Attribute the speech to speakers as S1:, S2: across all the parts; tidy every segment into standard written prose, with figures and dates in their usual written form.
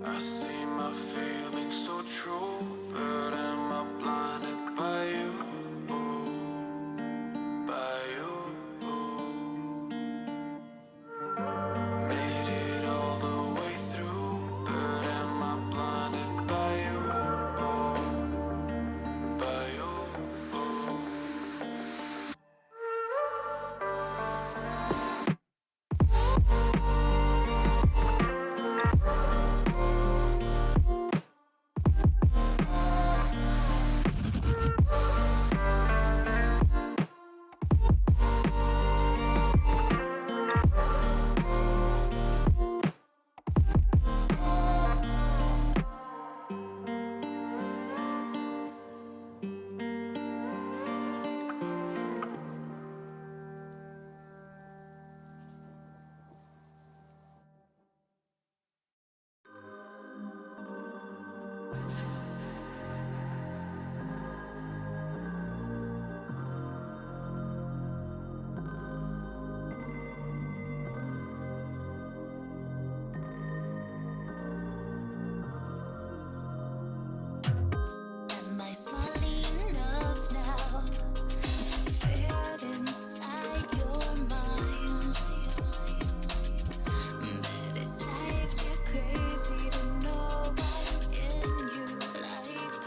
S1: I see my feelings so true, but am I blinded by you? By you. Made it all the way through, but am I blinded by you? By you.
S2: Am I small enough now to fit inside your mind? But it drives you crazy to know what in you like.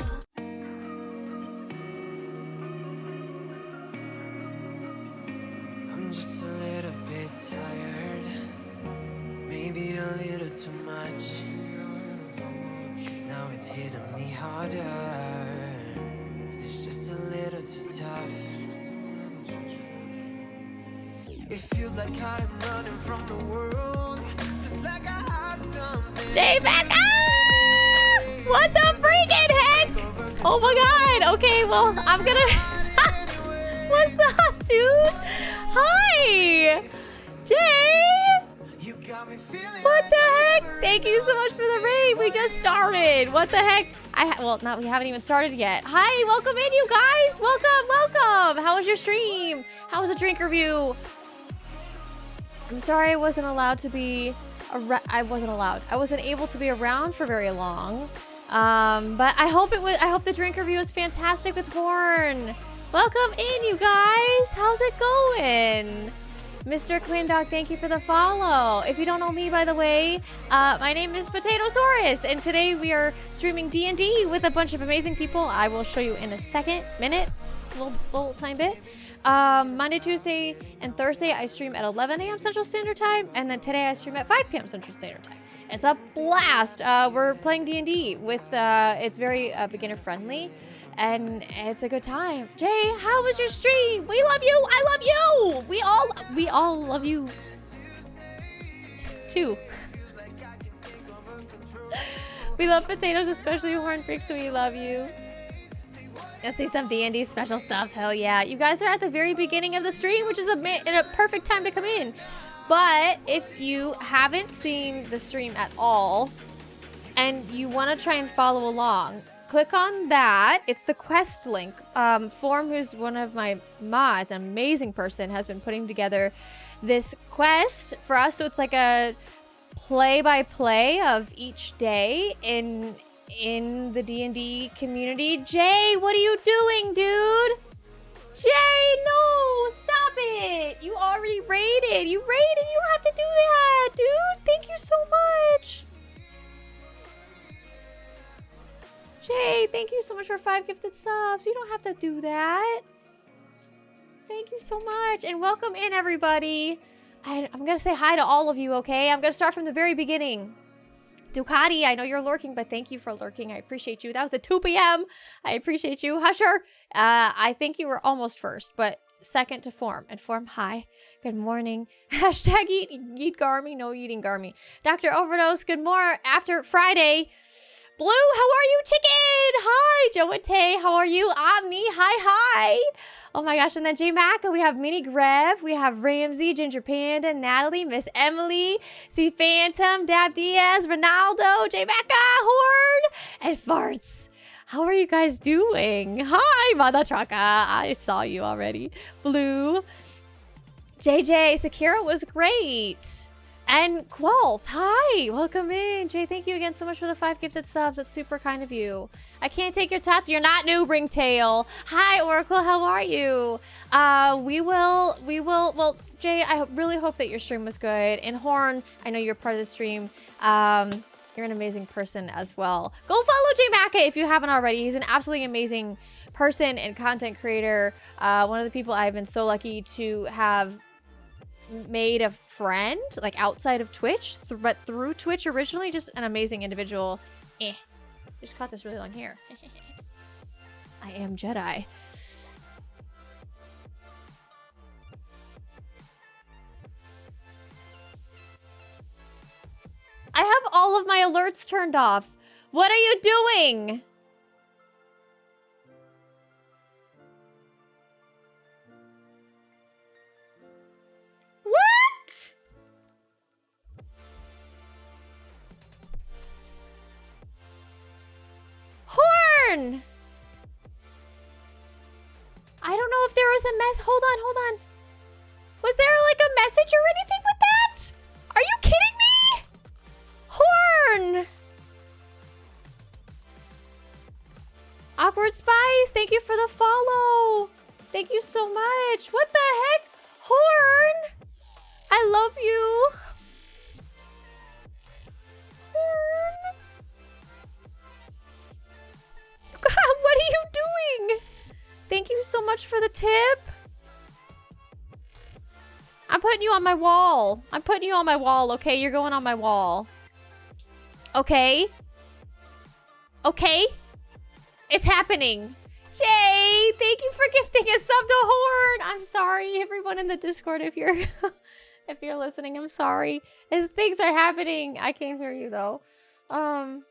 S1: I'm just a little bit tired, maybe a little too much. Cause now it's hitting me harder. It's just a little too tough. It feels like I'm running from the world, just like I had something.
S3: Jay Becca! What the freaking heck? Oh my god. Okay, well, I'm gonna... What's up, dude? Hi! Jay!
S1: You got me feeling
S3: What
S1: like
S3: the
S1: I'm
S3: heck? Thank you so much for the raid. We just started. What the heck? Well, not we haven't even started yet. Hi, welcome in, you guys. Welcome. How was your stream? How was the drink review? I'm sorry I wasn't allowed to be. I wasn't able to be around for very long. But I hope the drink review was fantastic with Horn. Welcome in, you guys. How's it going? Mr. Quinn Dog, thank you for the follow. If you don't know me, by the way, my name is Potaytosaurus, and today we are streaming D&D with a bunch of amazing people. I will show you in a minute, little tiny bit. Monday, Tuesday, and Thursday, I stream at 11 a.m. Central Standard Time, and then today I stream at 5 p.m. Central Standard Time. It's a blast. We're playing D&D with, it's very beginner friendly. And it's a good time. Jay, how was your stream? We love you. I love you. We all love you too. We love potatoes, especially Horn Freaks, so we love you. Let's see some D&D special stuff. Hell yeah. You guys are at the very beginning of the stream, which is a perfect time to come in. But if you haven't seen the stream at all and you want to try and follow along, click on that. It's the quest link. Form, who's one of my mods, an amazing person, has been putting together this quest for us. So it's like a play-by-play of each day in the D&D community. Jay, what are you doing, dude? Jay, no, stop it. You already raided. You raided. You don't have to do that, dude. Thank you so much. Jay, thank you so much for 5 gifted subs. You don't have to do that. Thank you so much. And welcome in, everybody. I'm going to say hi to all of you, okay? I'm going to start from the very beginning. Ducati, I know you're lurking, but thank you for lurking. I appreciate you. That was at 2 p.m. I appreciate you. Husher, I think you were almost first, but second to Form. And Form, hi. Good morning. Hashtag eat Garmy. No eating Garmy. Dr. Overdose, good morning. After Friday. Blue, how are you, chicken? Hi, Joe and Tay, how are you? Omni, hi. Oh my gosh, and then J Maca, we have Mini Grev, we have Ramsey, Ginger Panda, Natalie, Miss Emily, C Phantom, Dab Diaz, Ronaldo, J Maca, Horn, and Farts. How are you guys doing? Hi, Mother Trucka, I saw you already. Blue, JJ, Sakira was great. And Quoth, hi, welcome in. Jay, thank you again so much for the 5 gifted subs. That's super kind of you. I can't take your tats. You're not new, Ringtail. Hi, Oracle, how are you? Well, Jay, I really hope that your stream was good. And Horn, I know you're part of the stream. You're an amazing person as well. Go follow Jay Macca if you haven't already. He's an absolutely amazing person and content creator. One of the people I've been so lucky to have made a friend, like outside of Twitch, but through Twitch originally. Just an amazing individual. Just caught this really long hair. I am Jedi. I have all of my alerts turned off. What are you doing? What? Horn! I don't know if there was a mess. Hold on. Was there like a message or anything with that? Are you kidding me? Horn! Awkward Spice, thank you for the follow. Thank you so much. What the heck? Horn! I love you. Horn! God, what are you doing? Thank you so much for the tip. I'm putting you on my wall. Okay? You're going on my wall. Okay? Okay? It's happening. Jay, thank you for gifting a sub to Horn. I'm sorry, everyone in the Discord, if you're if you're listening, I'm sorry. As things are happening, I can't hear you though. Horn,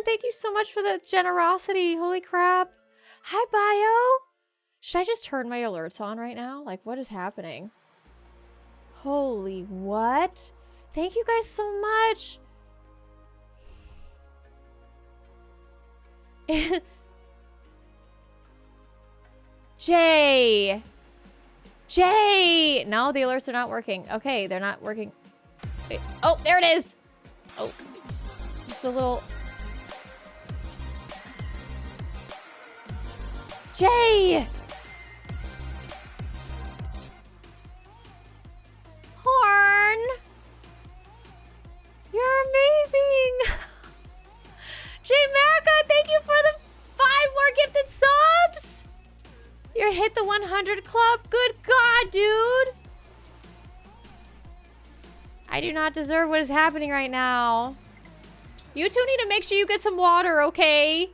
S3: thank you so much for the generosity. Holy crap. Hi, Bio. Should I just turn my alerts on right now? Like, what is happening? Holy what? Thank you guys so much. Jay! No, the alerts are not working. Okay, they're not working. Wait. Oh, there it is! Oh. Just a little... Jay! Horn! You're amazing! Jay Macca, thank you for the 5 more gifted subs! You're hit the 100 club. Good God, dude! I do not deserve what is happening right now. You two need to make sure you get some water, okay?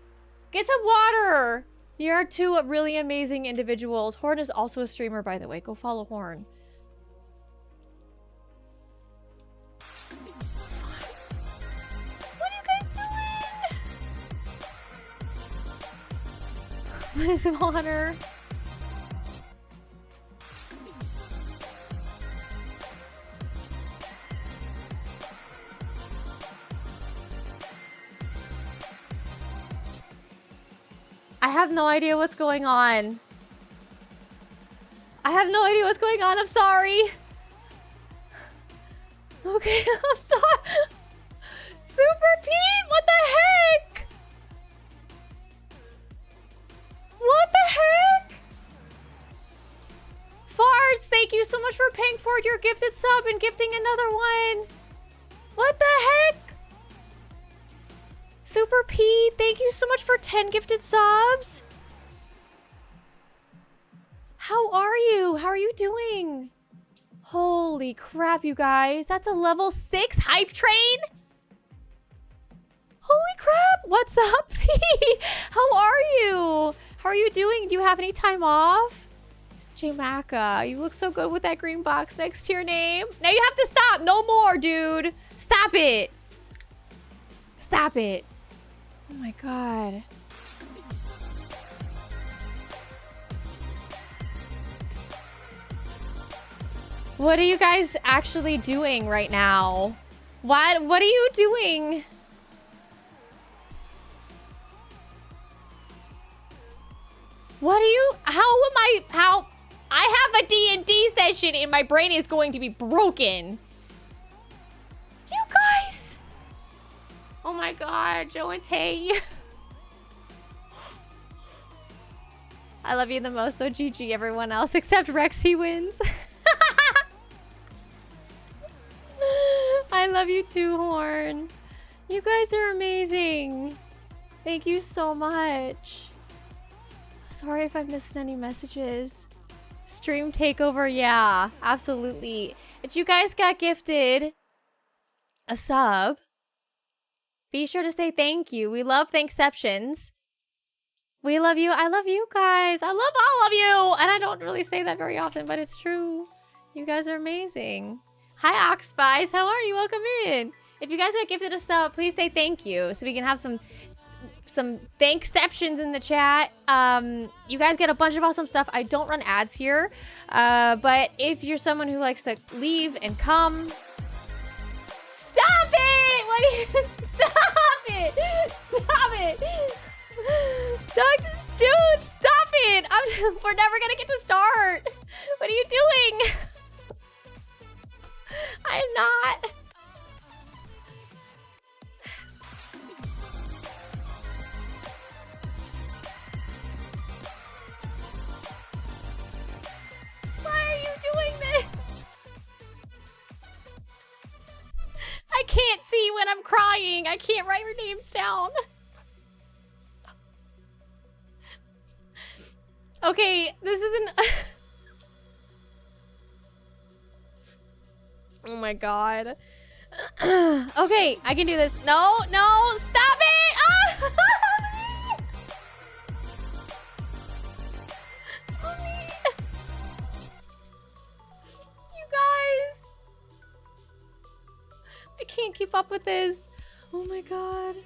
S3: Get some water! You're two really amazing individuals. Horn is also a streamer, by the way. Go follow Horn. What are you guys doing? What is water? I have no idea what's going on. I'm sorry. Okay, I'm sorry. Super Pete, what the heck? What the heck? Farts, thank you so much for paying for your gifted sub and gifting another one. What the heck? Super Pete, thank you so much for 10 gifted subs. How are you? How are you doing? Holy crap, you guys. That's a level 6 hype train? Holy crap. What's up, Pete? How are you? How are you doing? Do you have any time off? J Macca, you look so good with that green box next to your name. Now you have to stop. No more, dude. Stop it. Stop it. Oh my God. What are you guys actually doing right now? What are you doing? How I have a D&D session and my brain is going to be broken. Oh my god, Joe and Tay. I love you the most though, GG. Everyone else except Rexy wins. I love you too, Horn. You guys are amazing. Thank you so much. Sorry if I'm missing any messages. Stream takeover, yeah, absolutely. If you guys got gifted a sub, be sure to say thank you. We love thankceptions. We love you. I love you guys. I love all of you. And I don't really say that very often, but it's true. You guys are amazing. Hi, Ox Spies. How are you? Welcome in. If you guys got gifted a sub, please say thank you so we can have some thankceptions in the chat. You guys get a bunch of awesome stuff. I don't run ads here, but if you're someone who likes to leave and come, stop it! What do you, stop it! Stop it! Dude, stop it! We're never gonna get to start. What are you doing? I'm not. Why are you doing this? I can't see when I'm crying. I can't write your names down. Okay, this isn't... Oh my god. Okay, I can do this. No, stop it! Oh! You guys. I can't keep up with this. Oh my god.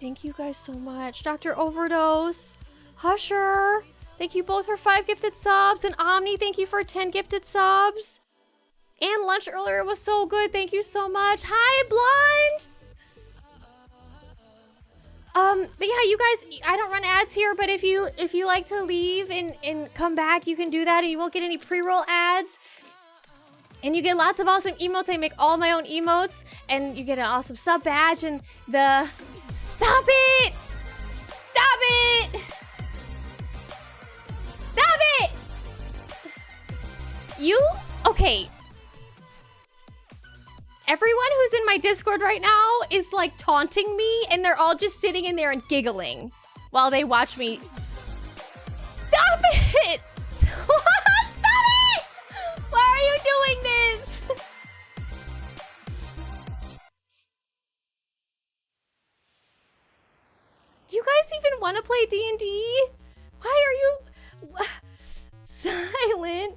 S3: Thank you guys so much. Dr. Overdose. Husher. Thank you both for 5 gifted subs. And Omni, thank you for 10 gifted subs. And lunch earlier was so good. Thank you so much. Hi, Blind. But yeah, you guys, I don't run ads here, but if you like to leave and come back, you can do that and you won't get any pre-roll ads. And you get lots of awesome emotes. I make all my own emotes and you get an awesome sub badge and the... Stop it! Stop it! Stop it! You... Okay. Everyone who's in my Discord right now is like taunting me and they're all just sitting in there and giggling while they watch me. Stop it! Stop it! Why are you doing this? Do you guys even want to play D&D? Why are you silent?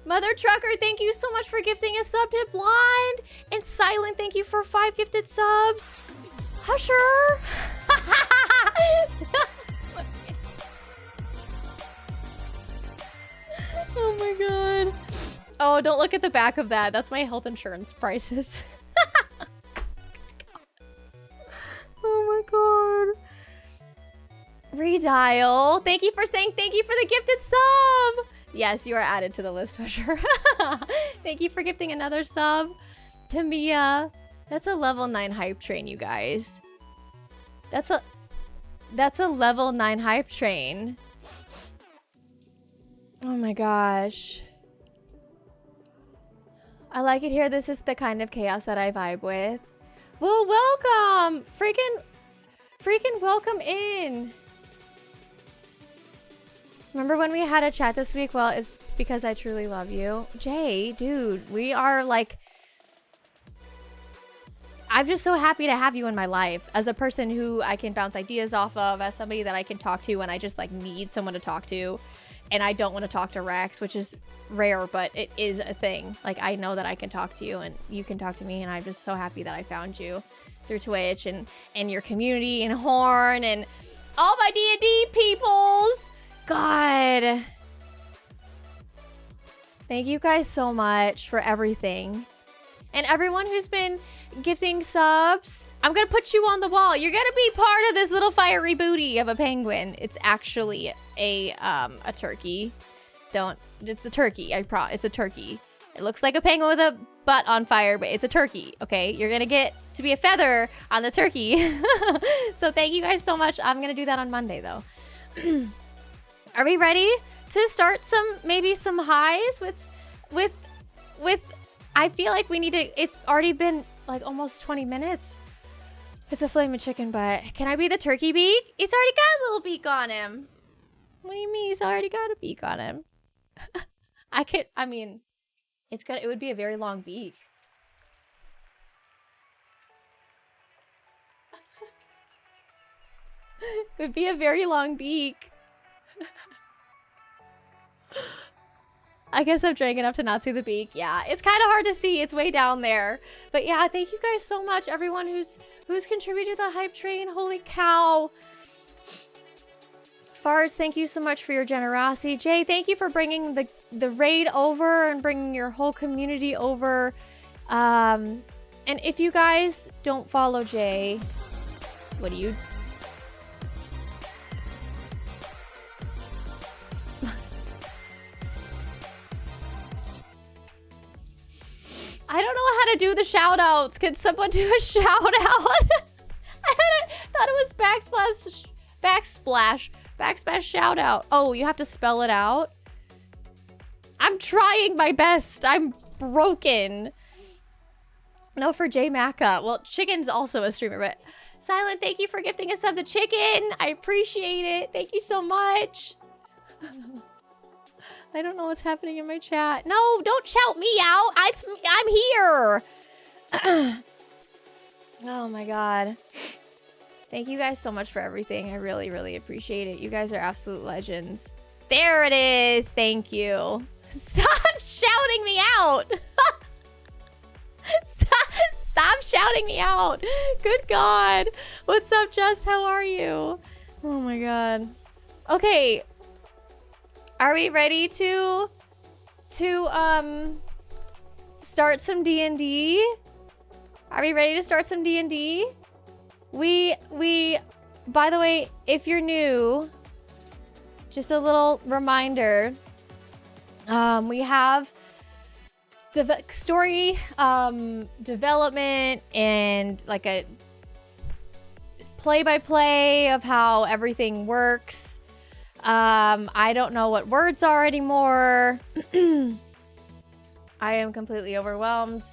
S3: Mother Trucker, thank you so much for gifting a sub to Blonde. And Silent, thank you for 5 gifted subs. Husher. Oh my god. Oh, don't look at the back of that. That's my health insurance prices. Oh my god. Redial. Thank you for saying thank you for the gifted sub. Yes, you are added to the list, Husher. Thank you for gifting another sub to Mia. That's a level 9 hype train, you guys. That's a level 9 hype train. Oh my gosh. I like it here. This is the kind of chaos that I vibe with. Well, welcome. Freaking welcome in. Remember when we had a chat this week? Well, it's because I truly love you. Jay, dude, we are like... I'm just so happy to have you in my life as a person who I can bounce ideas off of, as somebody that I can talk to when I just like need someone to talk to. And I don't want to talk to Rex, which is rare, but it is a thing. Like, I know that I can talk to you and you can talk to me, and I'm just so happy that I found you through Twitch and your community and Horn and all my D&D peoples. God. Thank you guys so much for everything. And everyone who's been gifting subs, I'm going to put you on the wall. You're going to be part of this little fiery booty of a penguin. It's actually a turkey. It's a turkey. It's a turkey. It looks like a penguin with a butt on fire, but it's a turkey, okay? You're gonna get to be a feather on the turkey. So thank you guys so much. I'm gonna do that on Monday, though. Are we ready to start maybe some highs with I feel like we need to, it's already been like almost 20 minutes. It's a flaming chicken butt. Can I be the turkey beak? He's already got a little beak on him. What do you mean he's already got a beak on him? I mean, it would be a very long beak. It would be a very long beak. I guess I've drank enough to not see the beak. Yeah, it's kind of hard to see. It's way down there. But yeah, thank you guys so much, everyone who's contributed to the hype train. Holy cow. Farts, thank you so much for your generosity. Jay, thank you for bringing the raid over and bringing your whole community over. And if you guys don't follow Jay, what do you... I don't know how to do the shout outs. Could someone do a shout out? I thought it was backsplash shout out. Oh, you have to spell it out? I'm trying my best. I'm broken. No, for J Macca. Well, Chicken's also a streamer, but Silent, thank you for gifting us up the chicken. I appreciate it. Thank you so much. I don't know what's happening in my chat. No, don't shout me out. I'm here. Oh my god. Thank you guys so much for everything. I really, really appreciate it. You guys are absolute legends. There it is. Thank you. Stop shouting me out. Stop shouting me out. Good God. What's up, Just? How are you? Oh my god. Okay. Are we ready to start some D&D? Are we ready to start some D&D? We by the way, if you're new, just a little reminder, we have story development and like a play-by-play of how everything works. I don't know what words are anymore. I am completely overwhelmed.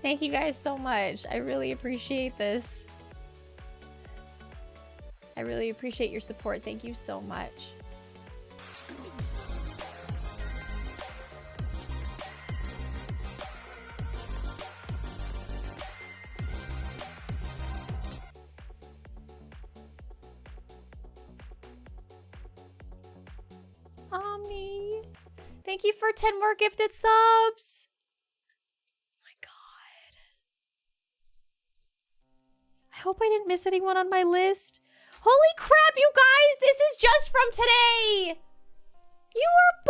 S3: Thank you guys so much. I really appreciate this. I really appreciate your support. Thank you so much. Omni. Thank you for 10 more gifted subs. Oh my god. I hope I didn't miss anyone on my list. Holy crap, you guys! This is just from today! You are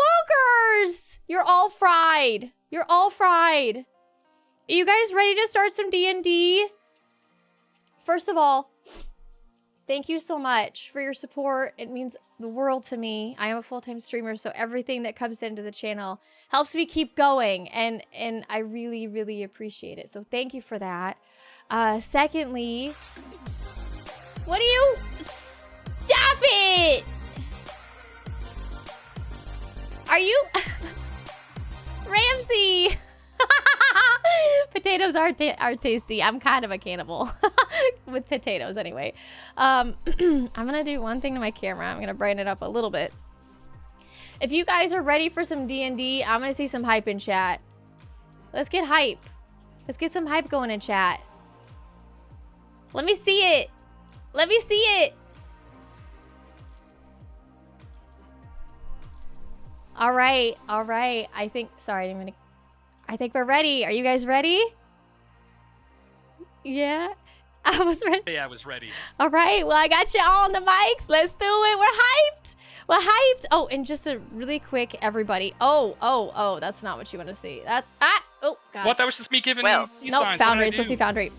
S3: bonkers! You're all fried. You're all fried. Are you guys ready to start some D&D? First of all, thank you so much for your support. It means the world to me. I am a full-time streamer, so everything that comes into the channel helps me keep going, and I really, really appreciate it. So thank you for that. Secondly, what do you... Stop it! Are you... Ramsey! Potatoes are tasty. I'm kind of a cannibal with potatoes anyway. I'm gonna do one thing to my camera. I'm gonna brighten it up a little bit. If you guys are ready for some D&D, I'm gonna see some hype in chat. Let's get hype. Let's get some hype going in chat. Let me see it. Let me see it. All right. All right. I think we're ready. Are you guys ready? Yeah. I was ready.
S4: Yeah, I was ready.
S3: All right. Well, I got you all on the mics. Let's do it. We're hyped. We're hyped. Oh, and just a really quick, everybody. Oh, that's not what you want to see. That's, oh, God.
S4: What? That was just me giving
S3: you
S4: nope,
S3: signs. Foundry. It's supposed to be Foundry.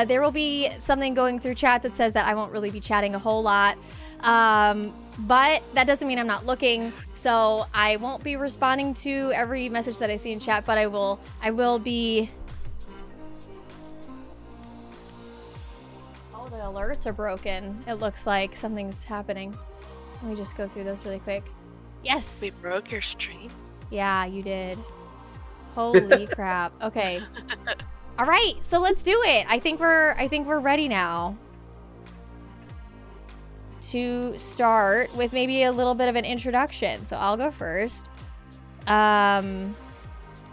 S3: There will be something going through chat that says that I won't really be chatting a whole lot. But that doesn't mean I'm not looking. So I won't be responding to every message that I see in chat, but I will be. All the alerts are broken. It looks like something's happening. Let me just go through those really quick. Yes.
S4: We broke your stream.
S3: Yeah, you did. Holy crap. Okay. All right, so let's do it. I think we're ready now to start with maybe a little bit of an introduction. So I'll go first. My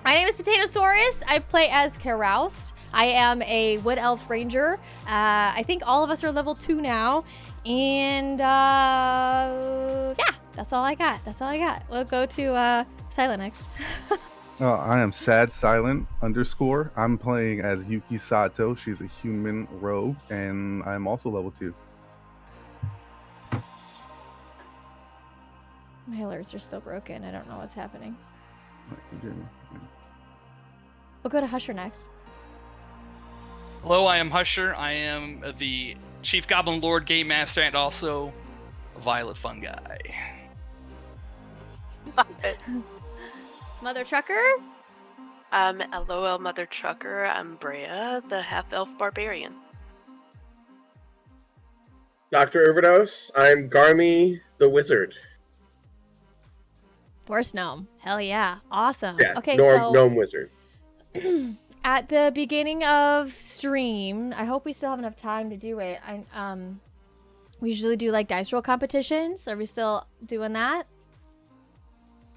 S3: name is Potaytosaurus. I play as Caroused. I am a Wood Elf Ranger. I think all of us are level 2 now. And yeah, that's all I got. We'll go to Silent next.
S5: I am Sad Silent _ I'm playing as Yuki Sato. She's a human rogue, and I'm also level 2.
S3: My alerts are still broken. I don't know what's happening. We'll go to Husher next.
S6: Hello, I am Husher. I am the Chief Goblin Lord Game Master and also a Violet Fungi.
S3: Mother Trucker?
S4: LOL Mother Trucker. I'm Brea, the half-elf barbarian.
S7: Dr. Overdose. I'm Garmy, the wizard.
S3: Force Gnome. Hell yeah. Awesome.
S7: Yeah,
S3: Okay,
S7: gnome wizard.
S3: at the beginning of stream, I hope we still have enough time to do it. We usually do like dice roll competitions. Are we still doing that?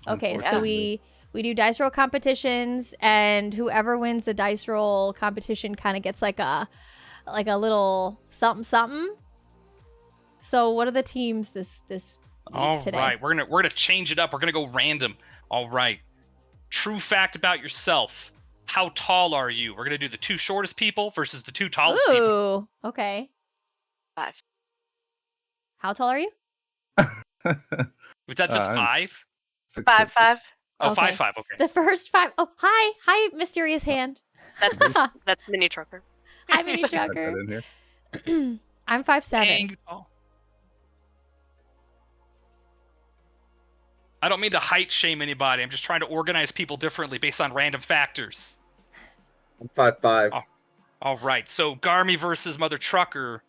S3: Okay, so we do dice roll competitions, and whoever wins the dice roll competition kind of gets like a little something something. So what are the teams this week today?
S6: All right, we're gonna change it up. We're gonna go random. All right. True fact about yourself. How tall are you? We're gonna do the 2 shortest people versus the 2 tallest people.
S3: Ooh, okay.
S4: 5.
S3: How tall are you?
S6: Was that just 5?
S4: 5.
S6: Oh,
S3: Okay.
S6: 5. Okay.
S3: The first 5. Oh, hi, mysterious hand.
S4: That's Mini Trucker.
S3: Hi, Mini
S5: Got that
S3: Trucker.
S5: in here.
S3: I'm 5'7".
S6: Dang. Oh. I don't mean to height shame anybody. I'm just trying to organize people differently based on random factors.
S7: I'm 5'5".
S6: Oh. All right. So Garmy versus Mother Trucker.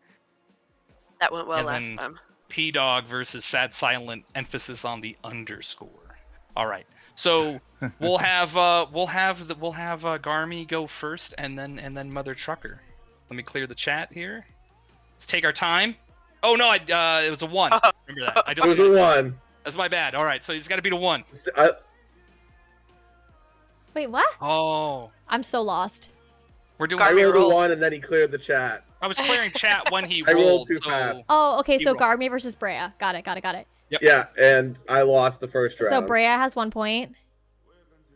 S4: That went well
S6: And
S4: last
S6: then-
S4: time.
S6: P-Dog versus Sad Silent, emphasis on the underscore. All right. So we'll have Garmy go first, and then Mother Trucker. Let me clear the chat here. Let's take our time. Oh no, it was a 1. Remember that? I
S7: It was a 1.
S6: That's my bad. All right, so he's got to beat a 1.
S3: Wait, what?
S6: Oh,
S3: I'm so lost.
S6: we're doing.
S7: I rolled a
S4: roll.
S7: 1 and then he cleared the chat.
S6: I was clearing chat when he
S7: I
S6: rolled.
S7: rolled too
S6: so-
S7: fast.
S3: Oh, okay, so
S6: roll.
S3: Garmy versus Brea. Got it.
S6: Yep.
S7: Yeah, and I lost the first round.
S3: So Brea has 1 point.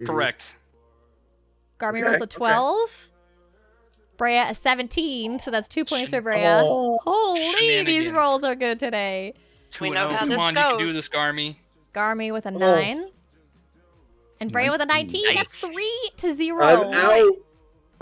S7: Mhm.
S6: Correct.
S3: Garmy
S7: Okay,
S3: rolls a
S7: okay.
S3: 12. Brea a 17, so that's 2 points for Brea.
S7: Oh.
S3: Holy, these
S6: Shenanigans.
S3: rolls are good today.
S6: 2-0.
S4: know how
S6: Come
S4: this
S6: on, you can do
S4: goes.
S6: this, Garmy.
S3: Garmy with a 9. And Brea with a 19. That's
S6: Nice.
S3: 3-0.
S7: I'm out.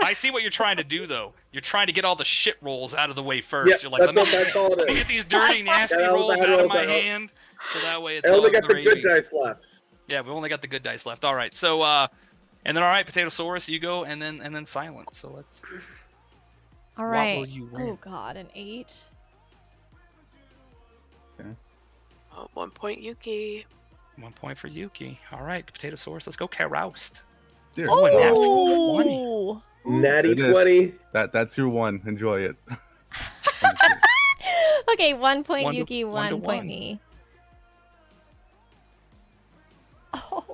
S6: I see what you're trying to do, though. You're trying to get all the shit rolls out of the way first.
S7: Yeah,
S6: You're like,
S7: that's
S6: let
S7: all
S6: me
S7: it is.
S6: get these dirty, nasty
S7: Get all the
S6: rolls
S7: bad
S6: out of
S7: rolls
S6: my
S7: out.
S6: hand, so that way it's
S7: I only
S6: all
S7: got the good
S6: gravy.
S7: dice left.
S6: Yeah, we only got the good dice left. All right, so and then all right, Potatosaurus, you go, and then Silent. So let's.
S3: All
S6: What
S3: right.
S6: will you win?
S3: Oh, God, an 8.
S4: Oh, 1 point Yuki.
S6: 1 point for Yuki. All right, Potatosaurus, let's go. Caroused.
S5: Dear.
S6: Oh, and that's
S3: Oh!
S7: Natty
S5: It is.
S7: 20.
S5: That's your 1. Enjoy it.
S3: Okay, 1 point
S6: 1 to-
S3: Yuki,
S6: 1 to
S3: 1 point
S6: 1.
S3: me. Oh,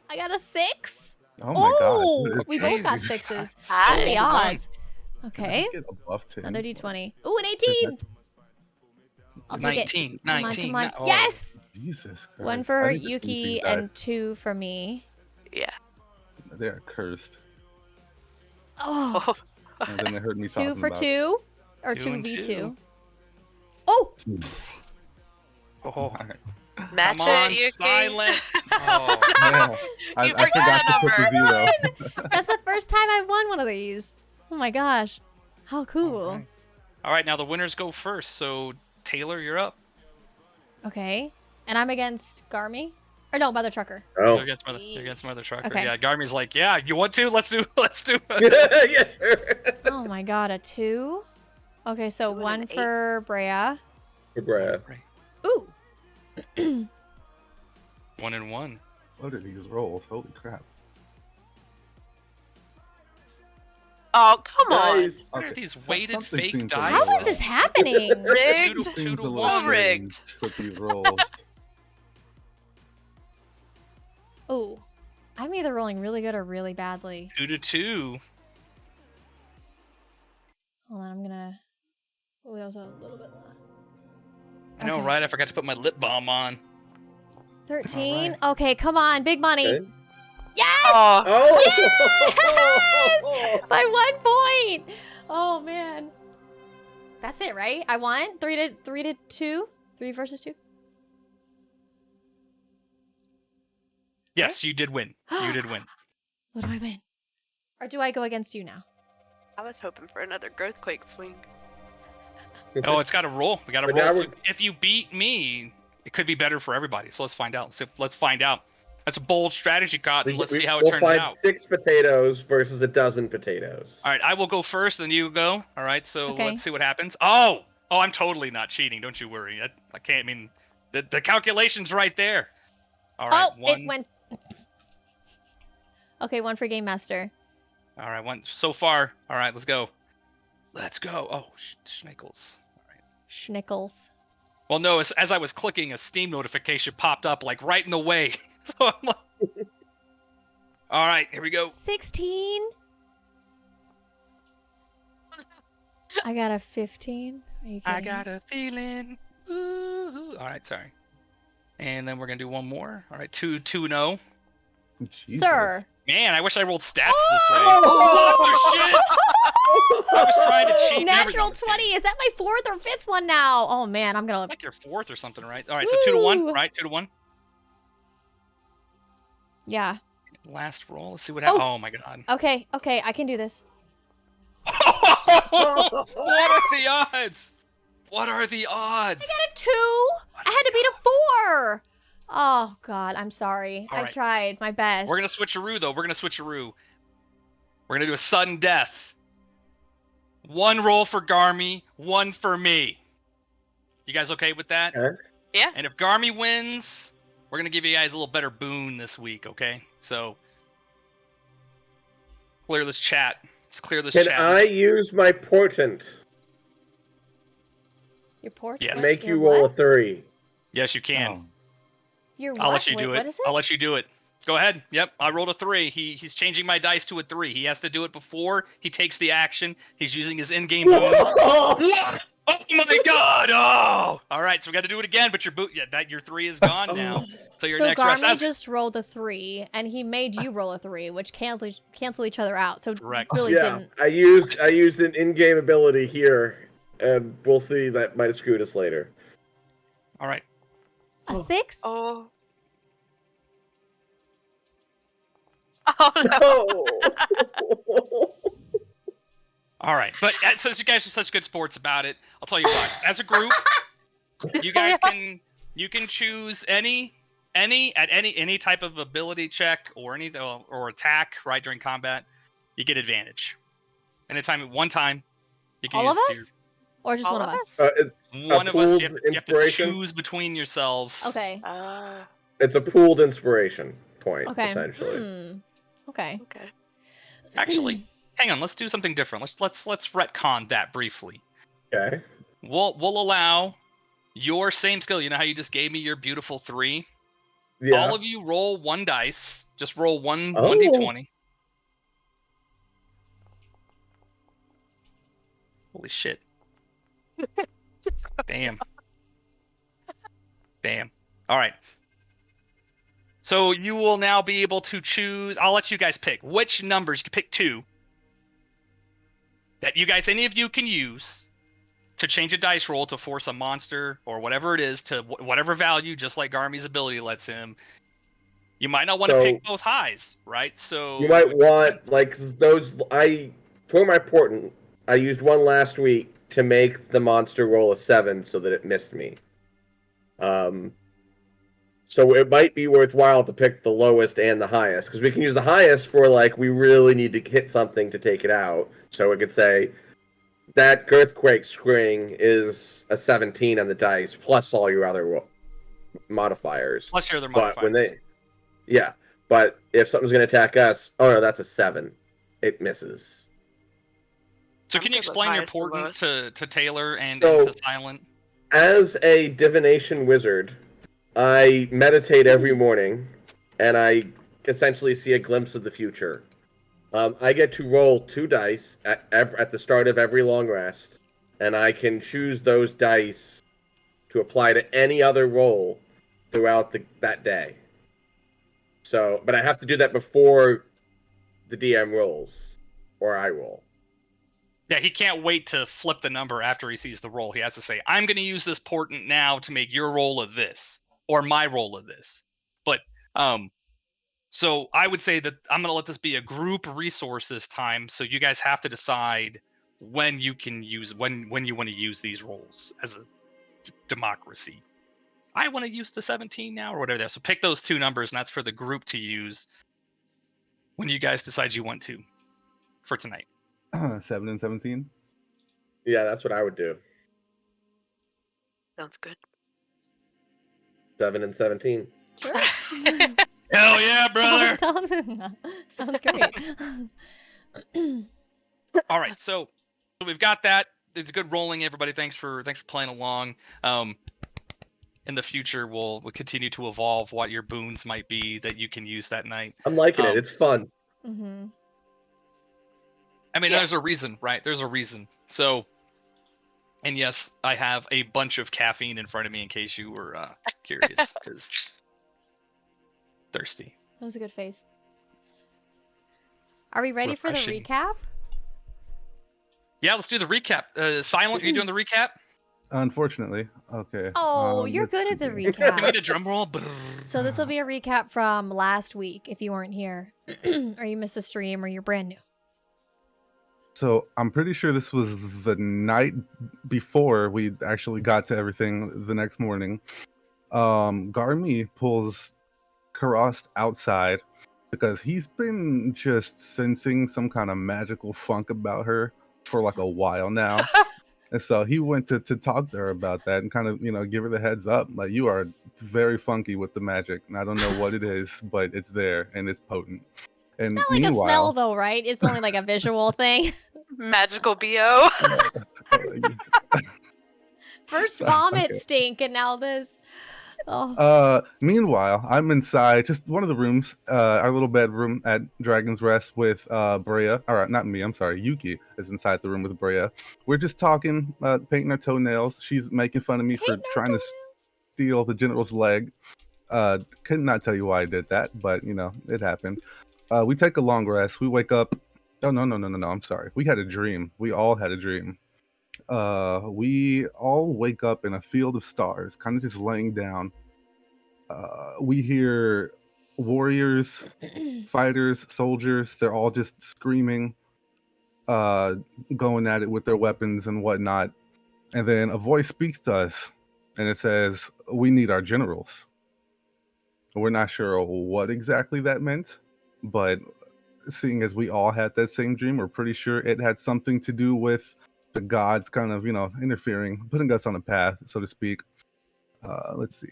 S3: I got a 6.
S5: Oh my
S3: Oh,
S5: god.
S3: we
S6: Okay.
S3: both got 6s.
S4: Hi.
S3: What are the
S6: So
S3: odds?
S5: Can I
S3: Okay,
S5: just get a buff too?
S3: another d20. Ooh, an 18. I'll take it.
S6: 19.
S3: Come on,
S6: 19.
S3: come on.
S6: Oh.
S3: Yes!
S5: Jesus Christ.
S3: 1
S5: I
S3: for
S5: need to delete
S3: Yuki
S5: these
S3: and
S5: dice.
S3: 2 for me.
S4: Yeah.
S5: They are cursed.
S3: Oh,
S4: Oh,
S5: And then they heard me
S3: 2
S5: talking
S3: for
S5: about
S3: 2? Or
S6: 2
S3: 2
S6: and
S3: v2?
S6: 2.
S3: Oh!
S6: Oh,
S4: match
S6: come on,
S4: it, Yuki.
S6: Silent. Oh.
S5: Yeah, I
S4: You
S5: forgot
S4: forgot
S5: to
S4: a
S5: put the
S4: number.
S5: 0.
S3: That's the first time I've won one of these. Oh my gosh. How cool.
S6: All right, now the winners go first. So Taylor, you're up.
S3: Okay. And I'm against Garmy? Or no, Mother Trucker.
S7: Oh.
S6: You're against Mother Trucker.
S3: Okay.
S6: Yeah, Garmy's like, yeah, you want to? Let's do it.
S7: Yeah, sure.
S3: Oh my god, a 2? Okay, so
S4: Two and
S3: 1
S4: an 8.
S3: for Brea.
S7: Brad.
S3: Ooh.
S6: 1 and 1.
S5: What are these rolls? Holy crap.
S4: Oh, come on.
S7: Nice.
S6: What are
S5: Okay,
S6: these
S5: so-
S6: weighted
S5: something
S6: fake
S5: seems a
S6: dice?
S3: How
S5: little
S3: is this
S5: off.
S3: happening?
S4: Rigged.
S6: Two
S5: Seems
S6: to
S5: a little
S6: one.
S4: rigged.
S5: strange with these rolls.
S3: Ooh. I'm either rolling really good or really badly.
S6: 2 to 2.
S3: Hold on, I'm gonna... Oh, that was a little bit...
S6: I know,
S3: Okay.
S6: right? I forgot to put my lip balm on.
S3: 13? Okay, come on, big money.
S7: Okay.
S3: Yes!
S4: Oh,
S7: Oh!
S3: By 1 point! Oh, man. That's it, right? I won? 3 to 2? 3 versus 2?
S6: Yes, you did win. You did win.
S3: What do I win? Or do I go against you now?
S4: I was hoping for another Growthquake swing.
S6: Oh, it's got to roll. We got to
S7: But now
S6: roll.
S7: we're-
S6: If you beat me, it could be better for everybody. So let's find out. Let's find out. That's a bold strategy, Cotton. Let's see how it
S7: we'll
S6: turns
S7: find
S6: out.
S7: 6 potatoes versus a dozen potatoes.
S6: All right, I will go first, then you go. All right, so
S3: Okay.
S6: let's see what happens. Oh, I'm totally not cheating. Don't you worry. I can't. I mean, the calculation's right there. All right,
S3: Oh,
S6: one.
S3: it went... Okay, 1 for Game Master.
S6: All right, one so far. All right, let's go. Let's go. Oh, schnickles. All right.
S3: Schnickles.
S6: Well, no, as I was clicking, a Steam notification popped up like right in the way. So I'm like, all right, here we go.
S3: 16? I got a 15. Are you kidding
S6: I
S3: me?
S6: got a feeling. Ooh. All right, sorry. And then we're gonna do one more. All right, 2-0.
S5: Jesus.
S3: Sir.
S6: Man, I wish I rolled stats this way. Oh, what the shit! I was trying to cheat. and everything
S3: Natural
S6: on this
S3: 20.
S6: game.
S3: Is that my 4th or 5th one now? Oh, man. I'm going to...
S6: Like your 4th or something, right? All right, so 2 to 1,
S3: Woo.
S6: right? 2 to 1.
S3: Yeah.
S6: Last roll. Let's see what happens. Oh my god.
S3: Okay. Okay. I can do this.
S6: What are the odds? What are the odds?
S3: I got a 2. I had to beat a 4. Oh, God. I'm sorry.
S6: All
S3: I
S6: right.
S3: tried my best.
S6: We're gonna switcheroo though. We're gonna switcheroo. We're gonna do a sudden death. 1 roll for Garmy, 1 for me. You guys okay with that?
S7: Okay.
S4: Yeah.
S6: And if Garmy wins, we're gonna give you guys a little better boon this week, okay? So clear this chat. Let's clear this
S7: Can
S6: chat.
S7: I use my portent
S3: Your port?
S6: Yes.
S7: to make
S3: Your
S7: you roll a
S3: what?
S7: 3?
S6: Yes, you can.
S5: Oh.
S3: Your
S6: I'll
S3: what?
S6: let you
S3: Wait,
S6: do
S3: What
S6: it.
S3: is it?
S6: I'll let you do it. Go ahead. Yep, I rolled a 3. He's changing my dice to a 3. He has to do it before he takes the action. He's using his in-game boon. What? Oh my god! Oh! All right, so we got to do it again. But your boot, your 3 is gone now. So your
S3: So
S6: next rest.
S3: Garmy just rolled a 3, and he made you roll a 3, which cancel each other out. So
S6: Correct.
S3: really
S7: Yeah,
S3: didn't.
S7: I used an in-game ability here, and we'll see that might have screwed us later.
S6: All right.
S3: A 6?
S4: Oh. Oh no.
S7: No.
S6: All right. But since you guys are such good sports about it, I'll tell you what. As a group, you guys can choose any type of ability check or or attack right during combat. You get advantage. One time. You can
S3: All of
S6: use
S3: us? Or just
S4: All
S3: one of
S4: of
S3: us?
S7: It's
S6: one
S7: a
S6: of us.
S7: pooled
S6: You have to
S7: inspiration.
S6: choose between yourselves.
S3: Okay.
S7: It's a pooled inspiration point,
S3: Okay.
S7: essentially.
S3: Okay.
S4: Okay.
S6: Actually, hang on. Let's do something different. Let's retcon that briefly.
S7: Okay.
S6: We'll allow your same skill. You know how you just gave me your beautiful 3?
S7: Yeah.
S6: All of you roll 1 dice. Just roll one
S7: Oh.
S6: 1d20. Holy shit. Damn. Damn. All right. So you will now be able to choose. I'll let you guys pick which numbers. You can pick 2 that any of you can use to change a dice roll to force a monster or whatever it is to whatever value, just like Garmy's ability lets him. You might not want to
S7: So-
S6: pick both highs, right? So
S7: You might want those. For my portent, I used one last week to make the monster roll a 7 so that it missed me. So it might be worthwhile to pick the lowest and the highest, because we can use the highest for like we really need to hit something to take it out. So it could say that Girthquake string is a 17 on the dice plus all your other modifiers.
S6: Plus your other
S7: But when
S6: modifiers.
S7: yeah, but if something's going to attack us, oh no, that's a 7. It misses.
S6: So
S4: I'm
S6: can you
S4: good with
S6: explain your
S4: highest and
S6: portent
S4: lowest.
S6: to Taylor and
S7: So-
S6: to Silent?
S7: As a divination wizard, I meditate every morning, and I essentially see a glimpse of the future. I get to roll 2 dice at the start of every long rest, and I can choose those dice to apply to any other roll throughout that day. So, but I have to do that before the DM rolls, or I roll.
S6: Yeah, he can't wait to flip the number after he sees the roll. He has to say, I'm going to use this portent now to make your roll of this, or my roll of this. But, so I would say that I'm going to let this be a group resource this time, so you guys have to decide when you can use, when you want to use these rolls as a democracy. I want to use the 17 now, or whatever that is. So pick those 2 numbers, and that's for the group to use when you guys decide you want to for tonight.
S5: 7 and 17.
S7: Yeah, that's what I would do.
S4: Sounds good.
S7: 7 and 17.
S3: Sure.
S6: Hell yeah, brother!
S3: Sounds great.
S6: All right, so we've got that. It's good rolling, everybody. Thanks for playing along. In the future, we'll continue to evolve what your boons might be that you can use that night.
S7: I'm liking it. It's fun.
S3: Mm-hmm.
S6: I mean,
S4: Yeah.
S6: there's a reason, right? There's a reason. So, and yes, I have a bunch of caffeine in front of me in case you were curious, because thirsty.
S3: That was a good face. Are we ready for the
S6: Refreshing.
S3: recap?
S6: Yeah, let's do the recap. Silent, are you doing the recap?
S5: Unfortunately. Okay.
S3: Oh, you're
S5: let's
S3: good at the
S5: see.
S6: Can we
S3: recap.
S6: get a drum roll?
S3: So this will be a recap from last week if you weren't here, or you missed the stream, or you're brand new.
S5: So I'm pretty sure this was the night before we actually got to everything the next morning. Garmi pulls Karast outside because he's been just sensing some kind of magical funk about her for like a while now. And so he went to talk to her about that and kind of, give her the heads up. Like, you are very funky with the magic. And I don't know what it is, but it's there and it's potent. And
S3: Not like a smell
S5: meanwhile,
S3: though, right? It's only like a visual thing.
S4: Magical BO.
S3: First
S5: Sorry,
S3: vomit
S5: okay.
S3: stink, and now this. Oh.
S5: Meanwhile, I'm inside just one of the rooms, our little bedroom at Dragon's Rest with Brea. All right, not me. I'm sorry. Yuki is inside the room with Brea. We're just talking, painting our toenails. She's making fun of me for
S3: Painting our
S5: trying to steal the general's leg. Could not tell you why I did that, but it happened. We take a long rest. We wake up. Oh no! I'm sorry. We had a dream. We all had a dream. We all wake up in a field of stars, kind of just laying down. We hear warriors, fighters, soldiers. They're all just screaming, going at it with their weapons and whatnot. And then a voice speaks to us, and it says, "We need our generals." We're not sure what exactly that meant, but seeing as we all had that same dream, we're pretty sure it had something to do with the gods kind of, interfering, putting us on a path, so to speak. Let's see.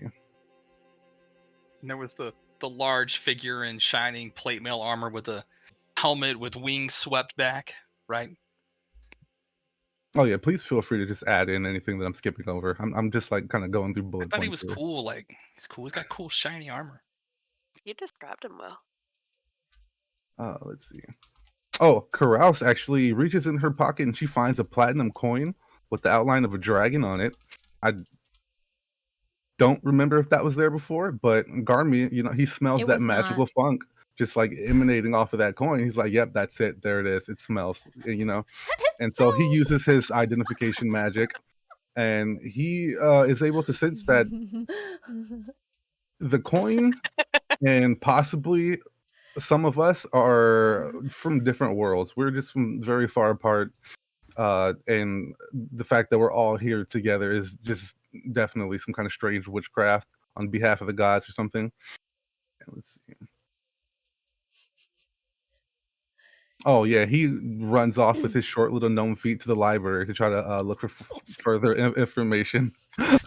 S6: And there was the large figure in shining plate mail armor with a helmet with wings swept back, right?
S5: Oh yeah, please feel free to just add in anything that I'm skipping over. I'm just like kind of going through
S6: I
S5: bullet
S6: thought he
S5: points
S6: was
S5: here.
S6: cool. Like, he's cool. He's got cool shiny armor.
S4: You described him well.
S5: Let's see. Oh, Carouse actually reaches in her pocket and she finds a platinum coin with the outline of a dragon on it. I don't remember if that was there before, but Garmi, he smells
S3: It
S5: that
S3: was
S5: magical
S3: not.
S5: funk just like emanating off of that coin. He's like, "Yep, that's it. There it is. It smells." And so he uses his identification magic, and he is able to sense that the coin and possibly some of us are from different worlds. We're just from very far apart. And the fact that we're all here together is just definitely some kind of strange witchcraft on behalf of the gods or something. Let's see. Oh yeah, he runs off with his short little gnome feet to the library to try to look for further information.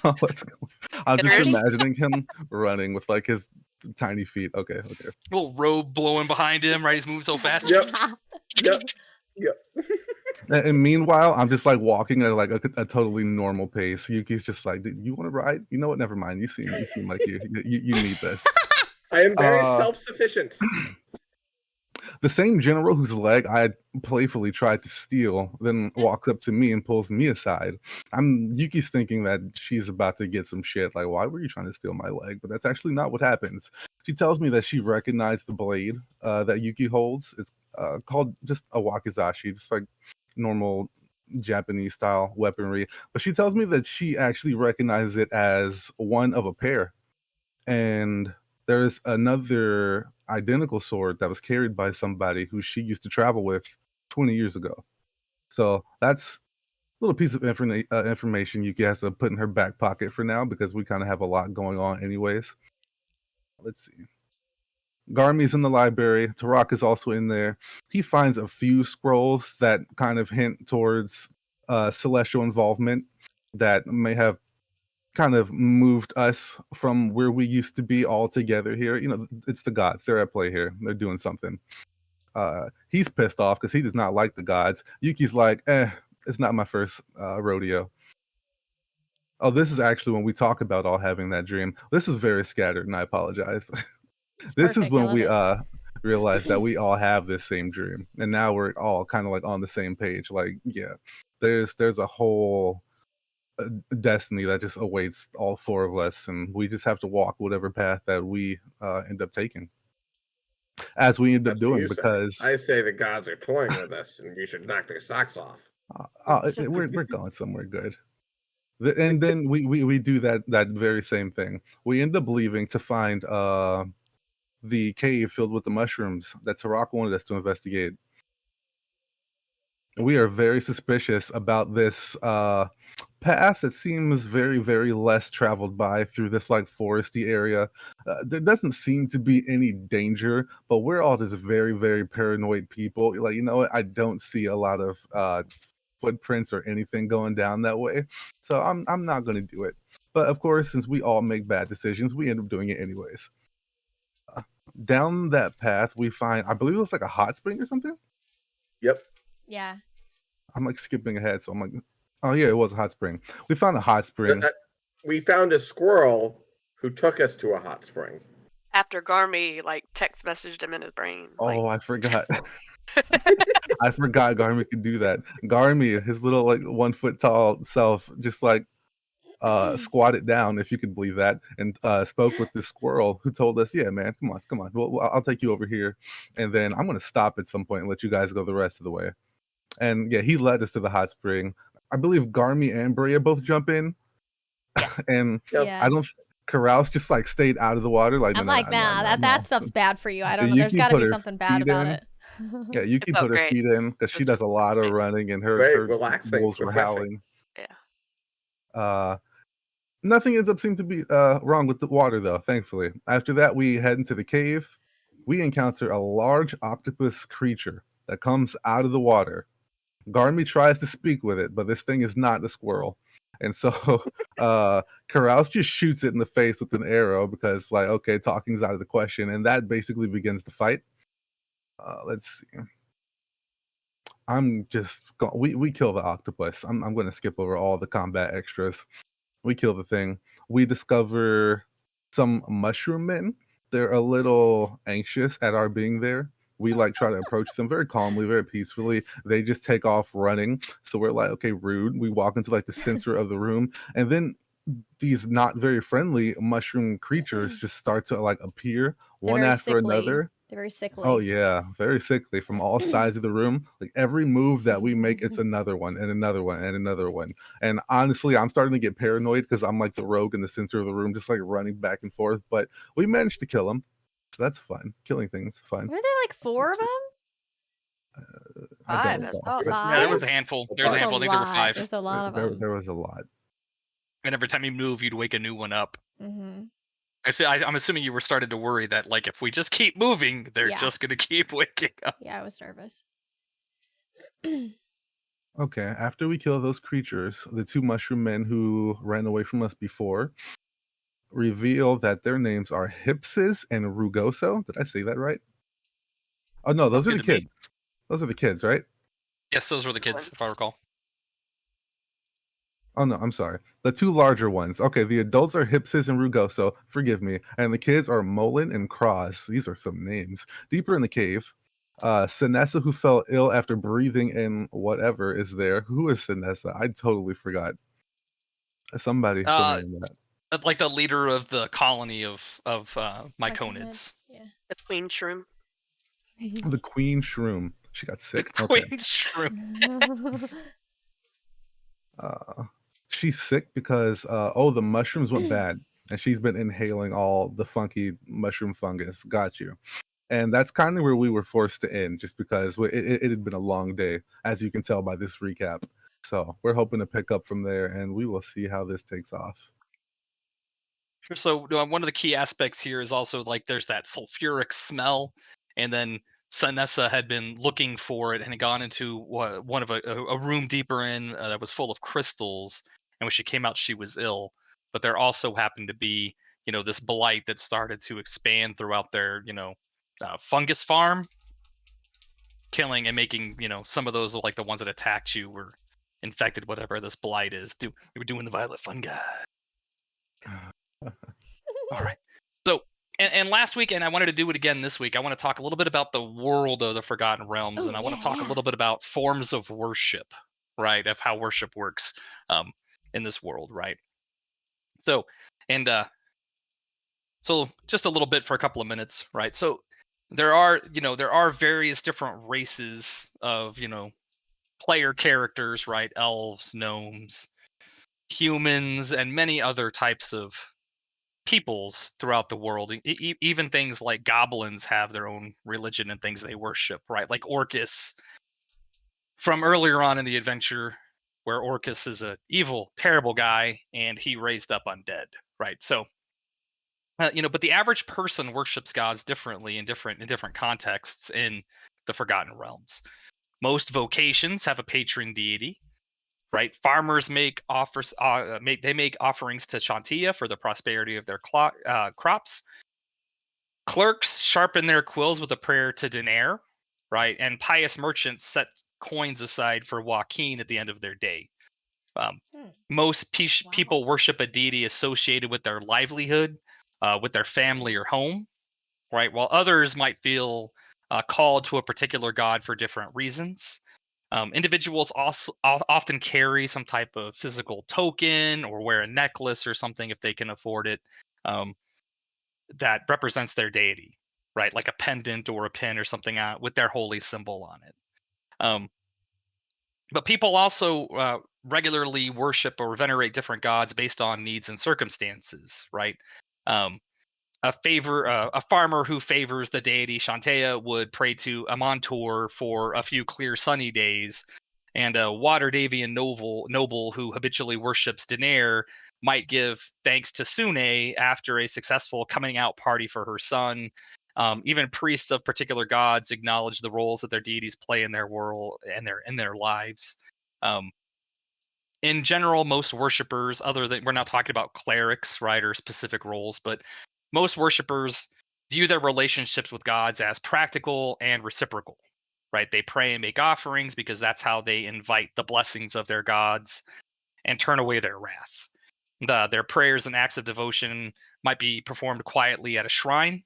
S5: Let's go. I'm just
S4: Hitters?
S5: imagining him running with like his tiny feet. Okay.
S6: Little robe blowing behind him, right? He's moving so fast.
S7: Yep.
S5: And meanwhile, I'm just like walking at like a totally normal pace. Yuki's just like, "You want to ride? You know what? Never mind. You seem like you need this."
S7: I am very
S5: Uh,
S7: self-sufficient.
S5: The same general whose leg I had playfully tried to steal then walks up to me and pulls me aside. Yuki's thinking that she's about to get some shit. Like, why were you trying to steal my leg? But that's actually not what happens. She tells me that she recognized the blade that Yuki holds. It's called just a wakizashi, just like normal Japanese style weaponry. But she tells me that she actually recognizes it as one of a pair. And there's another identical sword that was carried by somebody who she used to travel with 20 years ago. So that's a little piece of information Yuki has to put in her back pocket for now, because we kind of have a lot going on anyways. Let's see. Garmi's in the library. Tarak is also in there. He finds a few scrolls that kind of hint towards celestial involvement that may have kind of moved us from where we used to be all together here. You know, it's the gods. They're at play here. They're doing something. He's pissed off because he does not like the gods. Yuki's like, it's not my first rodeo. Oh, this is actually when we talk about all having that dream. This is very scattered, and I apologize. This is
S3: perfect. I
S5: when
S3: love
S5: we
S3: it.
S5: realize that we all have this same dream, and now we're all kind of like on the same page. Like, yeah, there's a whole destiny that just awaits all four of us, and we just have to walk whatever path that we end up taking, as we end up
S7: That's what
S5: doing.
S7: you say.
S5: Because
S7: I say the gods are toying with us, and you should knock their socks off.
S5: we're going somewhere good. And then we do that very same thing. We end up leaving to find the cave filled with the mushrooms that Tarak wanted us to investigate. We are very suspicious about this path that seems very, very less traveled by through this like foresty area. There doesn't seem to be any danger, but we're all just very, very paranoid people. Like, you know what? I don't see a lot of footprints or anything going down that way, so I'm not going to do it. But of course, since we all make bad decisions, we end up doing it anyways. Down that path, we find, I believe it was like a hot spring or something.
S7: Yep.
S3: Yeah.
S5: I'm like skipping ahead, so I'm like, oh yeah, it was a hot spring. We found a hot spring.
S7: We found a squirrel who took us to a hot spring.
S4: After Garmy like text messaged him in his brain.
S5: Oh, I forgot. I forgot Garmy could do that. Garmy, his little like 1 foot tall self, just like squatted down, if you could believe that, and spoke with this squirrel who told us, yeah, man, come on. Well, I'll take you over here, and then I'm going to stop at some point and let you guys go the rest of the way. And yeah, he led us to the hot spring. I believe Garmy and Brea both jump in. And
S7: Yep.
S3: Yeah.
S5: I don't, Carouse just like stayed out of the water. Like,
S3: I'm
S5: no,
S3: like, nah, that stuff's bad for you. I don't know.
S5: You
S3: There's
S5: can
S3: got to
S5: put
S3: be
S5: her
S3: something bad
S5: feet
S3: about
S5: in.
S3: it.
S5: Yeah, you can
S4: felt
S5: put her
S4: great.
S5: feet in because she does a lot of running and her
S7: Very relaxing,
S5: wolves were
S7: refreshing.
S5: howling. Nothing ends up seeming to be wrong with the water, though, thankfully. After that, we head into the cave. We encounter a large octopus creature that comes out of the water. Garmy tries to speak with it, but this thing is not a squirrel. And so Carouse just shoots it in the face with an arrow because, like, okay, talking's out of the question. And that basically begins the fight. Let's see. We kill the octopus. I'm going to skip over all the combat extras. We kill the thing. We discover some mushroom men. They're a little anxious at our being there. We like try to approach them very calmly, very peacefully. They just take off running. So we're like, okay, rude. We walk into like the center of the room, and then these not very friendly mushroom creatures just start to like appear
S3: They're
S5: one
S3: very
S5: after
S3: sickly.
S5: another.
S3: They're very sickly.
S5: Oh yeah, very sickly from all sides of the room. Like every move that we make, it's another one and another one and another one. And honestly, I'm starting to get paranoid because I'm like the rogue in the center of the room, just like running back and forth. But we managed to kill them, so that's fun. Killing things fun.
S3: Were there like 4 of them?
S5: I
S4: Five,
S5: don't
S4: I
S5: know.
S4: thought.
S6: Yeah, there was a
S3: Five?
S6: handful. There was
S7: There's
S6: a handful. I think there were 5.
S3: There's a lot of them.
S5: There was a lot.
S6: and every time you move, you'd wake a new one up.
S3: Mm-hmm.
S6: I'm assuming you were starting to worry that, like, if we just keep moving, they're
S3: Yeah.
S6: just gonna keep waking up.
S3: Yeah, I was nervous.
S5: Okay, after we kill those creatures, the two mushroom men who ran away from us before reveal that their names are Hypsis and Rugoso. Did I say that right? Oh no, those are the
S6: Good to me.
S5: kids. Those are the kids, right?
S6: Yes, those were the kids, if I recall.
S5: Oh no, I'm sorry. The two larger ones. Okay, the adults are Hypsis and Rugoso. Forgive me. And the kids are Molin and Cross. These are some names. Deeper in the cave, Sinessa, who fell ill after breathing in whatever, is there. Who is Sinessa? I totally forgot. Somebody fill me in that.
S6: Like the leader of the colony of myconids.
S3: Yeah.
S4: The queen shroom.
S5: The Queen Shroom. She got
S6: The
S5: sick.
S6: queen
S5: Okay.
S6: shroom.
S5: She's sick because the mushrooms went bad, and she's been inhaling all the funky mushroom fungus. Got you. And that's kind of where we were forced to end, just because it had been a long day, as you can tell by this recap. So we're hoping to pick up from there, and we will see how this takes off.
S6: So one of the key aspects here is also, like, there's that sulfuric smell, and then Sanessa had been looking for it and had gone into one of a room deeper in that was full of crystals, and when she came out, she was ill. But there also happened to be, this blight that started to expand throughout their, fungus farm, killing and making, some of those, like the ones that attacked you, were infected, whatever this blight is. We were doing the violet fungi. All right. So, and last week, and I wanted to do it again this week, I want to talk a little bit about the world of the Forgotten Realms,
S3: Oh,
S6: and I want to
S3: yeah,
S6: talk a little bit about forms of worship, right? Of how worship works in this world, right? So, and so just a little bit for a couple of minutes, right? So there are various different races of, player characters, right? Elves, gnomes, humans, and many other types of peoples throughout the world. Even things like goblins have their own religion and things they worship, right? Like Orcus from earlier on in the adventure, where Orcus is a evil, terrible guy, and he raised up undead, right? So, but the average person worships gods differently in different contexts in the Forgotten Realms. Most vocations have a patron deity, right? Farmers make offers, make offerings to Shantia for the prosperity of their crops. Clerks sharpen their quills with a prayer to Denair, right? And pious merchants set coins aside for Joaquin at the end of their day. Most people worship a deity associated with their livelihood, with their family or home, right? While others might feel called to a particular god for different reasons. Individuals also often carry some type of physical token or wear a necklace or something if they can afford it, that represents their deity, right? Like a pendant or a pin or something with their holy symbol on it. But people also regularly worship or venerate different gods based on needs and circumstances, right? A farmer who favors the deity Shantea would pray to Amontor for a few clear sunny days, and a Waterdavian noble who habitually worships Denair might give thanks to Sune after a successful coming out party for her son. Even priests of particular gods acknowledge the roles that their deities play in their world and in their lives. In general, most worshippers, other than, we're not talking about clerics, right, or specific roles, but most worshippers view their relationships with gods as practical and reciprocal, right? They pray and make offerings because that's how they invite the blessings of their gods and turn away their wrath. Their prayers and acts of devotion might be performed quietly at a shrine,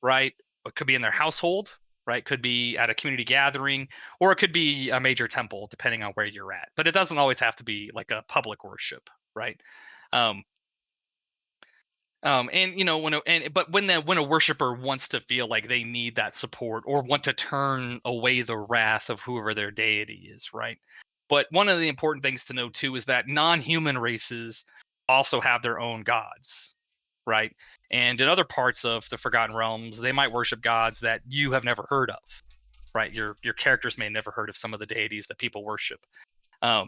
S6: right? It could be in their household, right? Could be at a community gathering, or it could be a major temple, depending on where you're at. But it doesn't always have to be like a public worship, right? And when a worshiper wants to feel like they need that support or want to turn away the wrath of whoever their deity is, right? But one of the important things to know too is that non-human races also have their own gods, right? And in other parts of the Forgotten Realms, they might worship gods that you have never heard of, right? Your characters may have never heard of some of the deities that people worship. But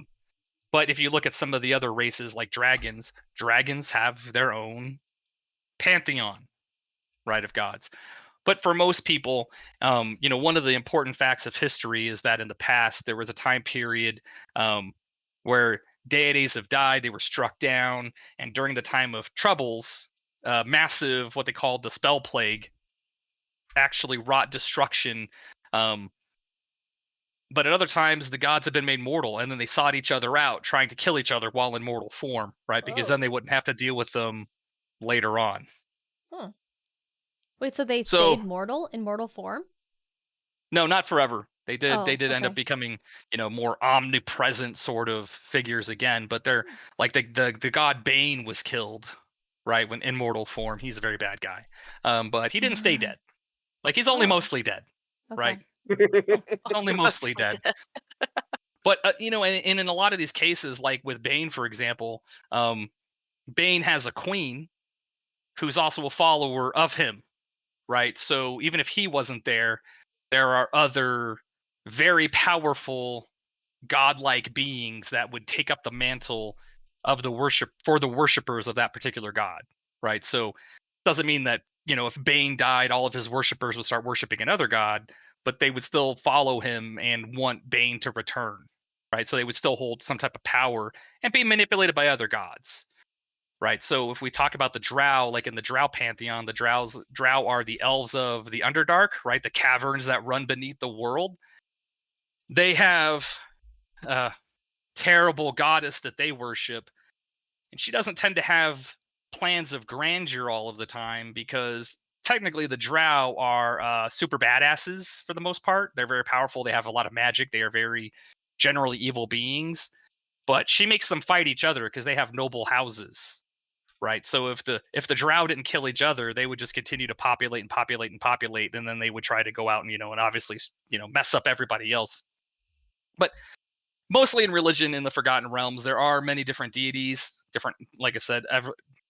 S6: But if you look at some of the other races like dragons have their own pantheon, right, of gods. But for most people, one of the important facts of history is that in the past there was a time period where deities have died, they were struck down, and during the time of troubles, massive, what they called the spell plague, actually wrought destruction. But at other times, the gods have been made mortal, and then they sought each other out, trying to kill each other while in mortal form, right? Because then they wouldn't have to deal with them later on.
S3: Hmm. Wait, so they
S6: So
S3: stayed mortal in mortal form?
S6: no, not forever. They did.
S3: Oh,
S6: They did end up
S3: okay.
S6: becoming, more omnipresent sort of figures again. But they're like the god Bane was killed, right? When in mortal form, he's a very bad guy. But he didn't stay dead. Like he's only
S3: Oh,
S6: mostly dead, right?
S3: okay.
S6: Only mostly dead. But and in a lot of these cases, like with Bane, for example, Bane has a queen who's also a follower of him, right? So even if he wasn't there, there are other very powerful godlike beings that would take up the mantle of the worship for the worshipers of that particular god, right? So doesn't mean that, if Bane died, all of his worshipers would start worshiping another god, but they would still follow him and want Bane to return, right? So they would still hold some type of power and be manipulated by other gods, right? So if we talk about the Drow, like in the Drow pantheon, the Drow are the elves of the Underdark, right? The caverns that run beneath the world. They have a terrible goddess that they worship, and she doesn't tend to have plans of grandeur all of the time because technically the Drow are super badasses for the most part. They're very powerful. They have a lot of magic. They are very generally evil beings, but she makes them fight each other because they have noble houses, right? So if the Drow didn't kill each other, they would just continue to populate and populate and populate, and then they would try to go out and and obviously mess up everybody else. But mostly in religion in the Forgotten Realms, there are many different deities. Different, like I said,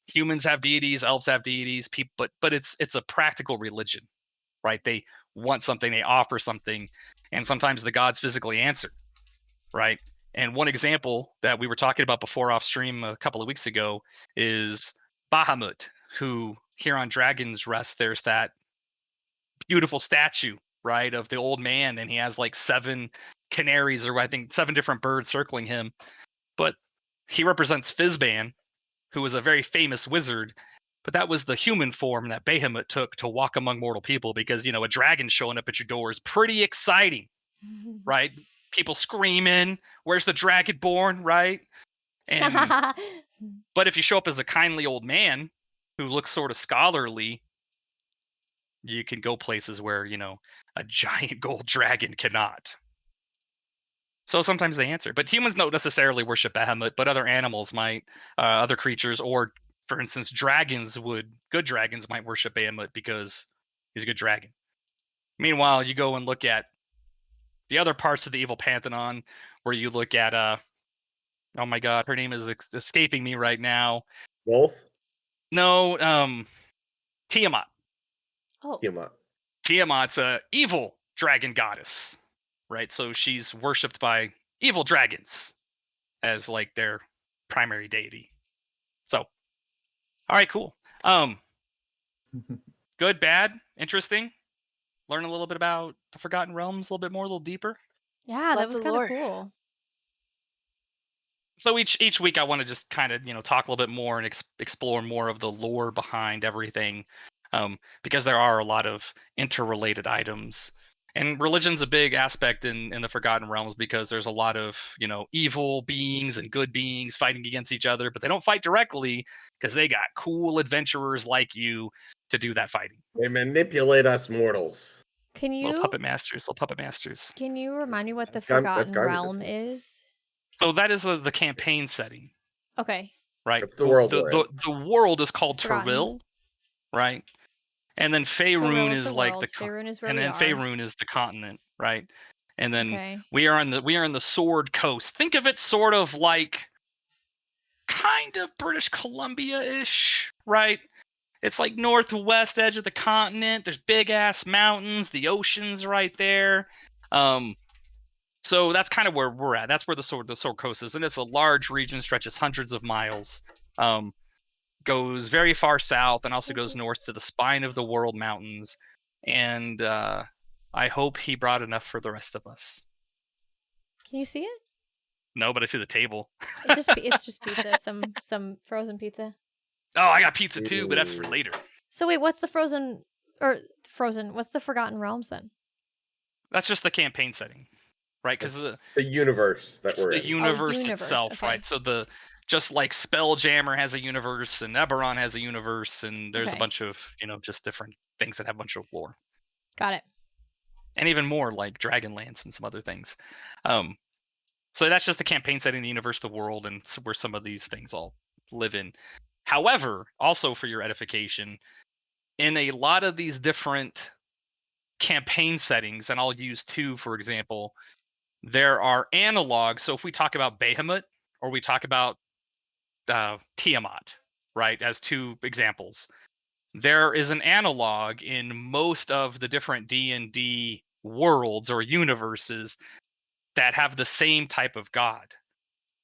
S6: humans have deities, elves have deities. People, but it's a practical religion, right? They want something, they offer something, and sometimes the gods physically answer, right? And one example that we were talking about before off stream a couple of weeks ago is Bahamut, who here on Dragon's Rest, there's that beautiful statue, right, of the old man, and he has like 7 canaries, or I think 7 different birds circling him. But he represents Fizban, who was a very famous wizard. But that was the human form that Bahamut took to walk among mortal people, because a dragon showing up at your door is pretty exciting, right? People screaming, "Where's the dragonborn?" Right? And but if you show up as a kindly old man who looks sort of scholarly, you can go places where a giant gold dragon cannot. So sometimes they answer, but humans don't necessarily worship Bahamut, but other animals might, other creatures, or for instance, good dragons might worship Bahamut because he's a good dragon. Meanwhile, you go and look at the other parts of the evil pantheon, where you look at, oh my god, her name is escaping me right now.
S7: Wolf?
S6: No, Tiamat.
S3: Oh,
S7: Tiamat.
S6: Tiamat's a evil dragon goddess, right? So she's worshipped by evil dragons as like their primary deity. So, all right, cool. Good, bad, interesting. Learn a little bit about the Forgotten Realms, a little bit more, a little deeper.
S3: yeah, that
S4: Love
S3: was
S4: the
S3: kind of
S4: lore.
S3: cool.
S6: So each week I want to just kind of talk a little bit more and explore more of the lore behind everything, because there are a lot of interrelated items, and religion's a big aspect in the Forgotten Realms, because there's a lot of evil beings and good beings fighting against each other, but they don't fight directly because they got cool adventurers like you to do that fighting.
S7: They manipulate us mortals.
S3: Can
S6: Little
S3: you
S6: puppet masters.
S3: can you remind me what the
S7: That's
S3: Forgotten
S7: garbage.
S3: Realm is?
S6: So that is the campaign setting,
S3: Okay.
S6: right?
S7: That's the world we're in.
S6: The world is called
S3: Forgotten.
S6: Teril, right? And then
S3: Teril
S6: Faerun
S3: is
S6: is
S3: the
S6: like
S3: world. Faerun is where
S6: and
S3: we
S6: then
S3: are.
S6: Faerun is the continent, right? And then
S3: Okay.
S6: we are in the Sword Coast. Think of it sort of like kind of British Columbia-ish, right? It's like northwest edge of the continent. There's big ass mountains, the ocean's right there. So that's kind of where we're at. That's where the Sword Coast is, and it's a large region, stretches hundreds of miles, goes very far south, and also goes north to the spine of the World Mountains. And I hope he brought enough for the rest of us.
S3: Can you see it?
S6: No, but I see the table.
S3: It's just pizza. Some frozen pizza.
S6: Oh, I got pizza too, but that's for later.
S3: So wait, what's the what's the Forgotten Realms then?
S6: That's just the campaign setting, right? Because
S7: the universe that we're
S6: the
S7: in.
S6: universe
S3: universe,
S6: itself,
S3: okay.
S6: right? So just like Spelljammer has a universe and Eberron has a universe, and there's a
S3: Okay.
S6: bunch of just different things that have a bunch of lore,
S3: Got it.
S6: and even more like Dragonlance and some other things. So that's just the campaign setting, the universe, the world, and where some of these things all live in. However, also for your edification, in a lot of these different campaign settings, and I'll use two for example, there are analogs. So if we talk about Bahamut or we talk about Tiamat, right, as two examples, there is an analog in most of the different D&D worlds or universes that have the same type of god,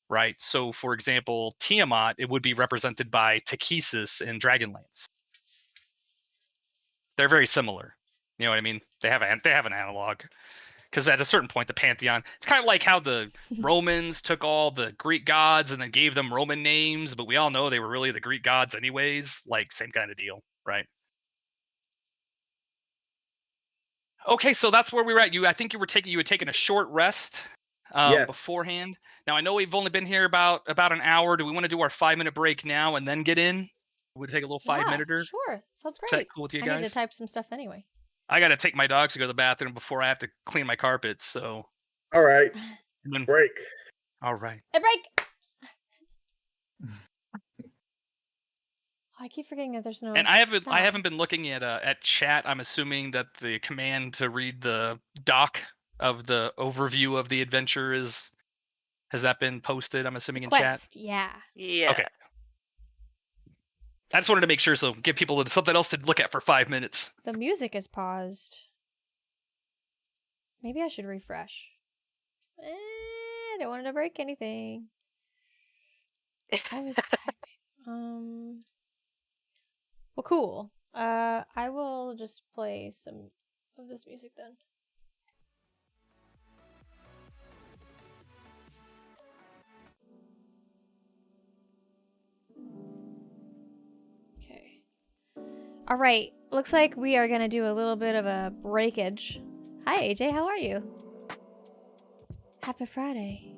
S6: right? So for example, Tiamat, it would be represented by Takesis in Dragonlance. They're very similar. You know what I mean? They have an analog. Because at a certain point, the pantheon, it's kind of like how the Romans took all the Greek gods and then gave them Roman names, but we all know they were really the Greek gods anyways. Like, same kind of deal, right? Okay, so that's where we were at. I think you had taken a short rest
S7: Yes.
S6: beforehand. Now I know we've only been here about an hour. Do we want to do our 5-minute break now and then get in? Would take a little 5-minute-er?
S3: Sure. Sounds
S6: Is that
S3: great.
S6: cool with you
S3: I
S6: guys?
S3: need to type some stuff anyway.
S6: I got to take my dogs to go to the bathroom before I have to clean my carpets. So.
S7: All right.
S6: Then,
S7: Break.
S6: all right.
S3: A break. I keep forgetting that there's no.
S6: And I haven't
S3: sound.
S6: been looking at chat. I'm assuming that the command to read the doc of the overview of the adventure has that been posted? I'm assuming in chat.
S3: Quest, yeah.
S4: Yeah.
S6: Okay. I just wanted to make sure, so give people something else to look at for 5 minutes.
S3: The music is paused. Maybe I should refresh. I don't want to break anything. I was typing. Well, cool. I will just play some of this music then. Okay. All right. Looks like we are gonna do a little bit of a breakage. Hi, AJ. How are you? Happy Friday.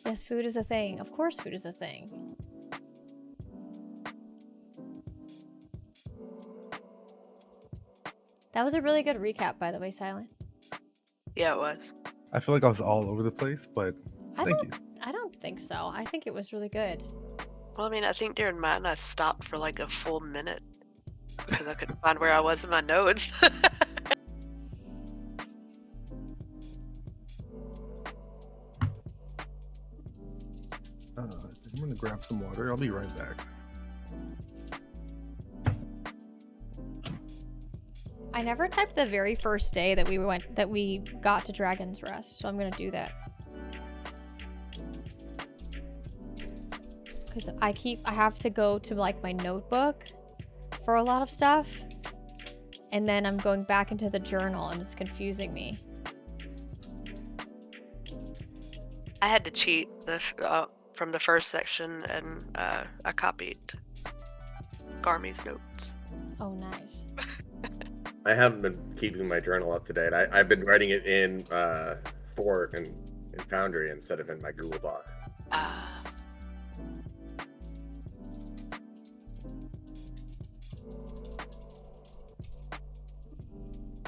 S3: Yes, food is a thing. Of course, food is a thing. That was a really good recap, by the way, Silent.
S4: Yeah, it was.
S5: I feel like I was all over the place, but thank you.
S3: I don't think so. I think it was really good.
S4: Well, I mean, I think during mine I stopped for like a full minute because I couldn't find where I was in my notes.
S5: I'm gonna grab some water. I'll be right back.
S3: I never typed the very first day that we got to Dragon's Rest, so I'm gonna do that. Because I have to go to like my notebook for a lot of stuff, and then I'm going back into the journal and it's confusing me.
S4: I had to cheat from the first section, and I copied Garmy's notes.
S3: Oh, nice.
S7: I haven't been keeping my journal up to date. I've been writing it in Fort and in Foundry instead of in my Google Doc.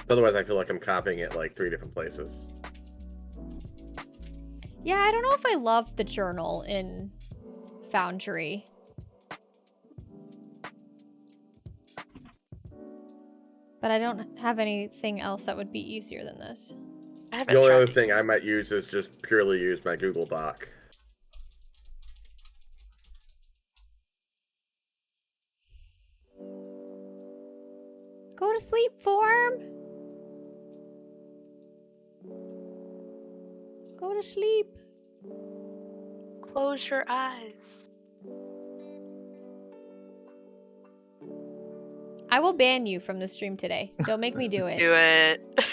S7: Otherwise, I feel like I'm copying it like 3 different places.
S3: Yeah, I don't know if I love the journal in Foundry. But I don't have anything else that would be easier than this.
S4: I haven't
S7: The only
S4: tried
S7: other
S4: it.
S7: thing I might use is just purely use my Google Doc.
S3: Go to sleep, Form! Go to sleep.
S4: Close your eyes.
S3: I will ban you from the stream today. Don't make me do it.
S4: Do it.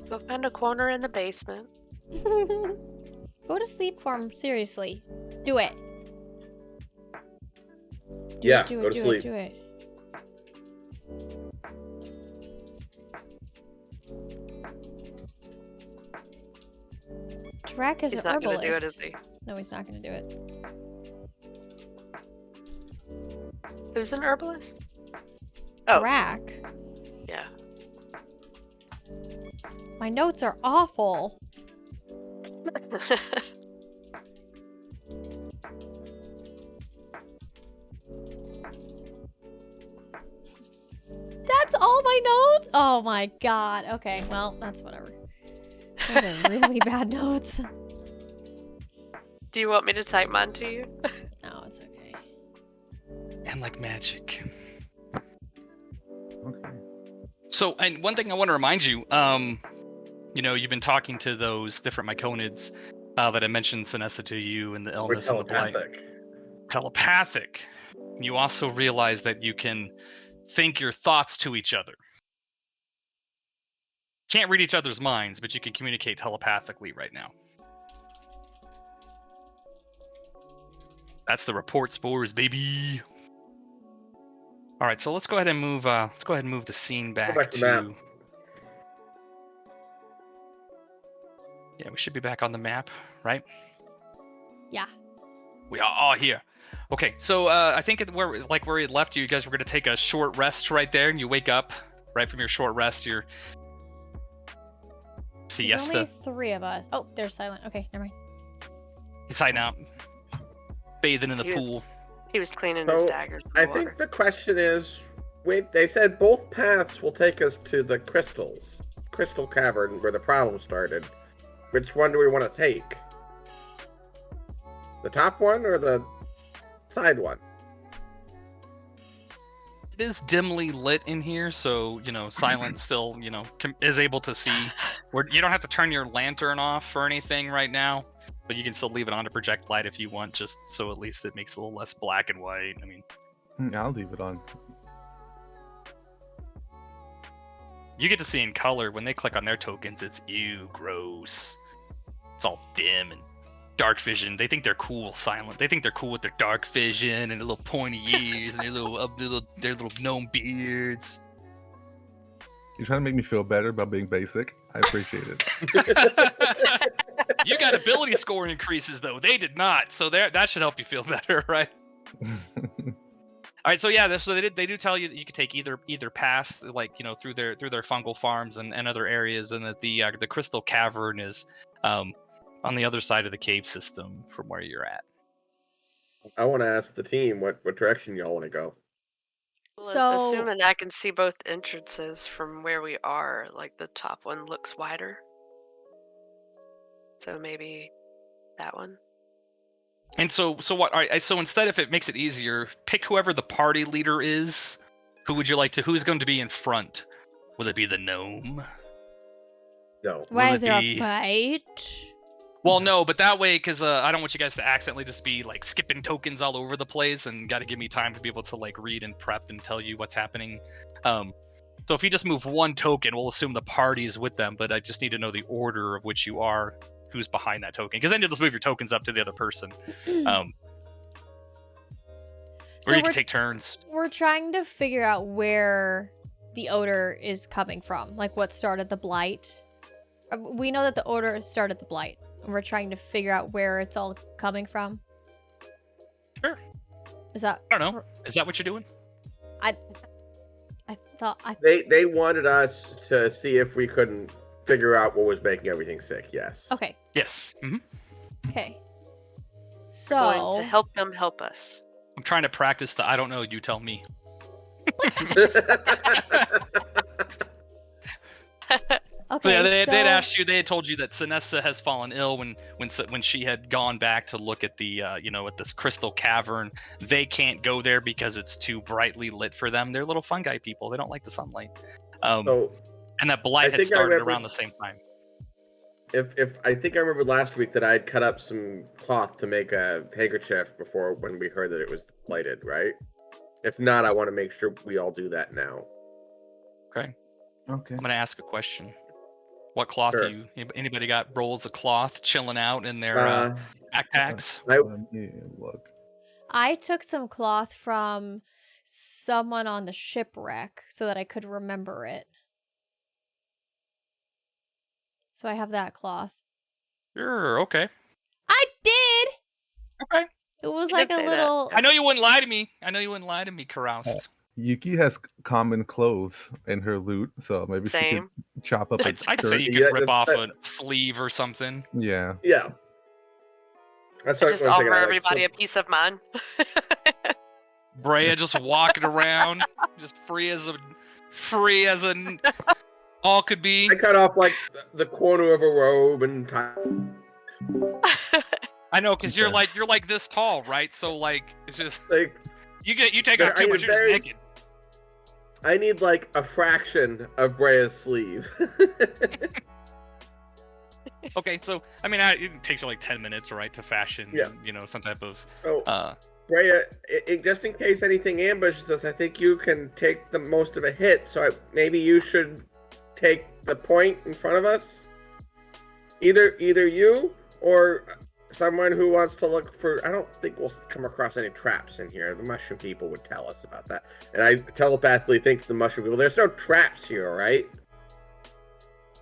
S4: Go find a corner in the basement.
S3: Go to sleep, Form. Seriously. Do it. Do
S7: Yeah,
S3: it, do
S7: go
S3: it,
S7: to
S3: do
S7: sleep.
S3: it, do it. Drac is
S4: He's
S3: an
S4: not gonna
S3: herbalist.
S4: do it, is he?
S3: No, he's not gonna do it.
S4: Who's an herbalist? Oh,
S3: Drac.
S4: yeah.
S3: My notes are awful. That's all my notes? Oh my god. Okay, well, that's whatever. Those are really bad notes.
S4: Do you want me to type mine to you?
S3: No, it's okay.
S6: And like magic.
S5: Okay.
S6: So, and one thing I want to remind you, you know, you've been talking to those different myconids that I mentioned, Sinessa, to you, and the
S7: We're
S6: illness and the blight. Telepathic. You also realize that you can think your thoughts to each other. Can't read each other's minds, but you can communicate telepathically right now. That's the report spores, baby. All right, so let's go ahead and move. Let's go ahead and move the scene back
S7: back to the map.
S6: Yeah, we should be back on the map, right?
S3: Yeah.
S6: We are all here. Okay, so I think where we left you guys were gonna take a short rest right there, and you wake up right from your short rest. Your
S3: There's
S6: siesta.
S3: only 3 of us. Oh, they're silent. Okay, never mind.
S6: He's hiding out, bathing in the
S4: He was-
S6: pool.
S4: He was cleaning
S7: So,
S4: his daggers. in the
S7: I
S4: water.
S7: think the question is, wait, they said both paths will take us to the crystal cavern where the problem started. Which one do we want to take? The top one or the side one?
S6: It is dimly lit in here, so you know, Silent still, you know, is able to see. You don't have to turn your lantern off or anything right now, but you can still leave it on to project light if you want, just so at least it makes it a little less black and white. I mean,
S5: I'll leave it on.
S6: you get to see in color when they click on their tokens. It's ew, gross. It's all dim and dark vision. They think they're cool, Silent. They think they're cool with their dark vision and their little pointy ears and their little gnome beards.
S5: You're trying to make me feel better about being basic. I appreciate it.
S6: You got ability score increases though. They did not, so that should help you feel better, right? All right, so yeah, so they do tell you that you could take either pass, like you know, through their fungal farms and other areas, and that the crystal cavern is on the other side of the cave system from where you're at.
S7: I want to ask the team what direction y'all want to go.
S4: Well,
S3: So-
S4: assuming I can see both entrances from where we are, like the top one looks wider. So maybe that one.
S6: And so what? All right, so instead, if it makes it easier, pick whoever the party leader is. Who would you like to? Who's going to be in front? Will it be the gnome?
S7: No.
S3: Why
S6: Will
S3: is
S6: it
S3: there a
S6: be-
S3: fight?
S6: Well, no, but that way, because I don't want you guys to accidentally just be like skipping tokens all over the place, and got to give me time to be able to like read and prep and tell you what's happening. So if you just move one token, we'll assume the party's with them, but I just need to know the order of which you are, who's behind that token, because then you'll just move your tokens up to the other person. Or
S3: So
S6: you can
S3: we're,
S6: take turns.
S3: we're trying to figure out where the odor is coming from, like what started the blight. We know that the odor started the blight, and we're trying to figure out where it's all coming from.
S6: Sure.
S3: Is that?
S6: I don't know. Is that what you're doing?
S3: I thought
S7: They wanted us to see if we couldn't figure out what was making everything sick. Yes.
S3: Okay.
S6: Yes.
S3: Okay.
S4: Going
S3: So
S4: to help them help us.
S6: I'm trying to practice the I don't know, you tell me.
S3: Okay,
S6: So yeah, they'd asked you. They had told you that Sinessa has fallen ill when she had gone back to look at the at this crystal cavern. They can't go there because it's too brightly lit for them. They're little fungi people. They don't like the sunlight.
S7: So
S6: And that blight
S7: I
S6: had
S7: think I
S6: started
S7: remember-
S6: around the same time.
S7: If I think I remember last week that I had cut up some cloth to make a handkerchief before when we heard that it was lighted, right? If not, I want to make sure we all do that now.
S6: Okay.
S5: Okay.
S6: I'm gonna ask a question. What cloth
S7: Sure.
S6: do you? Anybody got rolls of cloth chilling out in their backpacks?
S5: Let me look.
S3: I took some cloth from someone on the shipwreck so that I could remember it. So I have that cloth.
S6: Sure. Okay.
S3: I did.
S6: Okay.
S3: It was
S4: You
S3: like
S4: did
S3: a
S4: say that.
S3: little.
S6: I know you wouldn't lie to me. Carouse.
S5: Yuki has common clothes in her loot, so maybe she
S4: Same.
S5: could chop up a
S6: I'd say
S5: shirt.
S6: you
S7: Yeah,
S6: could rip
S7: that's-
S6: off a sleeve or something.
S5: Yeah.
S7: Yeah. That's what
S4: Just
S7: one thing
S4: offer
S7: I like.
S4: everybody a piece of mind.
S6: Brea just walking around, just free as an all could be.
S7: I cut off like the corner of a robe and tie.
S6: I know, because
S5: Okay.
S6: you're like this tall, right? So like it's just
S7: Like
S6: you take off
S7: I
S6: too
S7: am
S6: much, you're
S7: very-
S6: just naked.
S7: I need like a fraction of Brea's sleeve.
S6: Okay, so I mean, it takes you like 10 minutes, right, to fashion,
S7: Yeah.
S6: some type of
S7: So Brea, just in case anything ambushes us, I think you can take the most of a hit. So maybe you should take the point in front of us. Either you or someone who wants to look for. I don't think we'll come across any traps in here. The mushroom people would tell us about that. And I telepathically think to the mushroom people, there's no traps here, right?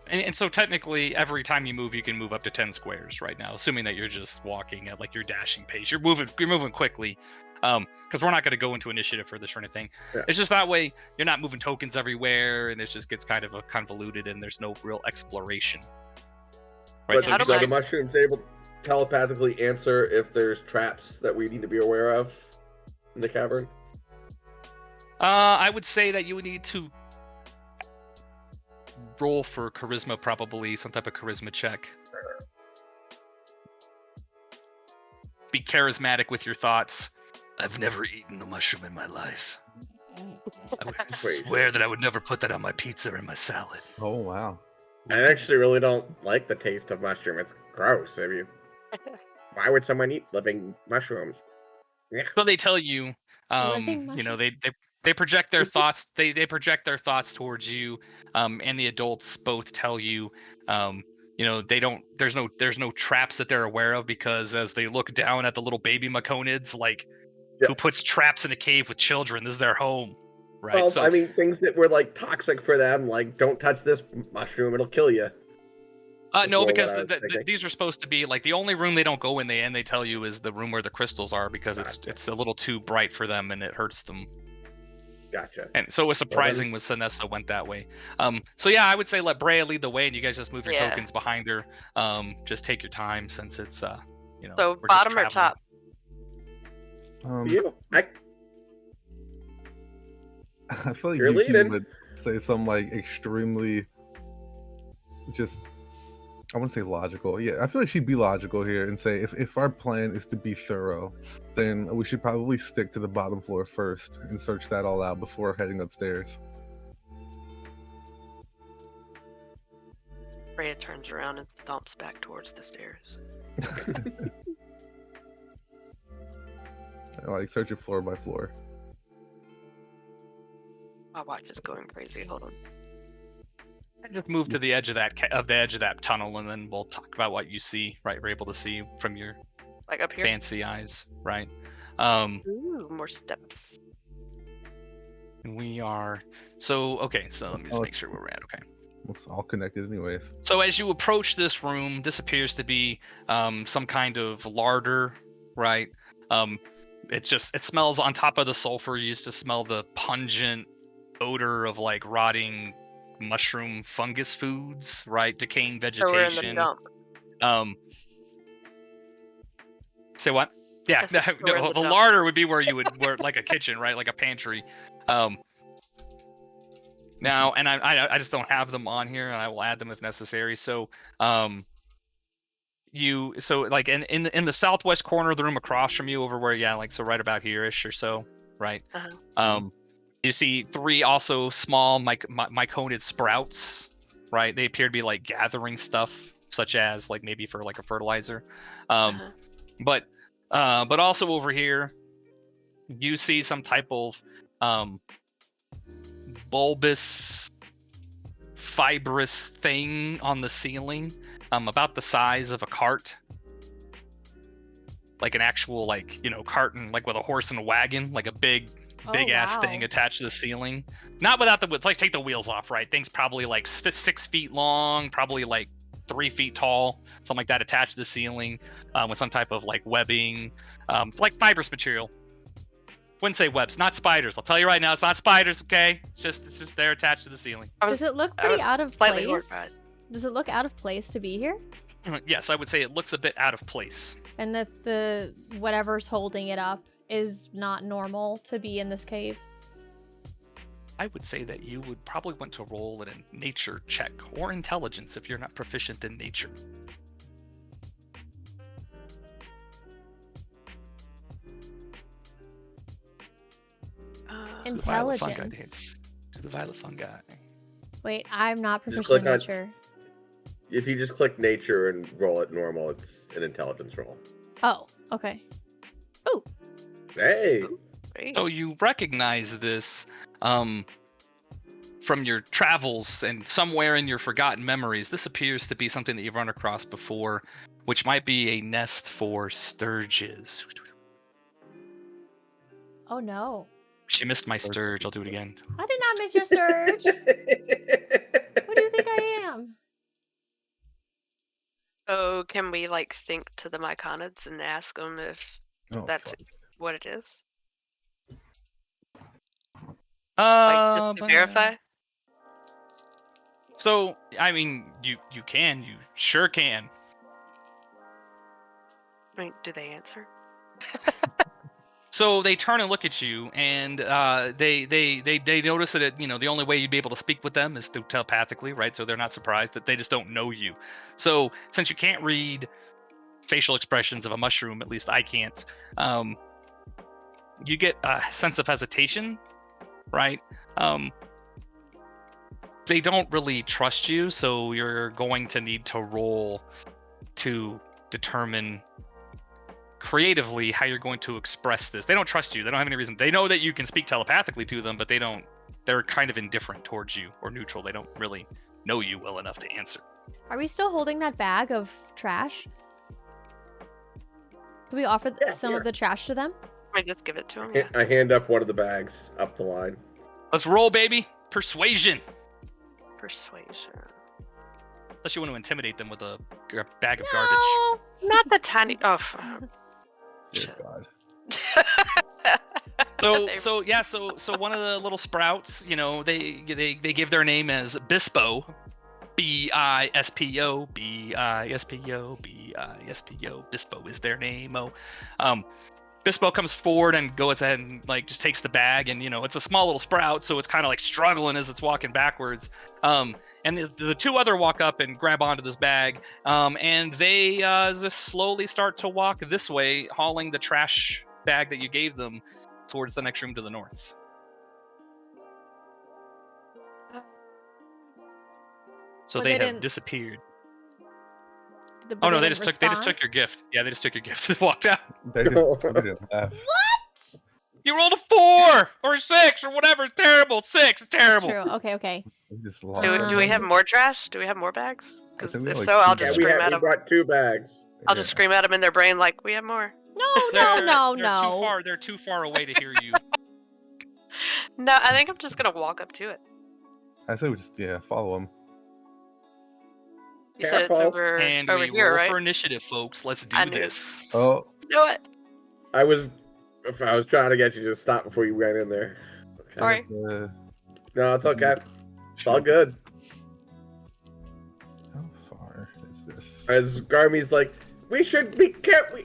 S6: and so technically every time you move, you can move up to 10 squares right now, assuming that you're just walking at like your dashing pace. You're moving quickly. Because we're not going to go into initiative for this or anything.
S7: Yeah.
S6: It's just that way you're not moving tokens everywhere, and it just gets kind of convoluted, and there's no real exploration. Right.
S7: But
S6: So
S4: How do
S6: just
S7: are
S4: I-
S7: the mushrooms able to telepathically answer if there's traps that we need to be aware of in the cavern?
S6: I would say that you would need to roll for charisma, probably some type of charisma check. Be charismatic with your thoughts. I've never eaten a mushroom in my life. I would
S7: Wait.
S6: swear that I would never put that on my pizza or my salad.
S5: Oh wow.
S7: I actually really don't like the taste of mushroom. It's gross. I mean, why would someone eat living mushrooms?
S6: So they tell you,
S3: Living
S6: they project their thoughts. They project their thoughts towards you, and the adults both tell you, they don't. There's no traps that they're aware of, because as they look down at the little baby maconids, like,
S7: Yeah.
S6: who puts traps in a cave with children? This is their home, right?
S7: Well,
S6: So
S7: I mean, things that were like toxic for them, like don't touch this mushroom; it'll kill you.
S6: no,
S7: more
S6: because
S7: what I was thinking.
S6: these are supposed to be like the only room they don't go in. They tell you is the room where the crystals are, because
S7: Gotcha.
S6: it's a little too bright for them and it hurts them.
S7: Gotcha.
S6: And so it was surprising when Sinessa went that way. So yeah, I would say let Brea lead the way, and you guys just move your
S4: Yeah.
S6: tokens behind her. Just take your time, since it's
S4: So
S6: we're just
S4: bottom or
S6: traveling.
S4: top?
S7: You,
S5: I feel like
S7: You're
S5: Yuki
S7: leading.
S5: would say some like extremely just, I wouldn't say logical. Yeah, I feel like she'd be logical here and say if our plan is to be thorough, then we should probably stick to the bottom floor first and search that all out before heading upstairs.
S4: Freya turns around and stomps back towards the stairs.
S5: Like search it floor by floor.
S4: My watch is going crazy. Hold on.
S6: Just move to the edge of that tunnel, and then we'll talk about what you see. Right, we're able to see from your
S4: Like up here.
S6: fancy eyes. Right.
S4: Ooh, more steps.
S6: We are okay. So let me just
S5: Oh,
S6: make sure where we're at. Okay.
S5: It's all connected anyways.
S6: So as you approach this room, this appears to be some kind of larder, right? It smells, on top of the sulfur, you used to smell the pungent odor of like rotting mushroom fungus foods, right? Decaying
S4: So we're in the
S6: vegetation.
S4: dump.
S6: Say what? Yeah,
S4: I said, so we're in
S6: the
S4: the dump.
S6: larder would be where you would, like a kitchen, right? Like a pantry. Now, and I just don't have them on here, and I will add them if necessary. So, like in the southwest corner of the room across from you, over where, yeah, like so right about here-ish or so, right? You see 3 also small myconid sprouts, right? They appear to be like gathering stuff, such as like maybe for like a fertilizer. But also over here, you see some type of bulbous, fibrous thing on the ceiling, about the size of a cart, like an actual like carton, like with a horse and a wagon, like a big ass thing attached to the ceiling. Not without the like take the wheels off, right? Thing's probably like 6 feet long, probably like 3 feet tall, something like that, attached to the ceiling, with some type of like webbing, like fibrous material. Wouldn't say webs, not spiders. I'll tell you right now, it's not spiders, okay? It's just there attached to the ceiling.
S3: Does it look pretty out of
S4: slightly
S3: place?
S4: horrified.
S3: Does it look out of place to be here?
S6: Yes, I would say it looks a bit out of place.
S3: And that the whatever's holding it up is not normal to be in this cave?
S6: I would say that you would probably want to roll in a nature check or intelligence if you're not proficient in nature.
S3: Intelligence.
S6: To the violet fungi.
S3: Wait, I'm not
S7: Just
S3: proficient in
S7: click on-
S3: nature.
S7: If you just click nature and roll it normal, it's an intelligence roll.
S3: Oh, okay. Ooh.
S7: Hey.
S6: So you recognize this from your travels, and somewhere in your forgotten memories, this appears to be something that you've run across before, which might be a nest for sturges.
S3: Oh no.
S6: She missed my sturge. I'll do it again.
S3: I did not miss your surge. What do you think I am?
S4: Oh, can we like think to the myconids and ask them if that's what it is? Like just to verify?
S6: So, I mean, you sure can.
S4: I mean, do they answer?
S6: So they turn and look at you, and they notice that the only way you'd be able to speak with them is through telepathically, right? So they're not surprised that they just don't know you. So since you can't read facial expressions of a mushroom, at least I can't, you get a sense of hesitation, right? They don't really trust you, so you're going to need to roll to determine creatively how you're going to express this. They don't trust you. They don't have any reason. They know that you can speak telepathically to them, but they're kind of indifferent towards you, or neutral. They don't really know you well enough to answer.
S3: Are we still holding that bag of trash? Do we offer some of the trash to them?
S4: I just give it to them.
S7: I hand up one of the bags up the line.
S6: Let's roll, baby. Persuasion.
S4: Persuasion.
S6: Unless you want to intimidate them with a bag of
S3: No.
S6: garbage.
S4: Not the tiny. Oh.
S5: Dear God.
S6: So one of the little sprouts, they give their name as Bispo, Bispo, Bispo, Bispo. Bispo is their name. Bispo comes forward and goes ahead and just takes the bag, and it's a small little sprout, so it's kind of struggling as it's walking backwards. And the 2 other walk up and grab onto this bag, and they just slowly start to walk this way, hauling the trash bag that you gave them towards the next room to the north. So
S3: But
S6: they
S3: they
S6: have
S3: didn't-
S6: disappeared.
S3: But
S6: They
S3: didn't
S6: just
S3: respond?
S6: took your gift. Yeah, they just took your gift and walked out.
S5: They just left.
S3: What?
S6: You rolled a 4 or a 6 or whatever. It's terrible. 6 is
S3: That's
S6: terrible.
S3: true. Okay.
S5: They just lost.
S4: Do we have more trash? Do we have more bags?
S5: I
S4: Because
S5: think we
S4: if
S5: have,
S4: so, I'll
S5: two
S4: just
S5: bags.
S4: scream
S7: we
S4: at them.
S7: brought 2 bags.
S4: I'll just scream at them in their brain like, we have more.
S3: No.
S6: They're too far away to hear you.
S4: No, I think I'm just gonna walk up to it.
S5: I say we just follow them.
S4: You said it's
S7: Careful.
S4: over
S6: And
S4: over
S6: we
S4: here,
S6: roll
S4: right?
S6: for initiative, folks. Let's do
S4: I knew.
S6: this.
S5: Oh,
S4: Do it.
S7: If I was trying to get you to stop before you ran in there. Okay.
S4: Sorry.
S7: No, it's okay. It's all good.
S5: How far is this?
S7: As Garmy's like, we should be careful.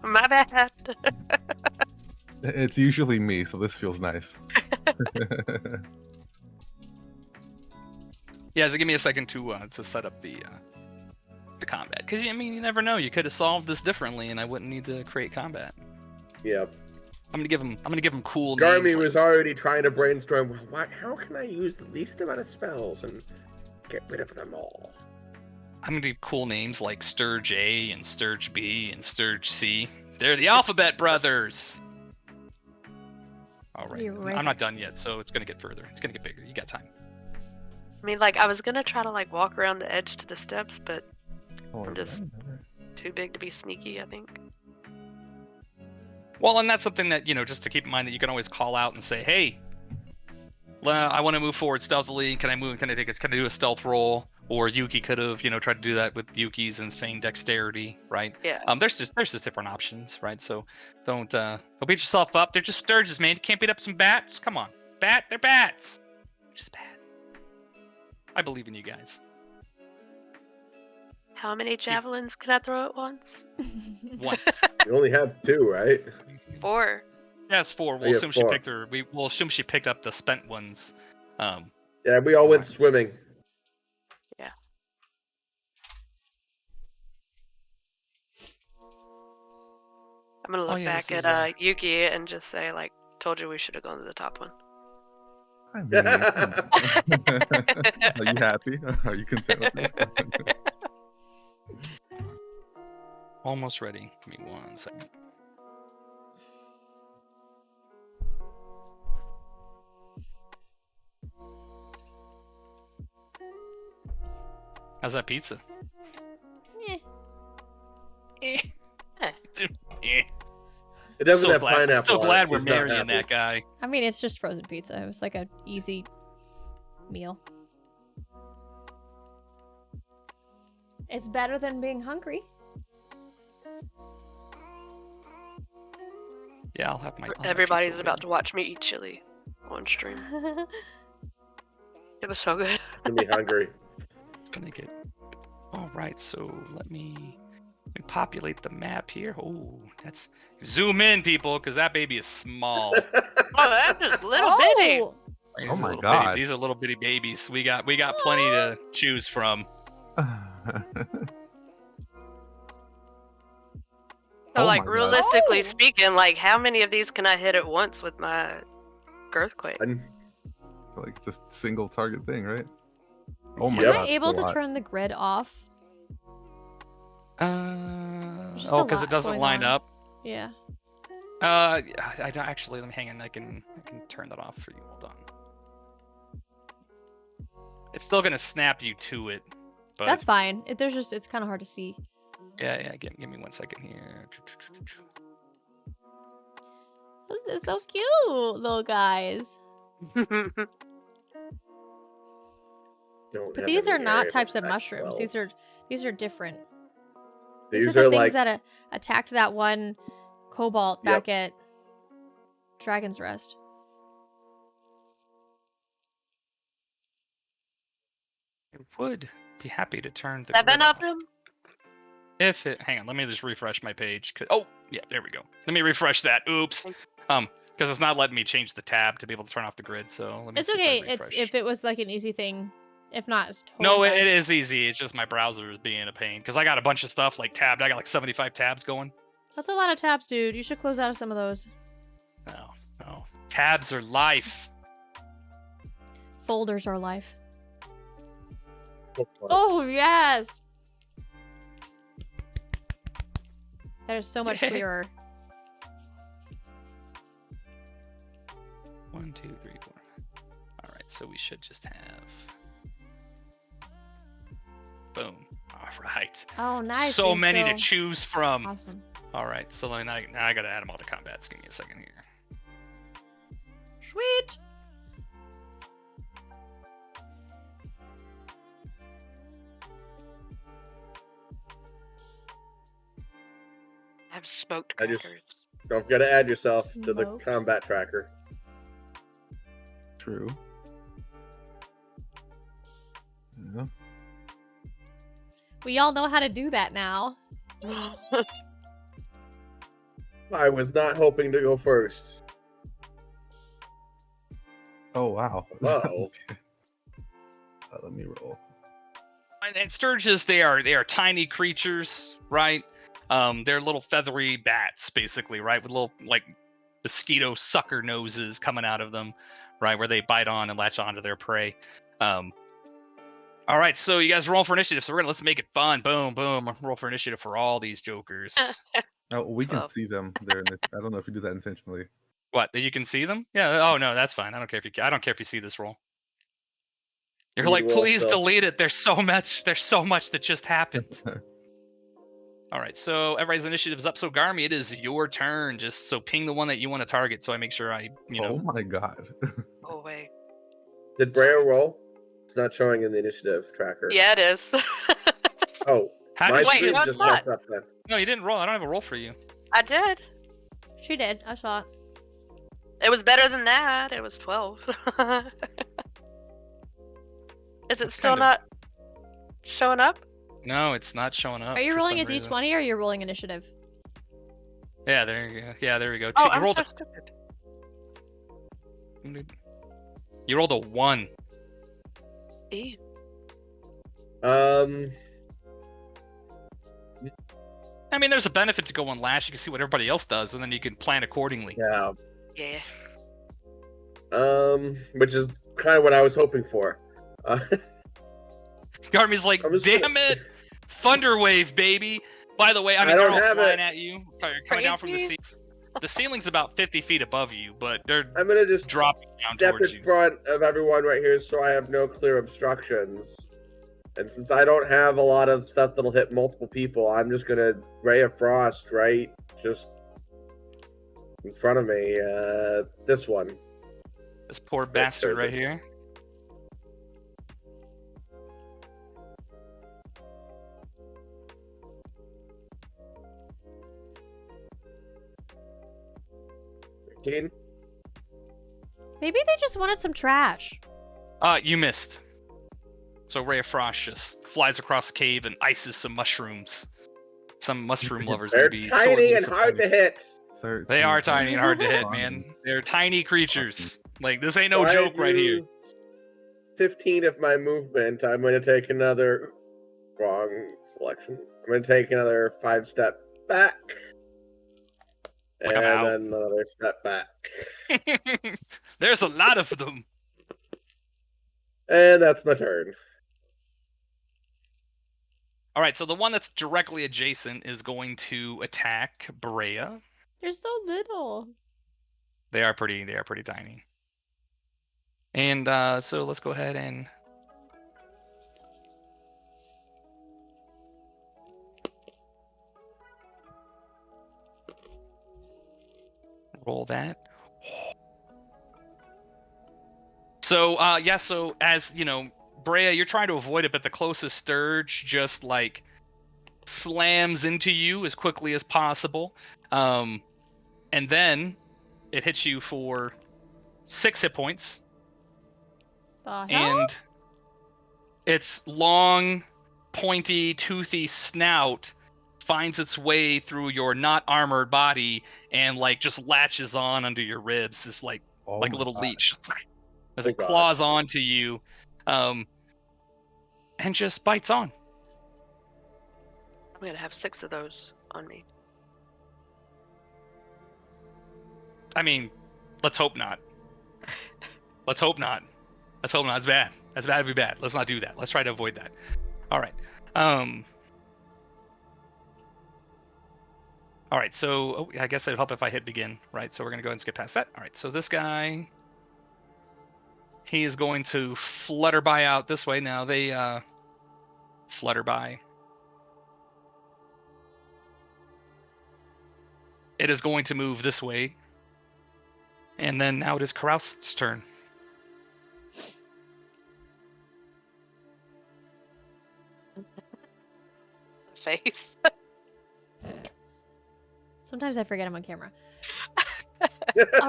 S4: My bad.
S5: It's usually me, so this feels nice.
S6: Yeah, so give me a second to set up the combat, because I mean you never know. You could have solved this differently, and I wouldn't need to create combat.
S7: Yep.
S6: I'm gonna give him cool
S7: Garmy
S6: names.
S7: was already trying to brainstorm. How can I use the least amount of spells and get rid of them all?
S6: I'm gonna do cool names like Sturge A and Sturge B and Sturge C. They're the Alphabet Brothers. All right.
S3: You're right.
S6: I'm not done yet, so it's gonna get further. It's gonna get bigger. You got time.
S4: I mean, like, I was gonna try to like walk around the edge to the steps, but I'm just too big to be sneaky, I think.
S6: Well, and that's something that, just to keep in mind, that you can always call out and say, hey, I want to move forward stealthily. Can I do a stealth roll? Or Yuki could have, tried to do that with Yuki's insane dexterity, right?
S4: Yeah.
S6: There's just different options, right? So don't beat yourself up. They're just Sturges, man. You can't beat up some bats. Come on. They're bats. Just bad. I believe in you guys.
S4: How many javelins can I throw at once?
S6: One.
S7: You only have 2, right?
S4: 4.
S6: Yeah, it's 4. We'll
S7: Yeah,
S6: assume
S7: 4.
S6: We'll assume she picked up the spent ones.
S7: Yeah, we all went swimming.
S4: Yeah. I'm gonna look back at Yuki and just say, like, told you we should have gone to the top one.
S5: I mean, are you happy? Are you content with this?
S6: Almost ready. Give me 1 second. How's that pizza? Dude,
S7: It doesn't have pineapple.
S6: So glad
S7: on it.
S6: we're
S7: She's not
S6: marrying
S7: happy.
S6: that guy.
S3: I mean, it's just frozen pizza. It was like a easy meal. It's better than being hungry.
S6: Yeah, I'll have my.
S4: Everybody's about to watch me eat chili on stream. It was so good.
S7: Gonna be hungry.
S6: It's gonna get. All right, so let me populate the map here. Oh, that's zoom in, people, because that baby is small.
S4: Oh, that's just little bitty.
S3: Oh!
S6: These
S5: Oh
S6: are
S5: my
S6: little
S5: God.
S6: bitty- these are little bitty babies. We got plenty to choose from.
S4: So,
S5: Oh
S4: like,
S5: my God.
S4: realistically
S3: Oh!
S4: speaking, like, how many of these can I hit at once with my Girthquake?
S5: Like just single target thing, right? Oh my
S7: Yep.
S3: Am
S5: God.
S3: I able
S5: a
S3: to
S5: lot.
S3: turn the grid off? just a
S6: Oh, because
S3: lot
S6: it doesn't
S3: going
S6: line
S3: on.
S6: up.
S3: Yeah.
S6: I don't actually. Let me hang on. I can turn that off for you. Hold on. It's still gonna snap you to it, but
S3: That's fine. It's kind of hard to see.
S6: yeah. Give me 1 second here.
S3: This is so cute, little guys.
S7: Don't
S3: But
S7: have
S3: these
S7: any
S3: are not
S7: area
S3: types of
S7: attack
S3: mushrooms.
S7: spells.
S3: These are different.
S7: These
S3: are the
S7: are
S3: things
S7: like
S3: that attacked that one cobalt
S7: Yep.
S3: back at Dragon's Rest.
S6: I would be happy to turn the
S4: 7
S6: grid
S4: of
S6: off.
S4: them?
S6: If it, hang on, let me just refresh my page. Oh, yeah, there we go. Let me refresh that. Oops. Because it's not letting me change the tab to be able to turn off the grid. So let me.
S3: It's
S6: see
S3: okay.
S6: If I
S3: It's
S6: refresh.
S3: if it was like an easy thing. If not, it's totally
S6: No,
S3: fine.
S6: it is easy. It's just my browser is being a pain because I got a bunch of stuff like tabbed. I got like 75 tabs going.
S3: That's a lot of tabs, dude. You should close out of some of those.
S6: No. Tabs are life.
S3: Folders are life. Oh yes. That is so much clearer.
S6: 1, 2, 3, 4. All right, so we should just have. Boom. All right.
S3: Oh, nice.
S6: So
S3: we
S6: many to
S3: still-
S6: choose from.
S3: Awesome.
S6: All right, so now I gotta add them all to combat. So give me a second here.
S3: Sweet.
S4: I have smoked
S7: I
S4: crackers.
S7: just- Don't forget to add yourself to the
S3: Smoke.
S7: combat tracker.
S5: True. Yeah.
S3: We all know how to do that now.
S7: I was not hoping to go first.
S5: Oh wow.
S7: Whoa.
S5: Let me roll.
S6: And sturges, they are tiny creatures, right? They're little feathery bats, basically, right, with little like mosquito sucker noses coming out of them, right, where they bite on and latch onto their prey. All right, so you guys roll for initiative. So let's make it fun. Boom, boom. Roll for initiative for all these jokers.
S5: Oh, we can
S4: 12.
S5: see them. I don't know if you do that intentionally.
S6: What? That you can see them? Yeah. Oh no, that's fine. I don't care if you. I don't care if you see this roll. You're
S7: We
S6: like,
S7: roll
S6: please
S7: still.
S6: delete it. There's so much. There's so much that just happened. All right, so everybody's initiative is up. So Garmy, it is your turn. Just so ping the one that you want to target, so I make sure I,
S5: Oh my god.
S4: Oh wait.
S7: Did Brea roll? It's not showing in the initiative tracker.
S4: Yeah, it is.
S7: Oh,
S6: How
S7: my
S6: did
S4: Wait,
S7: screen
S4: no, it's
S7: just
S4: not.
S7: lights up then.
S6: No, you didn't roll. I don't have a roll for you.
S4: I did.
S3: She did. I saw it.
S4: It was better than that. It was 12. Is it
S6: That's
S4: still
S6: kind of-
S4: not showing up?
S6: No, it's not showing up.
S3: Are you
S6: for
S3: rolling
S6: some
S3: a
S6: reason.
S3: d20 or are you rolling initiative?
S6: Yeah, there you go. Yeah, there we go.
S4: Oh,
S6: You
S4: I'm
S6: rolled
S4: so stupid.
S6: You rolled a 1.
S4: Ew.
S6: I mean, there's a benefit to going last. You can see what everybody else does, and then you can plan accordingly.
S7: Yeah.
S4: Yeah.
S7: Which is kind of what I was hoping for.
S6: Garmy's like,
S7: I was
S6: damn
S7: gonna-
S6: it, Thunderwave, baby. By the way, I mean,
S7: I
S6: they're
S7: don't
S6: all
S7: have
S6: flying
S7: it.
S6: at you, coming down from the sea. The ceiling's about 50 feet above you, but they're
S7: I'm gonna just
S6: dropping down
S7: step in
S6: towards you.
S7: front of everyone right here so I have no clear obstructions. And since I don't have a lot of stuff that'll hit multiple people, I'm just gonna Ray of Frost right just in front of me. This one.
S6: This poor bastard right
S7: perfect.
S6: here.
S7: Teen.
S3: Maybe they just wanted some trash.
S6: You missed. So Ray of Frost just flies across the cave and ices some mushrooms. Some mushroom lovers
S7: They're
S6: may be
S7: tiny
S6: sorely
S7: and hard to hit.
S5: 13.
S6: They are tiny and hard to hit, man. They're tiny creatures. Like, this ain't no
S7: So
S6: joke
S7: I've
S6: right here.
S7: used 15 of my movement. I'm going to take another wrong selection. I'm going to take another 5-step back.
S6: Like,
S7: and
S6: I'm out.
S7: then another step back.
S6: There's a lot of them.
S7: And that's my turn.
S6: All right, so the one that's directly adjacent is going to attack Brea.
S3: They're so little.
S6: They are pretty tiny. And so let's go ahead and roll that. So so as you know, Brea, you're trying to avoid it, but the closest Sturge just like slams into you as quickly as possible. And then it hits you for 6 hit points.
S3: The hell?
S6: And its long, pointy, toothy snout finds its way through your not armored body and like just latches on under your ribs, just like
S5: Oh
S6: a
S5: my
S6: little
S5: God.
S6: leech. As
S7: Oh
S6: it
S7: gosh.
S6: claws onto you, and just bites on.
S4: I'm gonna have 6 of those on me.
S6: I mean, let's hope not. Let's hope not. Let's hope not. It's bad. That's bad to be bad. Let's not do that. Let's try to avoid that. All right. All right. So I guess it'd help if I hit begin, right? So we're gonna go ahead and skip past that. All right. So this guy, he is going to flutter by out this way. Now they flutter by. It is going to move this way. And then now it is Carouse's turn.
S4: Face.
S3: Sometimes I forget I'm on camera. All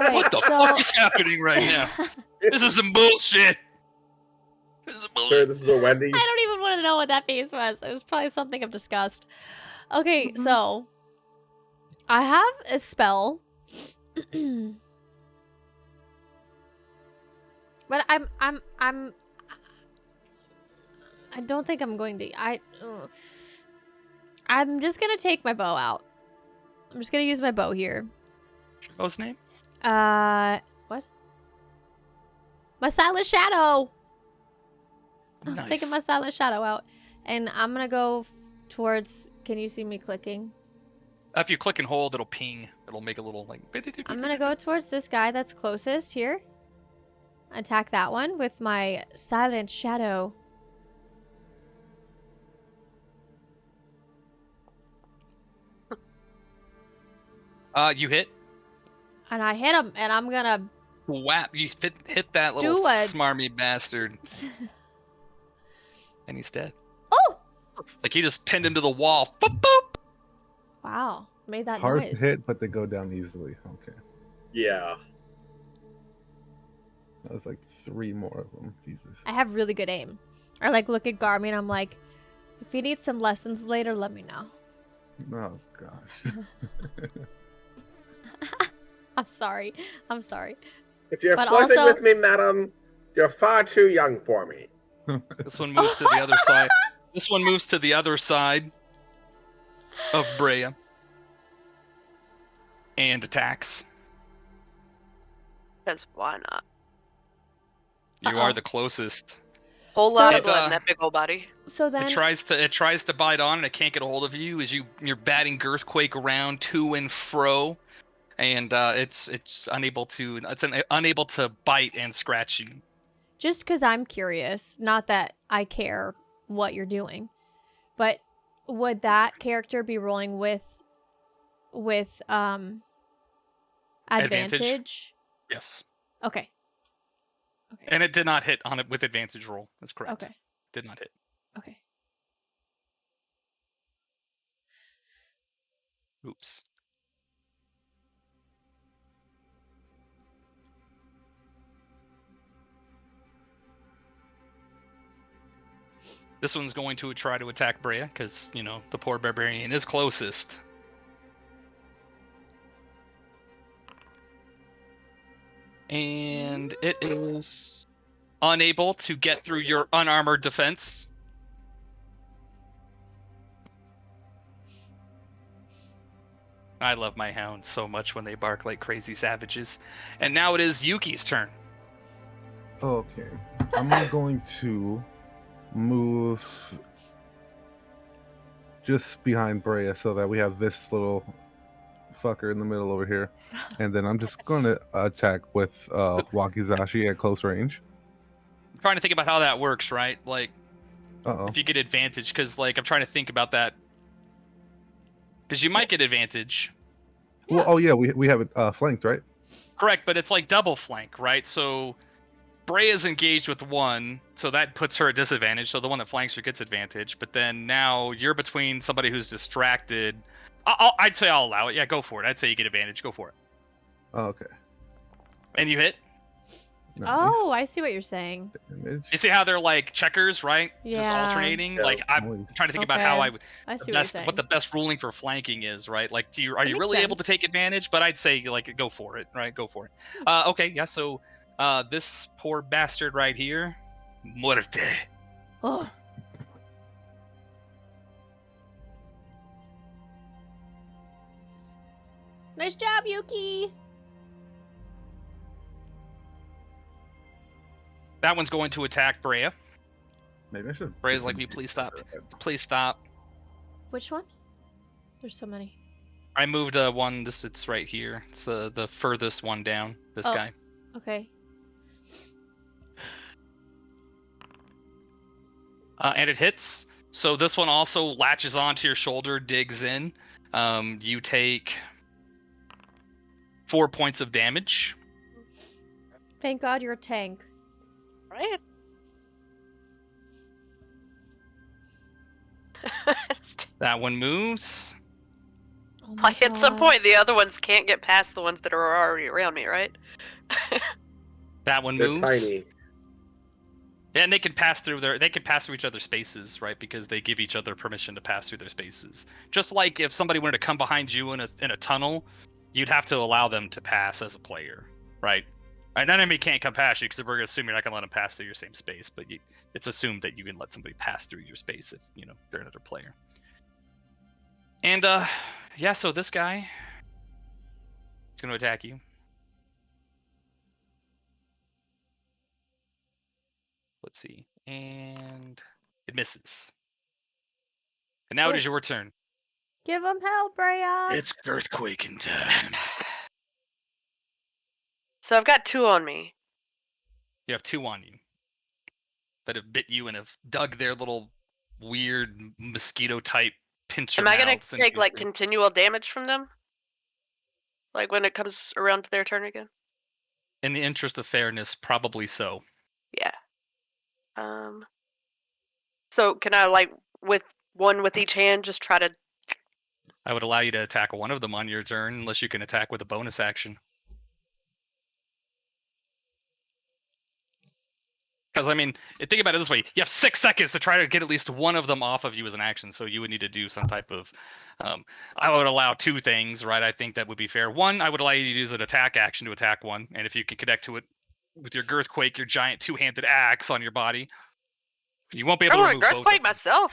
S3: right,
S6: What the
S3: so
S6: fuck is happening right now? This is some bullshit. This is
S7: Sure,
S6: bullshit.
S7: this is a Wendy's.
S3: I don't even want to know what that face was. It was probably something of disgust. Okay, so I have a spell. But I'm I don't think I'm going to. I'm just gonna take my bow out. I'm just gonna use my bow here.
S6: What's his name?
S3: What? My silent shadow. I'm
S6: Nice.
S3: taking my silent shadow out, and I'm gonna go towards. Can you see me clicking?
S6: If you click and hold, it'll ping. It'll make a little like.
S3: I'm gonna go towards this guy that's closest here. Attack that one with my silent shadow.
S6: You hit.
S3: And I hit him, and I'm gonna
S6: Whap! You hit that little
S3: Do a-
S6: smarmy bastard, and he's dead.
S3: Oh!
S6: Like you just pinned him to the wall. Boop boop.
S3: Wow, made that
S5: Hard
S3: noise.
S5: to hit, but they go down easily. Okay.
S7: Yeah.
S5: That was like 3 more of them. Jesus.
S3: I have really good aim. I like look at Garmy and I'm like, if you need some lessons later, let me know.
S5: Oh gosh.
S3: I'm sorry. I'm sorry.
S7: If you're
S3: But
S7: flirting
S3: also-
S7: with me, madam, you're far too young for me.
S6: This one moves to the other side. This one moves to the other side of Brea and attacks.
S4: Because why not?
S6: You
S3: Uh-oh.
S6: are the closest.
S4: Whole lot
S3: So-
S4: of blood in
S6: It,
S4: that big old body.
S3: So then,
S6: It tries to bite on and it can't get a hold of you as you're batting Girthquake around to and fro, and it's unable to bite and scratch you.
S3: just because I'm curious, not that I care what you're doing, but would that character be rolling with advantage?
S6: Yes,
S3: Okay. Okay.
S6: and it did not hit on it with advantage roll. That's correct.
S3: Okay.
S6: Did not hit.
S3: Okay.
S6: Oops. This one's going to try to attack Brea because, the poor barbarian is closest. And it is unable to get through your unarmored defense. I love my hounds so much when they bark like crazy savages. And now it is Yuki's turn.
S5: Okay. I'm going to move just behind Brea so that we have this little fucker in the middle over here. And then I'm just going to attack with Wakizashi at close range.
S6: I'm trying to think about how that works, right? Like,
S5: Uh-oh.
S6: if you get advantage, because, like, I'm trying to think about that. Because you might get advantage.
S5: Well, oh yeah, we have it flanked, right?
S6: Correct, but it's like double flank, right? So Brea is engaged with one, so that puts her at disadvantage. So the one that flanks her gets advantage. But then now you're between somebody who's distracted. I'd say I'll allow it. Yeah, go for it. I'd say you get advantage. Go for it.
S5: Oh, okay.
S6: And you hit.
S5: Nice.
S3: Oh, I see what you're saying.
S5: Damage.
S6: You see how they're like checkers, right? Just
S3: Yeah.
S6: alternating.
S7: Yeah.
S6: Like I'm trying to think about how
S3: Okay.
S6: I would
S3: I see
S6: the
S3: what you're
S6: best
S3: saying.
S6: what the best ruling for flanking is, right? Like, are
S3: That
S6: you
S3: makes
S6: really able to
S3: sense.
S6: take advantage? But I'd say like go for it, right? Go for it. Okay, yeah. So this poor bastard right here, muerte.
S3: Oh. Nice job, Yuki.
S6: That one's going to attack Brea.
S5: Maybe I should.
S6: Brea's like, "Will you please stop? Please stop."
S3: Which one? There's so many.
S6: I moved one. It's right here. It's the furthest one down. This
S3: Oh.
S6: guy.
S3: Okay.
S6: And it hits. So this one also latches onto your shoulder, digs in. You take 4 points of damage.
S3: Thank God you're a tank.
S4: Right?
S6: That one moves.
S3: Oh my
S4: Like at some
S3: God.
S4: point, the other ones can't get past the ones that are already around me, right?
S6: That one
S7: They're
S6: moves.
S7: tiny.
S6: Yeah, and they can pass through each other's spaces, right? Because they give each other permission to pass through their spaces. Just like if somebody wanted to come behind you in a tunnel, you'd have to allow them to pass as a player, right? An enemy can't come past you because we're gonna assume you're not gonna let them pass through your same space. But it's assumed that you can let somebody pass through your space if they're another player. And yeah, so this guy is gonna attack you. Let's see, and it misses. And now it is your turn.
S3: Give him help, Rhea.
S6: It's earthquaking time.
S4: So I've got 2 on me.
S6: You have 2 on you that have bit you and have dug their little weird mosquito type pincher
S4: Am I gonna
S6: mouths into
S4: take
S6: your
S4: like
S6: face.
S4: continual damage from them? Like when it comes around to their turn again?
S6: In the interest of fairness, probably so.
S4: Yeah. So can I like with one with each hand just try to?
S6: I would allow you to attack one of them on your turn, unless you can attack with a bonus action. Because, I mean, think about it this way. You have 6 seconds to try to get at least one of them off of you as an action, so you would need to do some type of... I would allow 2 things, right? I think that would be fair. One, I would allow you to use an attack action to attack one, and if you can connect to it with your Girthquake, your giant 2-handed axe on your body, you won't be able
S4: I
S6: to
S4: want
S6: remove
S4: to
S6: both of them.
S4: Girthquake myself.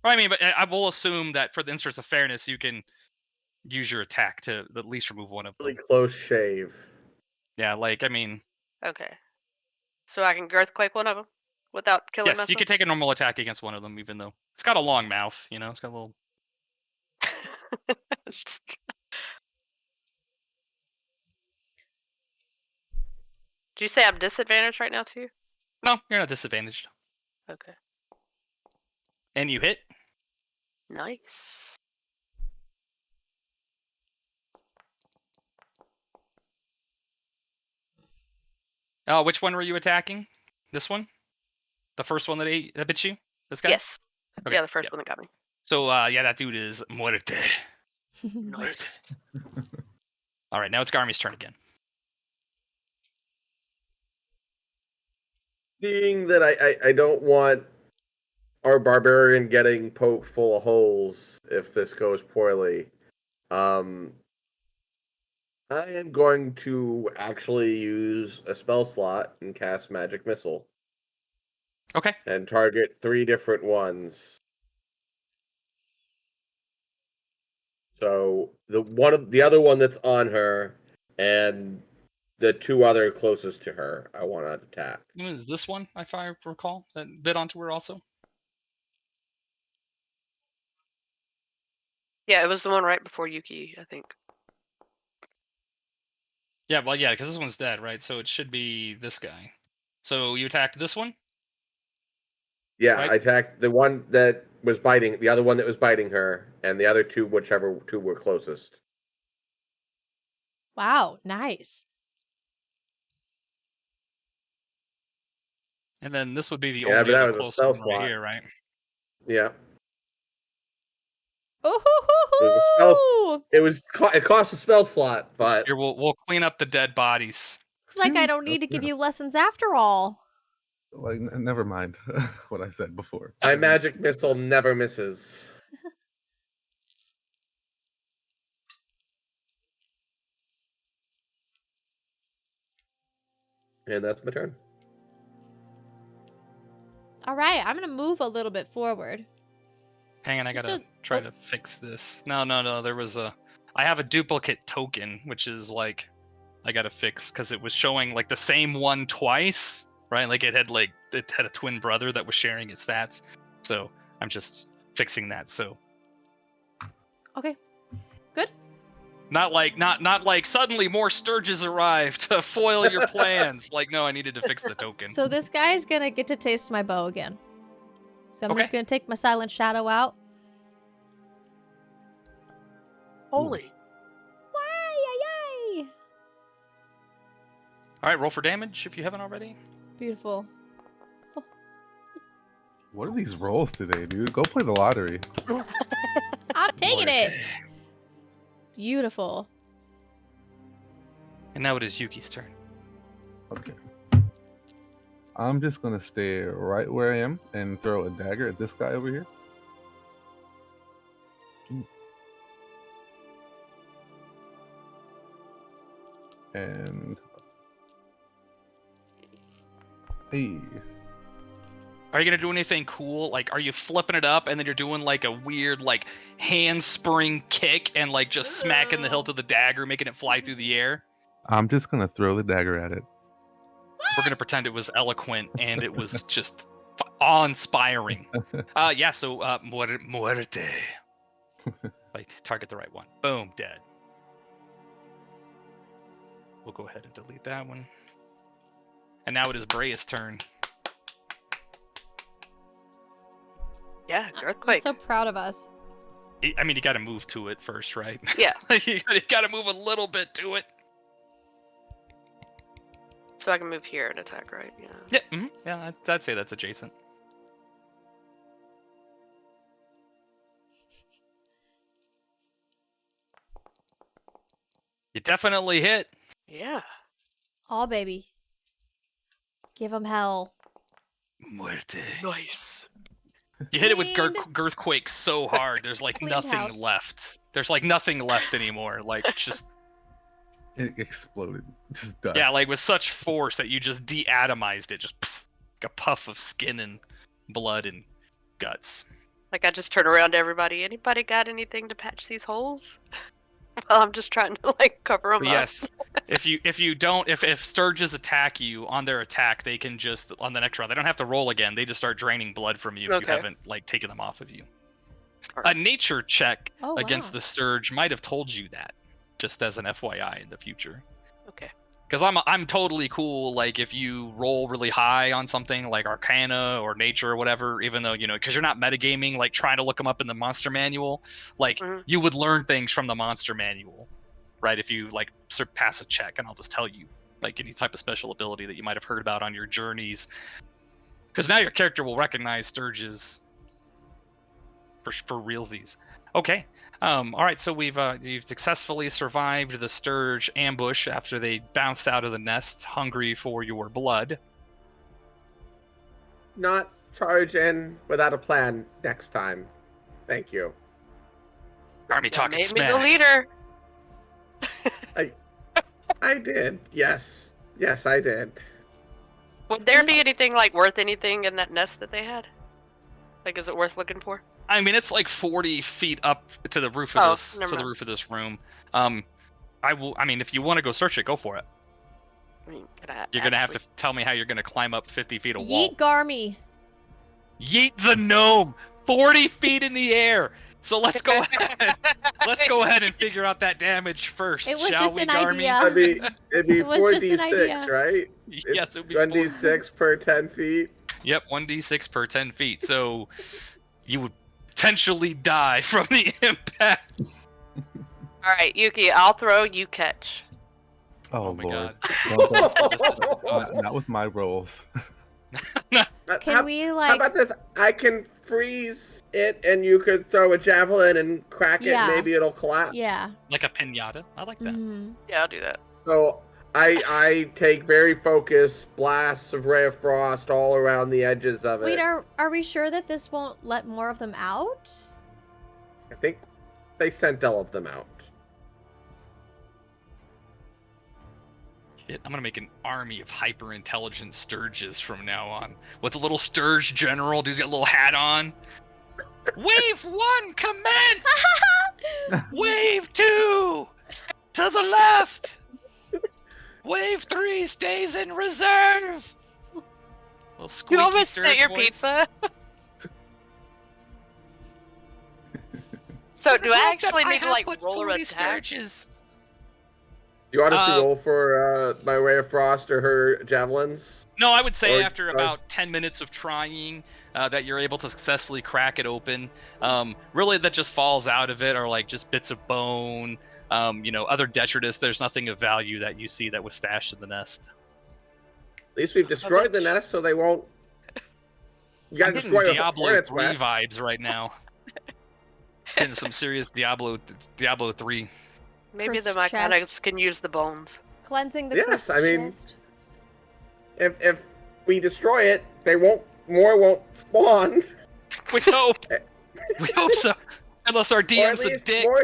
S6: I mean, but I will assume that for the interest of fairness, you can use your attack to at least remove one of them.
S7: Really close shave.
S6: Yeah, like, I mean...
S4: Okay. So I can Girthquake one of them without killing
S6: Yes,
S4: myself?
S6: you could take a normal attack against one of them, even though it's got a long mouth, it's got a little...
S4: It's just... Did you say I'm disadvantaged right now too?
S6: No, you're not disadvantaged.
S4: Okay.
S6: And you hit.
S4: Nice.
S6: Which one were you attacking? This one? The first one that bit you? This guy?
S4: Yes.
S6: Okay,
S4: Yeah, the first one that got me.
S6: So, yeah, that dude is muerte.
S4: Nice.
S6: All right, now it's Garmy's turn again.
S7: Being that I don't want our barbarian getting poked full of holes if this goes poorly, I am going to actually use a spell slot and cast Magic Missile.
S6: Okay.
S7: And target 3 different ones. So the other one that's on her, and the 2 other closest to her, I want to attack.
S6: Is this one, if I recall, that bit onto her also?
S4: Yeah, it was the one right before Yuki, I think.
S6: Yeah, well, yeah, because this one's dead, right? So it should be this guy. So you attacked this one?
S7: Yeah,
S6: Right.
S7: I attacked the one that was biting, the other one that was biting her, and the other 2, whichever 2 were closest.
S3: Wow, nice.
S6: And then this would be the
S7: Yeah,
S6: only
S7: but that
S6: other
S7: was a
S6: close
S7: spell
S6: one right
S7: slot.
S6: here, right?
S7: Yeah.
S3: Ooh-hoo-hoo-hoo!
S7: It cost a spell slot, but
S6: Here, we'll clean up the dead bodies.
S3: Looks like I don't need to give you lessons after all.
S5: Like, never mind what I said before.
S7: my Magic Missile never misses. And that's my turn.
S3: All right, I'm going to move a little bit forward.
S6: Hang on, I gotta
S3: So-
S6: try to fix this. No, there was I have a duplicate token, which is like, I gotta fix, because it was showing like the same one twice, right? Like it had a twin brother that was sharing its stats. So I'm just fixing that, so.
S3: Okay, good.
S6: Not like suddenly more Sturges arrived to foil your plans. Like, no, I needed to fix the token.
S3: So this guy's going to get to taste my bow again. So I'm
S6: Okay.
S3: just going to take my Silent Shadow out.
S4: Holy.
S3: Yay!
S6: All right, roll for damage if you haven't already.
S3: Beautiful.
S5: What are these rolls today, dude? Go play the lottery.
S3: I'm taking it.
S6: Muerte.
S3: Beautiful.
S6: And now it is Yuki's turn.
S5: Okay. I'm just gonna stay right where I am and throw a dagger at this guy over here. And Hey.
S6: Are you gonna do anything cool? Like, are you flipping it up and then you're doing like a weird like handspring kick and like just smacking the hilt of the dagger, making it fly through the air?
S5: I'm just gonna throw the dagger at it.
S6: We're gonna pretend it was eloquent and it was just awe-inspiring. Yeah. So, muerte. Like, target the right one. Boom, dead. We'll go ahead and delete that one. And now it is Brea's turn.
S4: Yeah,
S3: I'm
S4: earthquake.
S3: so proud of us.
S6: I mean, you got to move to it first, right?
S4: Yeah.
S6: you got to move a little bit to it.
S4: So I can move here and attack, right? Yeah.
S6: Yeah. Yeah. I'd say that's adjacent. You definitely hit.
S4: Yeah.
S3: Oh, baby. Give him hell.
S6: Muerte.
S4: Nice.
S6: You hit it with
S3: Cleaned.
S6: Girthquake so hard, there's like
S3: Cleaned
S6: nothing
S3: house.
S6: left. There's like nothing left anymore. Like just
S5: It exploded. Just dust.
S6: yeah, like with such force that you just de-atomized it, just like a puff of skin and blood and guts.
S4: Like I just turn around to everybody. Anybody got anything to patch these holes? Well, I'm just trying to like cover them
S6: But
S4: up.
S6: yes, if Sturges attack you on their attack, they can just on the next round they don't have to roll again. They just start draining blood from you if you
S4: Okay.
S6: haven't like taken them off of you. A
S4: Alright.
S6: nature check
S3: Oh,
S6: against
S3: wow.
S6: the Sturge might have told you that, just as an FYI in the future.
S4: Okay.
S6: Because I'm totally cool, like, if you roll really high on something like Arcana or Nature or whatever, even though, because you're not metagaming, like, trying to look them up in the monster manual, like,
S4: Mhm.
S6: you would learn things from the monster manual, right? If you, like, pass a check, and I'll just tell you, like, any type of special ability that you might have heard about on your journeys. Because now your character will recognize Sturges for realsies. Okay. All right, so you've successfully survived the Sturge ambush after they bounced out of the nest, hungry for your blood.
S7: Not charge in without a plan next time. Thank you.
S6: Army
S4: That
S6: talking
S4: made me the
S6: smack.
S4: leader.
S7: I did. Yes. Yes, I did.
S4: Would there be anything like worth anything in that nest that they had? Like, is it worth looking for?
S6: I mean, it's like 40 feet up to the roof of
S4: Oh,
S6: this
S4: never mind.
S6: roof of this room. I mean, if you want to go search it, go for it.
S4: I mean, could I
S6: You're gonna have
S4: actually-
S6: to tell me how you're gonna climb up 50 feet of wall.
S3: Yeet Garmy.
S6: Yeet the gnome, 40 feet in the air. So let's go ahead. Let's go ahead and figure out that damage first,
S3: It was
S6: shall
S3: just
S6: we,
S3: an
S6: Garmy?
S3: idea.
S7: It'd be
S3: It was just an
S7: 4d6,
S3: idea.
S7: right?
S6: Yes, it would be
S7: 1d6 per 10 feet.
S6: Yep, 1d6 per 10 feet. So you would potentially die from the impact.
S4: All right, Yuki, I'll throw, you catch.
S5: Oh,
S6: Oh my
S5: Lord.
S6: god.
S5: Not with my rolls.
S3: Can we,
S7: How
S3: like...
S7: about this? I can freeze it, and you could throw a javelin and crack it.
S3: Yeah.
S7: Maybe it'll collapse.
S3: Yeah.
S6: Like a pinata. I like that.
S3: Mhm.
S4: Yeah, I'll do that.
S7: So I take very focused blasts of ray of frost all around the edges of it.
S3: Wait, are we sure that this won't let more of them out?
S7: I think they sent all of them out.
S6: Shit, I'm gonna make an army of hyper-intelligent Sturges from now on. With the little Sturge general, dude's got a little hat on. Wave 1, commence! Wave 2, to the left! Wave 3 stays in reserve! Little squeaky
S4: You almost
S6: Sturge
S4: spit your
S6: voice.
S4: pizza. So do I
S6: Look,
S4: actually need to
S6: have
S4: like
S6: put
S4: roll or
S6: 40
S4: attack?
S6: Sturges.
S7: You honestly
S6: Uh,
S7: roll for my ray of frost or her javelins?
S6: No, I would say
S7: Or-
S6: after about 10 minutes of trying that you're able to successfully crack it open. Really, that just falls out of it are like just bits of bone, other detritus. There's nothing of value that you see that was stashed in the nest.
S7: At least we've destroyed the nest, so they won't. You
S6: I'm
S7: gotta
S6: getting
S7: destroy a
S6: Diablo
S7: hornet's
S6: 3
S7: nest.
S6: vibes right now. Getting some serious Diablo 3.
S4: Maybe the
S3: Cursed
S4: mechanics
S3: chest.
S4: can use the bones.
S3: Cleansing the
S7: Yes,
S3: cursed
S7: I mean-
S3: chest.
S7: If we destroy it, they won't. More won't spawn.
S6: We hope. We hope so. Unless our
S7: Or at
S6: DM's a
S7: least
S6: dick.
S7: more.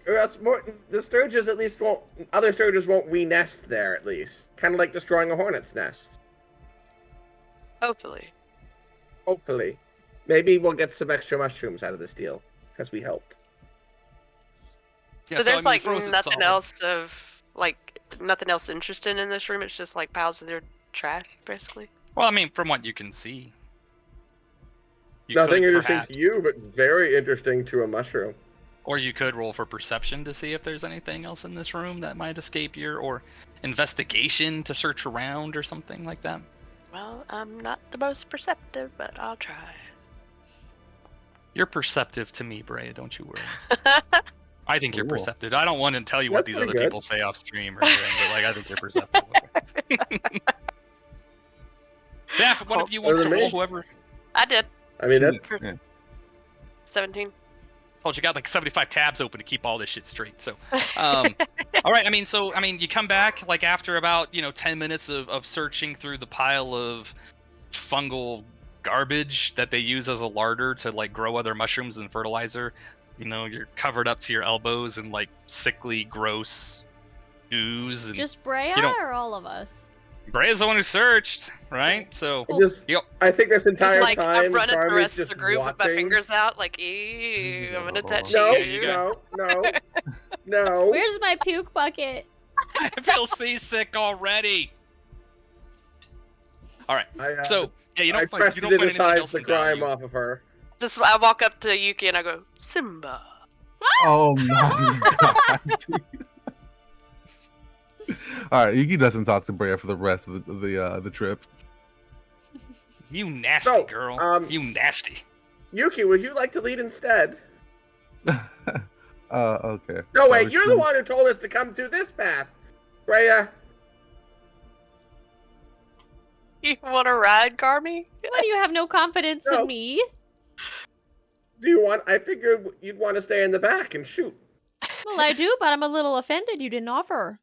S7: Or else more. The Sturges at least won't. Other Sturges won't re-nest there. At least, kind of like destroying a hornet's nest.
S4: Hopefully.
S7: Hopefully. Maybe we'll get some extra mushrooms out of this deal, because we helped.
S6: Yeah,
S4: So
S6: so, I
S4: there's
S6: mean,
S4: like
S6: frozen
S4: nothing
S6: solid.
S4: else of like nothing else interesting in this room. It's just like piles of their trash, basically.
S6: Well, I mean, from what you can see. You
S7: Nothing
S6: could
S7: interesting
S6: perhaps,
S7: to you, but very interesting to a mushroom.
S6: or you could roll for perception to see if there's anything else in this room that might escape your, or investigation to search around or something like that.
S4: Well, I'm not the most perceptive, but I'll try.
S6: You're perceptive to me, Brea. Don't you worry. I think you're
S5: Cool.
S6: perceptive. I don't want to tell you what
S7: That's
S6: these
S7: pretty
S6: other
S7: good.
S6: people say off stream or anything, but like I think you're perceptive. Yeah, if one of you wants
S7: Better
S6: to
S7: than
S6: roll,
S7: me.
S6: whoever.
S4: I did.
S7: I mean, that's
S5: Yeah.
S4: 17.
S6: Told you got like 75 tabs open to keep all this shit straight. So, all right. I mean, you come back like after about 10 minutes of searching through the pile of fungal garbage that they use as a larder to like grow other mushrooms and fertilizer. You're covered up to your elbows in like sickly, gross ooze. And
S3: Just Brea
S6: you don't-
S3: or all of us?
S6: Brea's the one who searched, right? So,
S3: Cool.
S6: yep.
S7: I think this
S4: Just
S7: entire
S4: like I'm
S7: time,
S4: running the
S7: Garmin's
S4: rest of
S7: just
S4: the group with my
S7: watching.
S4: fingers out, like, ew, I'm gonna touch
S7: No,
S6: Yeah,
S4: you.
S6: you got-
S7: no.
S3: Where's my puke bucket?
S6: I feel seasick already. All right. So, yeah, you
S7: I
S6: don't find anything
S7: prestidigitize
S6: else
S7: the
S6: in
S7: crime
S6: value.
S7: off of her.
S4: Just I walk up to Yuki and I go, Simba.
S5: Oh my god. All right, Yuki doesn't talk to Brea for the rest of the trip.
S6: You nasty
S7: So,
S6: girl. You nasty.
S7: Yuki, would you like to lead instead?
S5: Okay.
S7: No, wait,
S5: Sorry,
S7: you're the
S5: please.
S7: one who told us to come through this path. Brea,
S4: You want to ride, Garmy?
S3: Why do you have no confidence
S7: No.
S3: in me?
S7: do you want? I figured you'd want to stay in the back and shoot.
S3: Well, I do, but I'm a little offended you didn't offer.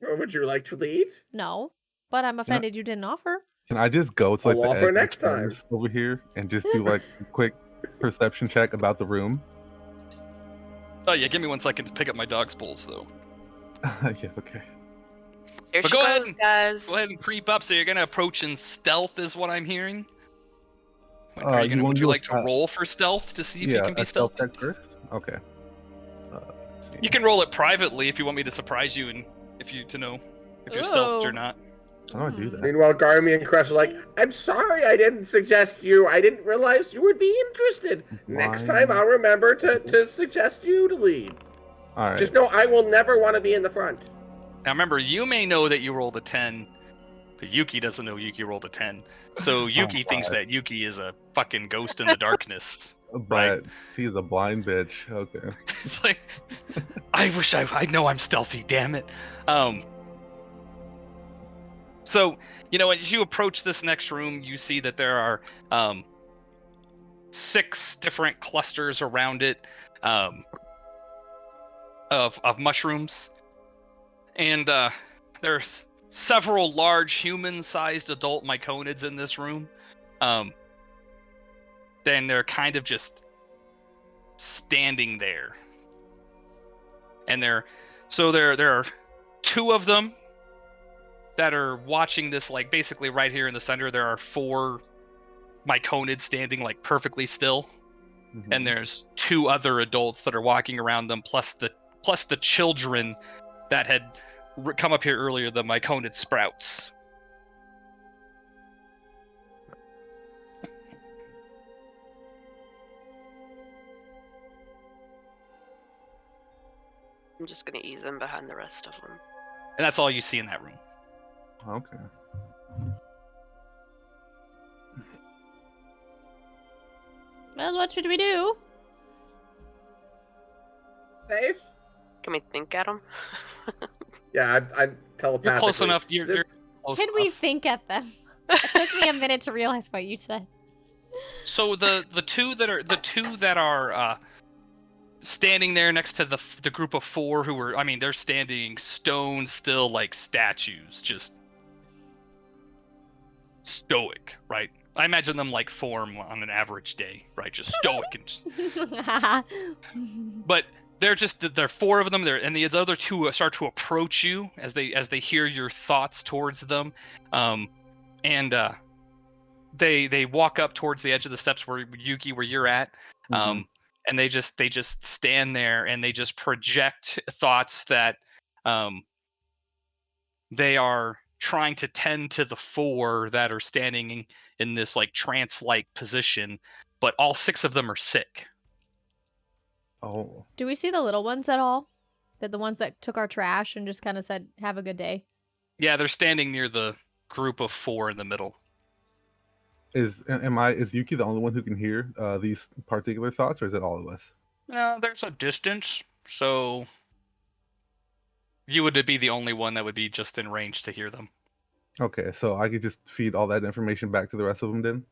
S7: Or would you like to lead?
S3: No, but I'm offended you didn't offer.
S5: Can I just go to like
S7: I'll
S5: the
S7: offer
S5: edge
S7: next
S5: of the
S7: time.
S5: stairs over here and just do like a quick perception check about the room?
S6: Oh yeah, give me 1 second to pick up my dog's bowls though.
S5: Yeah, okay.
S4: Here
S6: But
S4: she
S6: go
S4: goes,
S6: ahead
S4: guys.
S6: Go ahead and creep up. So you're gonna approach in stealth, is what I'm hearing. Are you
S5: you wanna
S6: would you
S5: do a
S6: like to
S5: stealth-
S6: roll for stealth to see if you
S5: Yeah,
S6: can be
S5: a stealth
S6: stealthy?
S5: check first? Okay. Let's see.
S6: You can roll it privately if you want me to surprise you and if you to know if you're stealthed or
S3: Ooh.
S6: not.
S5: How do I do that?
S7: Meanwhile, Garmy and Crush are like, I'm sorry I didn't suggest you. I didn't realize you would be interested. Next time I'll remember to suggest you to lead.
S5: All right.
S7: Just know I will never want to be in the front.
S6: Now remember, you may know that you rolled a 10, but Yuki doesn't know Yuki rolled a 10. So Yuki thinks that Yuki is a fucking ghost in the darkness.
S5: But she's a blind bitch. Okay.
S6: It's like, I wish I know I'm stealthy, damn it. So, as you approach this next room, you see that there are 6 different clusters around it of mushrooms. And there's several large human-sized adult myconids in this room. Then they're kind of just standing there. And there are 2 of them that are watching this, like basically right here in the center. There are 4 myconids standing like perfectly still.
S5: Mhm.
S6: And there's 2 other adults that are walking around them, plus the children that had come up here earlier, the myconid sprouts.
S4: I'm just gonna ease in behind the rest of them.
S6: And that's all you see in that room.
S5: Okay.
S3: Well, what should we do?
S7: Safe?
S4: Can we think at them?
S7: Yeah, I'm telepathically.
S6: You're close enough. You're close
S3: Can we
S6: enough.
S3: think at them? It took me a minute to realize what you said.
S6: So the two that are standing there next to the group of 4 who were, they're standing stone still like statues, just stoic, right? I imagine them like form on an average day, right? Just stoic but they're 4 of them there, and the other 2 start to approach you as they hear your thoughts towards them. and they walk up towards the edge of the steps where Yuki, where you're at, and they just stand there and they just project thoughts that they are trying to tend to the 4 that are standing in this like trance-like position, but all 6 of them are sick.
S5: Oh,
S3: Do we see the little ones at all? The ones that took our trash and just kind of said, "Have a good day."
S6: Yeah, they're standing near the group of 4 in the middle.
S5: is Yuki the only one who can hear these particular thoughts, or is it all of us?
S6: There's a distance, so you would be the only one that would be just in range to hear them.
S5: Okay, so I could just feed all that information back to the rest of them then?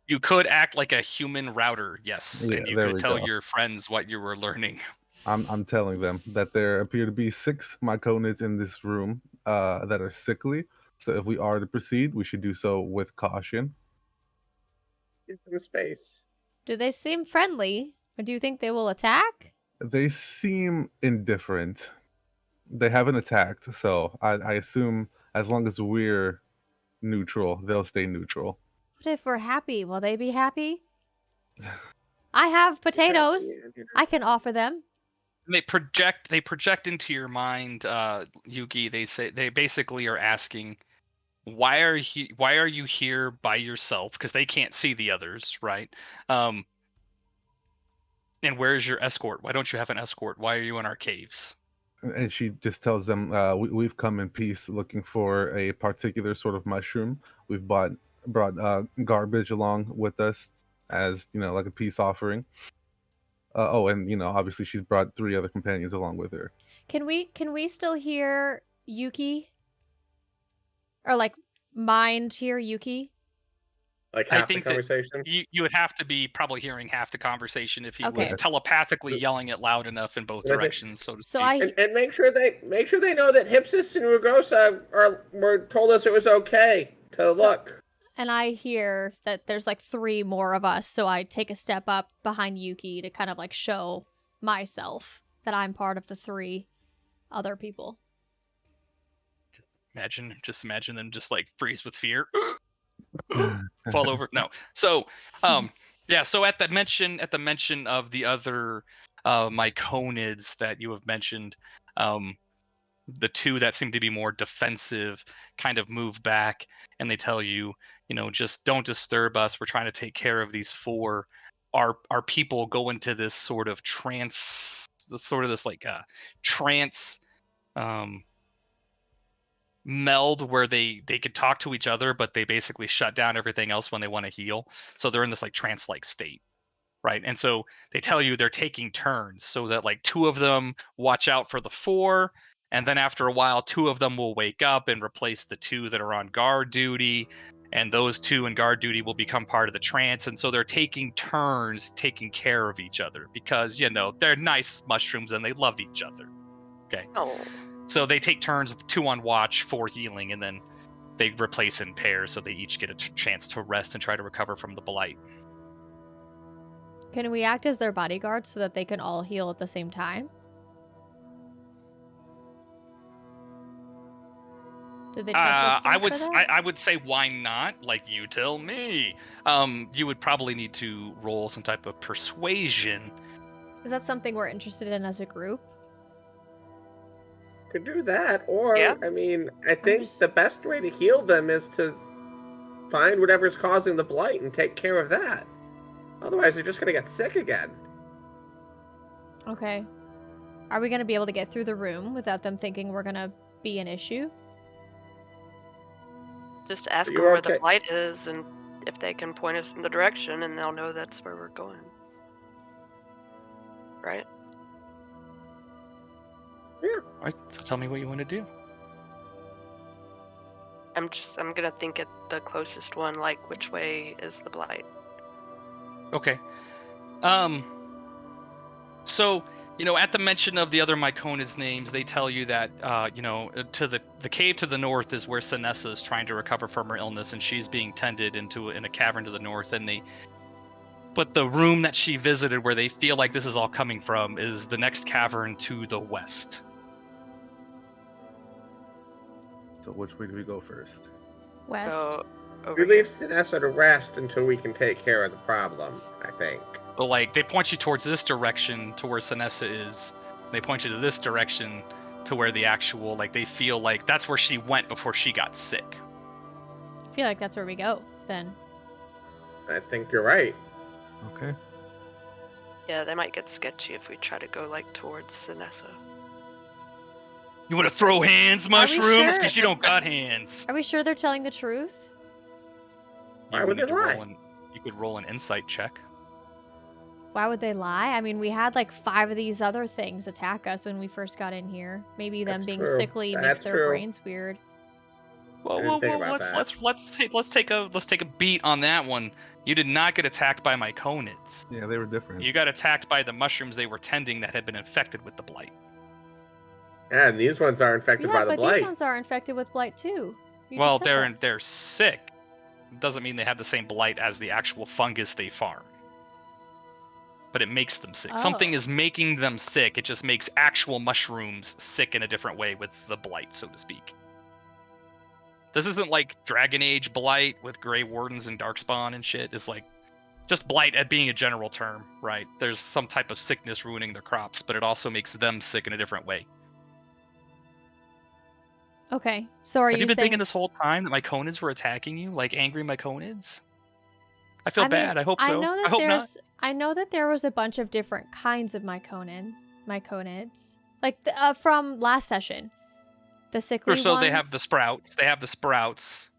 S6: You could act like a human router, yes,
S5: Yeah,
S6: and you
S5: there
S6: could
S5: we
S6: tell
S5: go.
S6: your friends what you were learning.
S5: I'm telling them that there appear to be 6 myconids in this room that are sickly. So if we are to proceed, we should do so with caution.
S7: Get some space.
S3: Do they seem friendly, or do you think they will attack?
S5: They seem indifferent. They haven't attacked, so I assume as long as we're neutral, they'll stay neutral.
S3: What if we're happy? Will they be happy? I have potatoes. I can offer them.
S6: They project into your mind, Yuki. They basically are asking, why are you here by yourself? Because they can't see the others, right? And where's your escort? Why don't you have an escort? Why are you in our caves?
S5: And she just tells them, we've come in peace looking for a particular sort of mushroom. We've brought garbage along with us as, like a peace offering. And obviously she's brought 3 other companions along with her.
S3: Can we still hear Yuki? Or like mind hear Yuki?
S7: Like
S6: I
S7: half the
S6: think that
S7: conversation.
S6: You would have to be probably hearing half the conversation if he
S3: Okay.
S6: was telepathically yelling it loud enough in both
S7: What is it?
S6: directions, so to
S3: So
S6: speak.
S7: And make sure they know that Hypsis and Rugosa were told us it was okay to look.
S3: And I hear that there's like 3 more of us, so I take a step up behind Yuki to kind of like show myself that I'm part of the 3 other people.
S6: Just imagine them just like freeze with fear. Fall over. No. So yeah, so at the mention of the other myconids that you have mentioned, the 2 that seem to be more defensive kind of move back, and they tell you, just don't disturb us. We're trying to take care of these 4. Our people go into this sort of trance, trance meld where they could talk to each other, but they basically shut down everything else when they want to heal. So they're in this like trance-like state. Right. And so they tell you they're taking turns so that like 2 of them watch out for the 4. And then after a while, 2 of them will wake up and replace the 2 that are on guard duty. And those 2 in guard duty will become part of the trance. And so they're taking turns taking care of each other because, they're nice mushrooms and they love each other. Okay.
S4: Oh.
S6: So they take turns, 2 on watch, 4 healing, and then they replace in pairs so they each get a chance to rest and try to recover from the blight.
S3: Can we act as their bodyguards so that they can all heal at the same time? Did they trust us
S6: I would say why not? Like, you tell me. You would probably need to roll some type of persuasion.
S3: Is that something we're interested in as a group?
S7: Could do that, or
S4: Yeah.
S7: I mean, I think the best way to heal them is to find whatever's causing the blight and take care of that. Otherwise, they're just gonna get sick again.
S3: Okay. Are we going to be able to get through the room without them thinking we're going to be an issue?
S4: Just ask them
S7: You're
S4: where
S7: okay.
S4: the light is and if they can point us in the direction, and they'll know that's where we're going. Right?
S7: Yeah.
S6: All right, so tell me what you want to do.
S4: I'm gonna think at the closest one, like which way is the blight?
S6: Okay. So, at the mention of the other myconids' names, they tell you that, to the cave to the north is where Sinessa is trying to recover from her illness, and she's being tended in a cavern to the north. But the room that she visited, where they feel like this is all coming from, is the next cavern to the west.
S5: So which way do we go first?
S3: West.
S4: So over
S7: We leave
S4: here.
S7: Sinessa to rest until we can take care of the problem, I think.
S6: But like they point you towards this direction to where Sinessa is. They point you to this direction to where the actual like they feel like that's where she went before she got sick.
S3: I feel like that's where we go then.
S7: I think you're right.
S5: Okay.
S4: Yeah, they might get sketchy if we try to go like towards Sinessa.
S6: You want to throw hands,
S3: we
S6: mushrooms?
S3: sure?
S6: Because you don't got hands.
S3: Are we sure they're telling the truth?
S7: Why
S6: You
S7: would
S6: need
S7: they
S6: to
S7: lie?
S6: you could roll an insight check.
S3: Why would they lie? I mean, we had like 5 of these other things attack us when we first got in here. Maybe them
S7: That's
S3: being
S7: true.
S3: sickly makes
S7: That's
S3: their
S7: true.
S3: brains weird.
S7: I didn't think about that.
S6: Let's take a beat on that one. You did not get attacked by myconids.
S5: Yeah, they were different.
S6: You got attacked by the mushrooms they were tending that had been infected with the blight.
S7: Yeah, and these ones are infected
S3: Yeah,
S7: by the
S3: but
S7: blight.
S3: these ones are infected with blight too. You
S6: Well,
S3: just said that.
S6: they're sick. Doesn't mean they have the same blight as the actual fungus they farm. But it makes them sick. Something
S3: Oh.
S6: is making them sick. It just makes actual mushrooms sick in a different way with the blight, so to speak. This isn't like Dragon Age blight with Grey Wardens and Darkspawn and shit. It's like just blight at being a general term, right? There's some type of sickness ruining their crops, but it also makes them sick in a different way.
S3: Okay, so are
S6: Have you
S3: you
S6: been
S3: saying?
S6: thinking this whole time that myconids were attacking you, like angry myconids? I feel
S3: I mean,
S6: bad. I hope so.
S3: I know that
S6: hope not.
S3: I know that there was a bunch of different kinds of myconids, like from last session. The sickly
S6: Or so
S3: ones.
S6: they have the sprouts. They have the sprouts,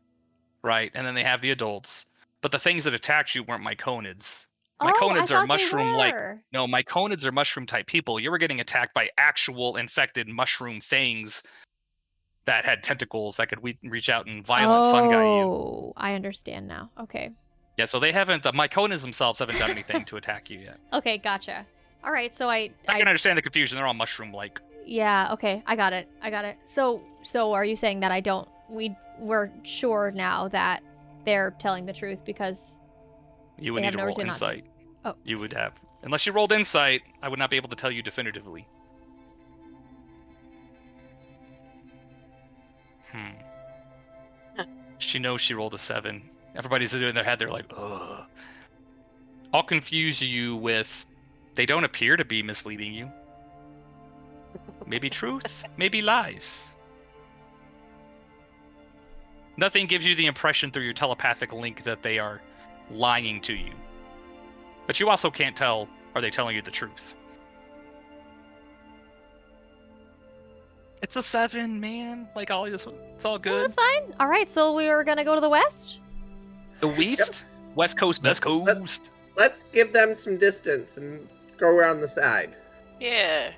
S6: right? And then they have the adults. But the things that attacked you weren't myconids.
S3: Oh, I
S6: Myconids are
S3: thought they
S6: mushroom-like.
S3: were.
S6: No, myconids are mushroom-type people. You were getting attacked by actual infected mushroom things that had tentacles that could reach out and violent fungi you.
S3: Oh, I understand now. Okay.
S6: Yeah, so they haven't. The myconids themselves haven't done anything to attack you yet.
S3: Okay, gotcha. All right, so
S6: I can understand the confusion. They're all mushroom-like.
S3: yeah, okay, I got it. So are you saying that we're sure now that they're telling the truth because
S6: You would
S3: they
S6: need
S3: have
S6: to
S3: no
S6: roll
S3: reason not to?
S6: insight.
S3: Oh.
S6: You would have. Unless you rolled insight, I would not be able to tell you definitively.
S4: Huh.
S6: She knows she rolled a 7. Everybody's in their head, they're like, ugh. I'll confuse you with, they don't appear to be misleading you. Maybe truth, maybe lies. Nothing gives you the impression through your telepathic link that they are lying to you. But you also can't tell, are they telling you the truth? It's a 7, man. Like all this, it's all
S3: Oh,
S6: good.
S3: that's fine. All right, so we were gonna go to the west.
S6: The West, West Coast, Best Coast.
S7: Let's give them some distance and go around the side.
S4: Yeah.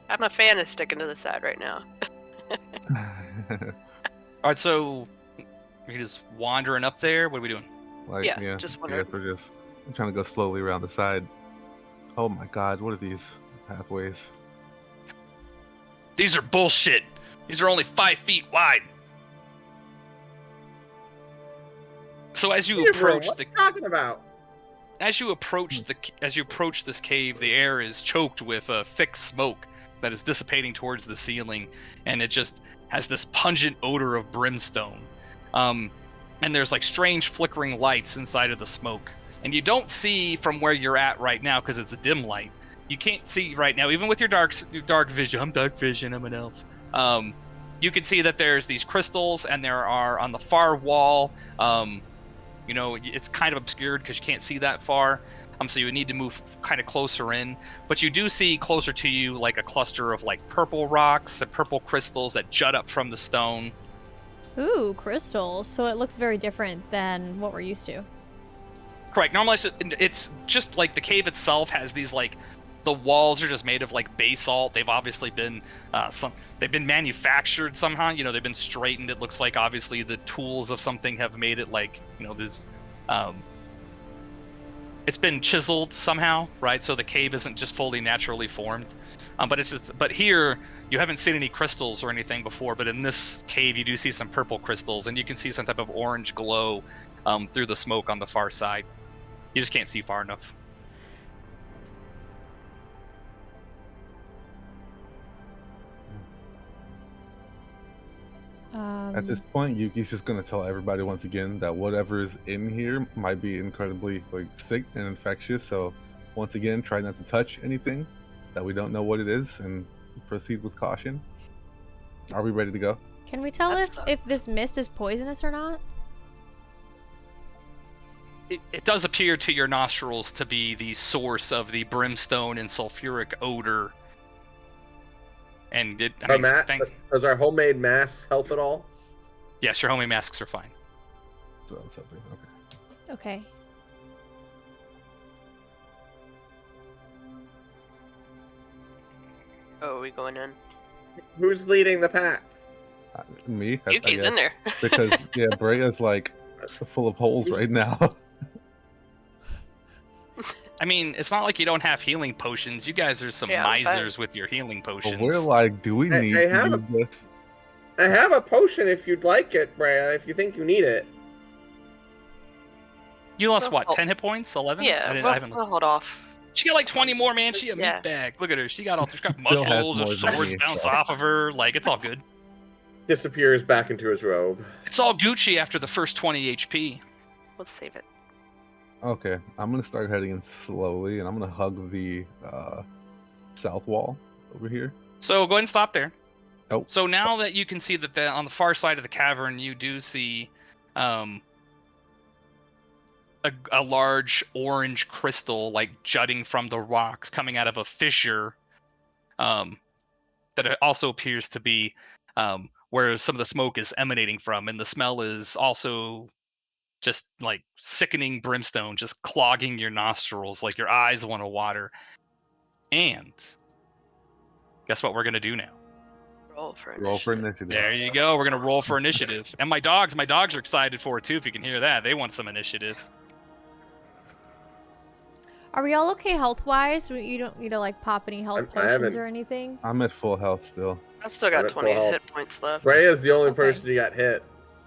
S4: I'm a fan of sticking to the side right now.
S6: All right, so you're just wandering up there. What are we doing?
S5: Like,
S4: Yeah, just
S5: I
S4: wondering.
S5: guess we're just trying to go slowly around the side. Oh my god, what are these pathways?
S6: These are bullshit. These are only 5 feet wide. So as you
S7: What
S6: approach
S7: are
S6: the
S7: you talking about?
S6: as you approach this cave, the air is choked with a thick smoke that is dissipating towards the ceiling, and it just has this pungent odor of brimstone. And there's like strange flickering lights inside of the smoke, and you don't see from where you're at right now because it's a dim light. You can't see right now, even with your dark vision. I'm dark vision. I'm an elf. You can see that there's these crystals, and there are on the far wall. It's kind of obscured because you can't see that far. So you would need to move kind of closer in. But you do see closer to you like a cluster of like purple rocks and purple crystals that jut up from the stone.
S3: Ooh, crystals. So it looks very different than what we're used to.
S6: Correct. Normally it's just like the cave itself has these like, the walls are just made of like basalt. They've obviously been they've been manufactured somehow. They've been straightened. It looks like obviously the tools of something have made it like this. It's been chiseled somehow, right? So the cave isn't just fully naturally formed. But here you haven't seen any crystals or anything before. But in this cave you do see some purple crystals, and you can see some type of orange glow through the smoke on the far side. You just can't see far enough.
S5: At this point, Yuki's just gonna tell everybody once again that whatever is in here might be incredibly sick and infectious. So, once again, try not to touch anything that we don't know what it is, and proceed with caution. Are we ready to go?
S3: Can we tell
S4: That's
S3: if this mist is poisonous or not?
S6: It does appear to your nostrils to be the source of the brimstone and sulfuric odor. And
S7: does our homemade masks help at all?
S6: yes, your homemade masks are fine.
S5: That's what I was hoping. Okay.
S3: Okay.
S4: Oh, are we going in?
S7: Who's leading the pack?
S5: Me? I
S4: Yuki's
S5: guess.
S4: in there.
S5: Because Brea's full of holes right now.
S6: I mean, it's not like you don't have healing potions. You guys are some
S4: Yeah, I'm fine.
S6: misers with your healing potions.
S5: But we're like, do we need
S7: I
S5: to
S7: have
S5: use this?
S7: I have a potion if you'd like it, Brea, if you think you need it.
S6: You lost what?
S4: Oh.
S6: 10 hit points? 11?
S4: Yeah,
S6: I haven't.
S4: we'll hold off.
S6: She got like 20 more, man. She a meat
S4: Yeah.
S6: bag. Look at her. She got all. She's got
S5: Still has
S6: muscles. Her
S5: more than
S6: swords
S5: me,
S6: bounce
S5: so.
S6: off of her. Like it's all good.
S7: Disappears back into his robe.
S6: It's all Gucci after the first 20 HP.
S4: Let's save it.
S5: Okay, I'm gonna start heading in slowly, and I'm gonna hug the south wall over here.
S6: So go ahead and stop there.
S5: Oh.
S6: So now that you can see that on the far side of the cavern, you do see a large orange crystal jutting from the rocks coming out of a fissure that it also appears to be where some of the smoke is emanating from, and the smell is also just sickening brimstone, just clogging your nostrils, like your eyes want to water. And guess what we're gonna do now?
S4: Roll for initiative.
S5: Roll for initiative.
S6: There you go. We're gonna roll for initiative. And my dogs are excited for it too. If you can hear that, they want some initiative.
S3: Are we all okay health-wise? You don't need to pop any health
S7: I
S3: potions
S7: haven't-
S3: or anything?
S5: I'm at full health still,
S4: I've still
S7: I'm
S4: got
S7: at full
S4: 20
S7: health.
S4: hit points left.
S7: Brea's the only
S3: Okay.
S7: person who got hit.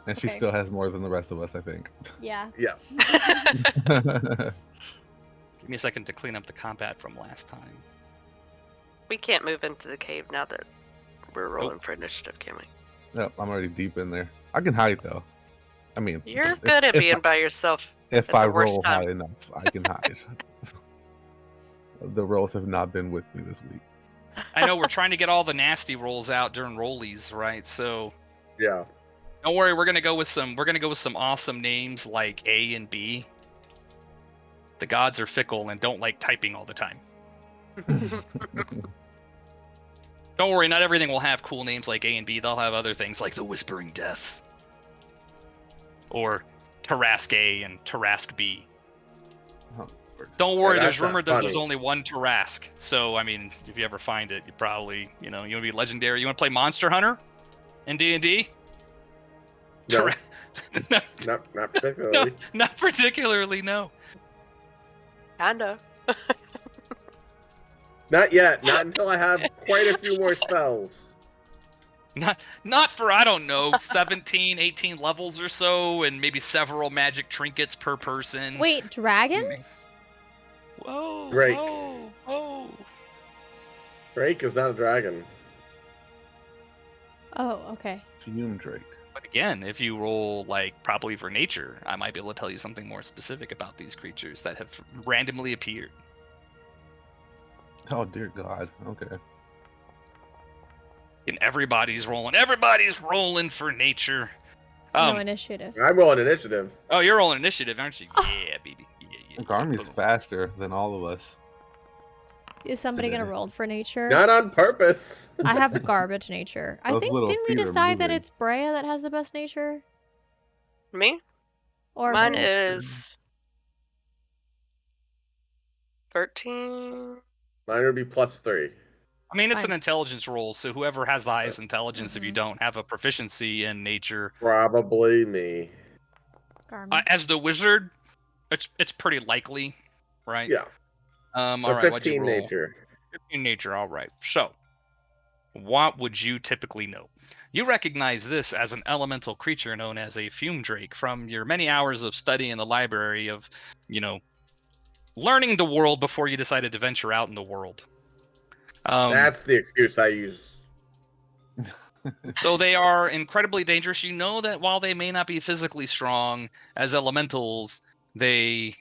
S5: and she
S3: Okay.
S5: still has more than the rest of us, I think.
S3: Yeah.
S7: Yeah.
S6: Give me a second to clean up the combat from last time.
S4: We can't move into the cave now that we're rolling for initiative, can we?
S5: Yep, I'm already deep in there. I can hide though. I mean,
S4: You're
S5: if-
S4: good at
S5: if
S4: being
S5: I-
S4: by yourself.
S5: If
S4: at
S5: I
S4: the worst
S5: roll
S4: time.
S5: high enough, I can hide. The rolls have not been with me this week.
S6: I know we're trying to get all the nasty rolls out during rollies, right? So
S7: Yeah.
S6: don't worry, we're gonna go with some awesome names like A and B. The gods are fickle and don't like typing all the time. Don't worry, not everything will have cool names like A and B. They'll have other things like the Whispering Death. Or Tarask A and Tarask B.
S5: Oh,
S6: Don't worry,
S7: Yeah,
S6: there's
S7: that's not
S6: rumored that there's
S7: funny.
S6: only one Tarask. So, I mean, if you ever find it, you probably, you want to be legendary. You want to play Monster Hunter in D&D?
S7: No,
S6: no,
S7: not particularly.
S6: not particularly, no.
S4: Kinda.
S7: Not yet. Not until I have quite a few more spells.
S6: Not for, I don't know, 17, 18 levels or so, and maybe several magic trinkets per person.
S3: Wait, dragons?
S6: Whoa,
S7: Drake.
S6: whoa.
S7: Drake is not a dragon.
S3: Oh, okay.
S5: Fume Drake.
S6: But again, if you roll, properly for nature, I might be able to tell you something more specific about these creatures that have randomly appeared.
S5: Oh dear God. Okay.
S6: And everybody's rolling for nature.
S3: No initiative.
S7: I'm rolling initiative.
S6: Oh, you're rolling initiative, aren't you?
S3: Oh.
S6: Yeah, baby. Yeah.
S5: Garmy's faster than all of us.
S3: Is somebody gonna
S5: Yeah.
S3: roll for nature?
S7: Not on purpose.
S3: I have the garbage nature. I
S5: Those
S3: think
S5: little
S3: didn't we
S5: feet are
S3: decide that
S5: moving.
S3: it's Brea that has the best nature?
S4: Me?
S3: Or
S4: Mine
S3: who's-
S4: is 13.
S7: Mine would be +3.
S6: I mean, it's an
S3: Fine.
S6: intelligence roll, so whoever has the highest intelligence, if you
S3: Mhm.
S6: don't have a proficiency in nature,
S7: Probably me.
S3: Garmin.
S6: as the wizard, it's pretty likely, right?
S7: Yeah. So
S6: All right. What'd you
S7: 15
S6: roll?
S7: nature.
S6: 15 nature. All right. So, what would you typically know? You recognize this as an elemental creature known as a fume drake from your many hours of study in the library of, learning the world before you decided to venture out in the world.
S7: That's the excuse I use.
S6: So they are incredibly dangerous. You know that while they may not be physically strong as elementals, they,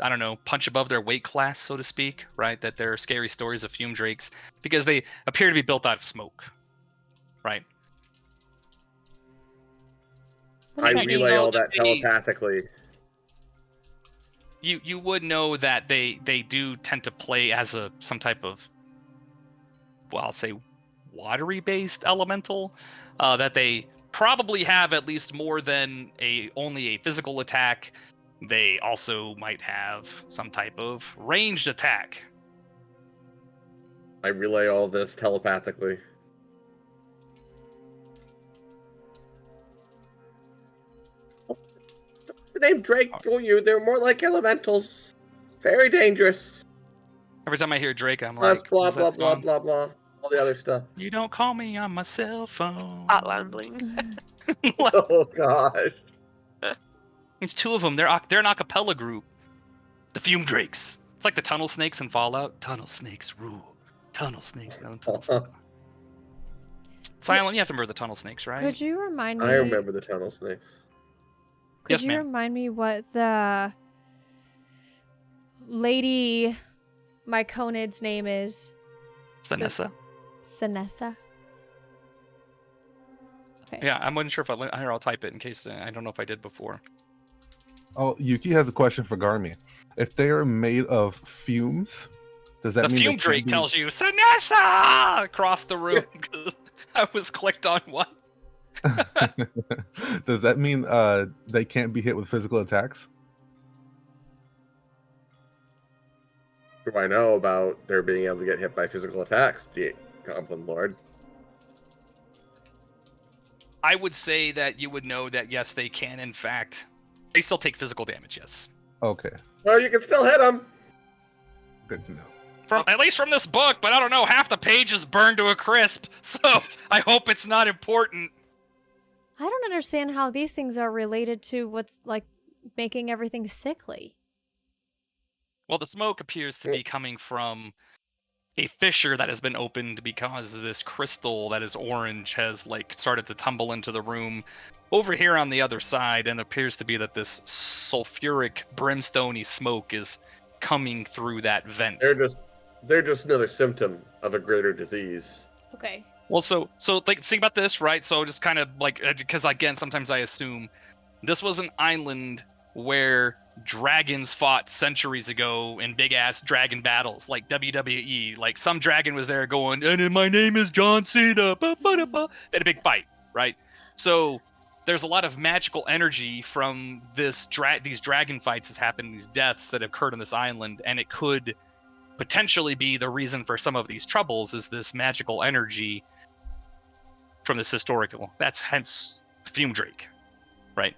S6: I don't know, punch above their weight class, so to speak, right? That they're scary stories of fume drakes because they appear to be built out of smoke, right?
S3: What
S7: I
S3: does that
S6: You
S7: relay
S3: mean?
S6: know
S7: all
S6: that
S7: that telepathically.
S6: you would know that they do tend to play as some type of, well, I'll say watery based elemental, that they probably have at least more than only a physical attack. They also might have some type of ranged attack.
S7: I relay all this telepathically. The name Drake fool you. They're more like elementals. Very dangerous.
S6: Every time I hear Drake, I'm
S7: Plus
S6: like,
S7: blah
S6: what's
S7: blah
S6: that
S7: blah
S6: song?
S7: blah blah. All the other stuff.
S6: You don't call me on my cell phone.
S4: Hotline bling.
S7: Oh gosh.
S6: It's two of them. They're an acapella group. The Fume Drakes. It's like the Tunnel Snakes in Fallout. Tunnel Snakes rule. Tunnel Snakes. No, Tunnel Snakes. Silent, you have to remember the Tunnel Snakes, right?
S3: Could you remind me?
S7: I remember the tunnel snakes.
S3: Could
S6: Yes,
S3: you
S6: ma'am.
S3: remind me what the lady Myconid's name is?
S6: Vanessa.
S3: Sinessa. Okay.
S6: Yeah, I wasn't sure if I'll type it in case I don't know if I did before.
S5: Oh, Yuki has a question for Garmy. If they are made of fumes, does that
S6: The
S5: mean
S6: Fume
S5: they
S6: Drake
S5: can't be...
S6: tells you, Sinessa! Across the room because I was clicked on one.
S5: Does that mean they can't be hit with physical attacks?
S7: Do I know about their being able to get hit by physical attacks, the Goblin Lord?
S6: I would say that you would know that, yes, they can, in fact. They still take physical damage, yes.
S5: Okay,
S7: Oh, you can still hit them.
S5: good to know.
S6: At least from this book, but I don't know, half the page is burned to a crisp, so I hope it's not important.
S3: I don't understand how these things are related to what's like making everything sickly.
S6: Well, the smoke appears to be coming from a fissure that has been opened because this crystal that is orange has like started to tumble into the room over here on the other side, and appears to be that this sulfuric brimstony smoke is coming through that vent.
S7: They're just another symptom of a greater disease.
S3: Okay.
S6: Well, so like think about this, right? So just kind of like, because again, sometimes I assume this was an island where dragons fought centuries ago in big ass dragon battles, like WWE. Like some dragon was there going, and my name is John Cena. Ba, ba, da, ba. They had a big fight, right? So there's a lot of magical energy from these dragon fights that happened, these deaths that occurred on this island, and it could potentially be the reason for some of these troubles is this magical energy from this historical. That's hence Fume Drake, right?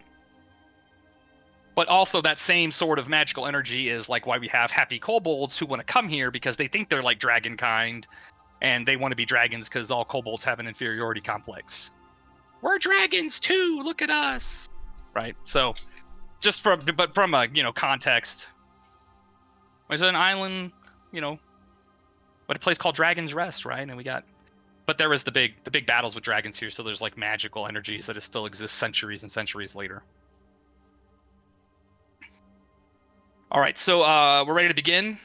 S6: But also that same sort of magical energy is like why we have happy kobolds who want to come here because they think they're like dragon kind, and they want to be dragons because all kobolds have an inferiority complex. We're dragons too. Look at us, right? So, just from a context, there's an island, but a place called Dragon's Rest, right? And but there was the big battles with dragons here, so there's like magical energies that still exist centuries and centuries later. All right, so we're ready to begin.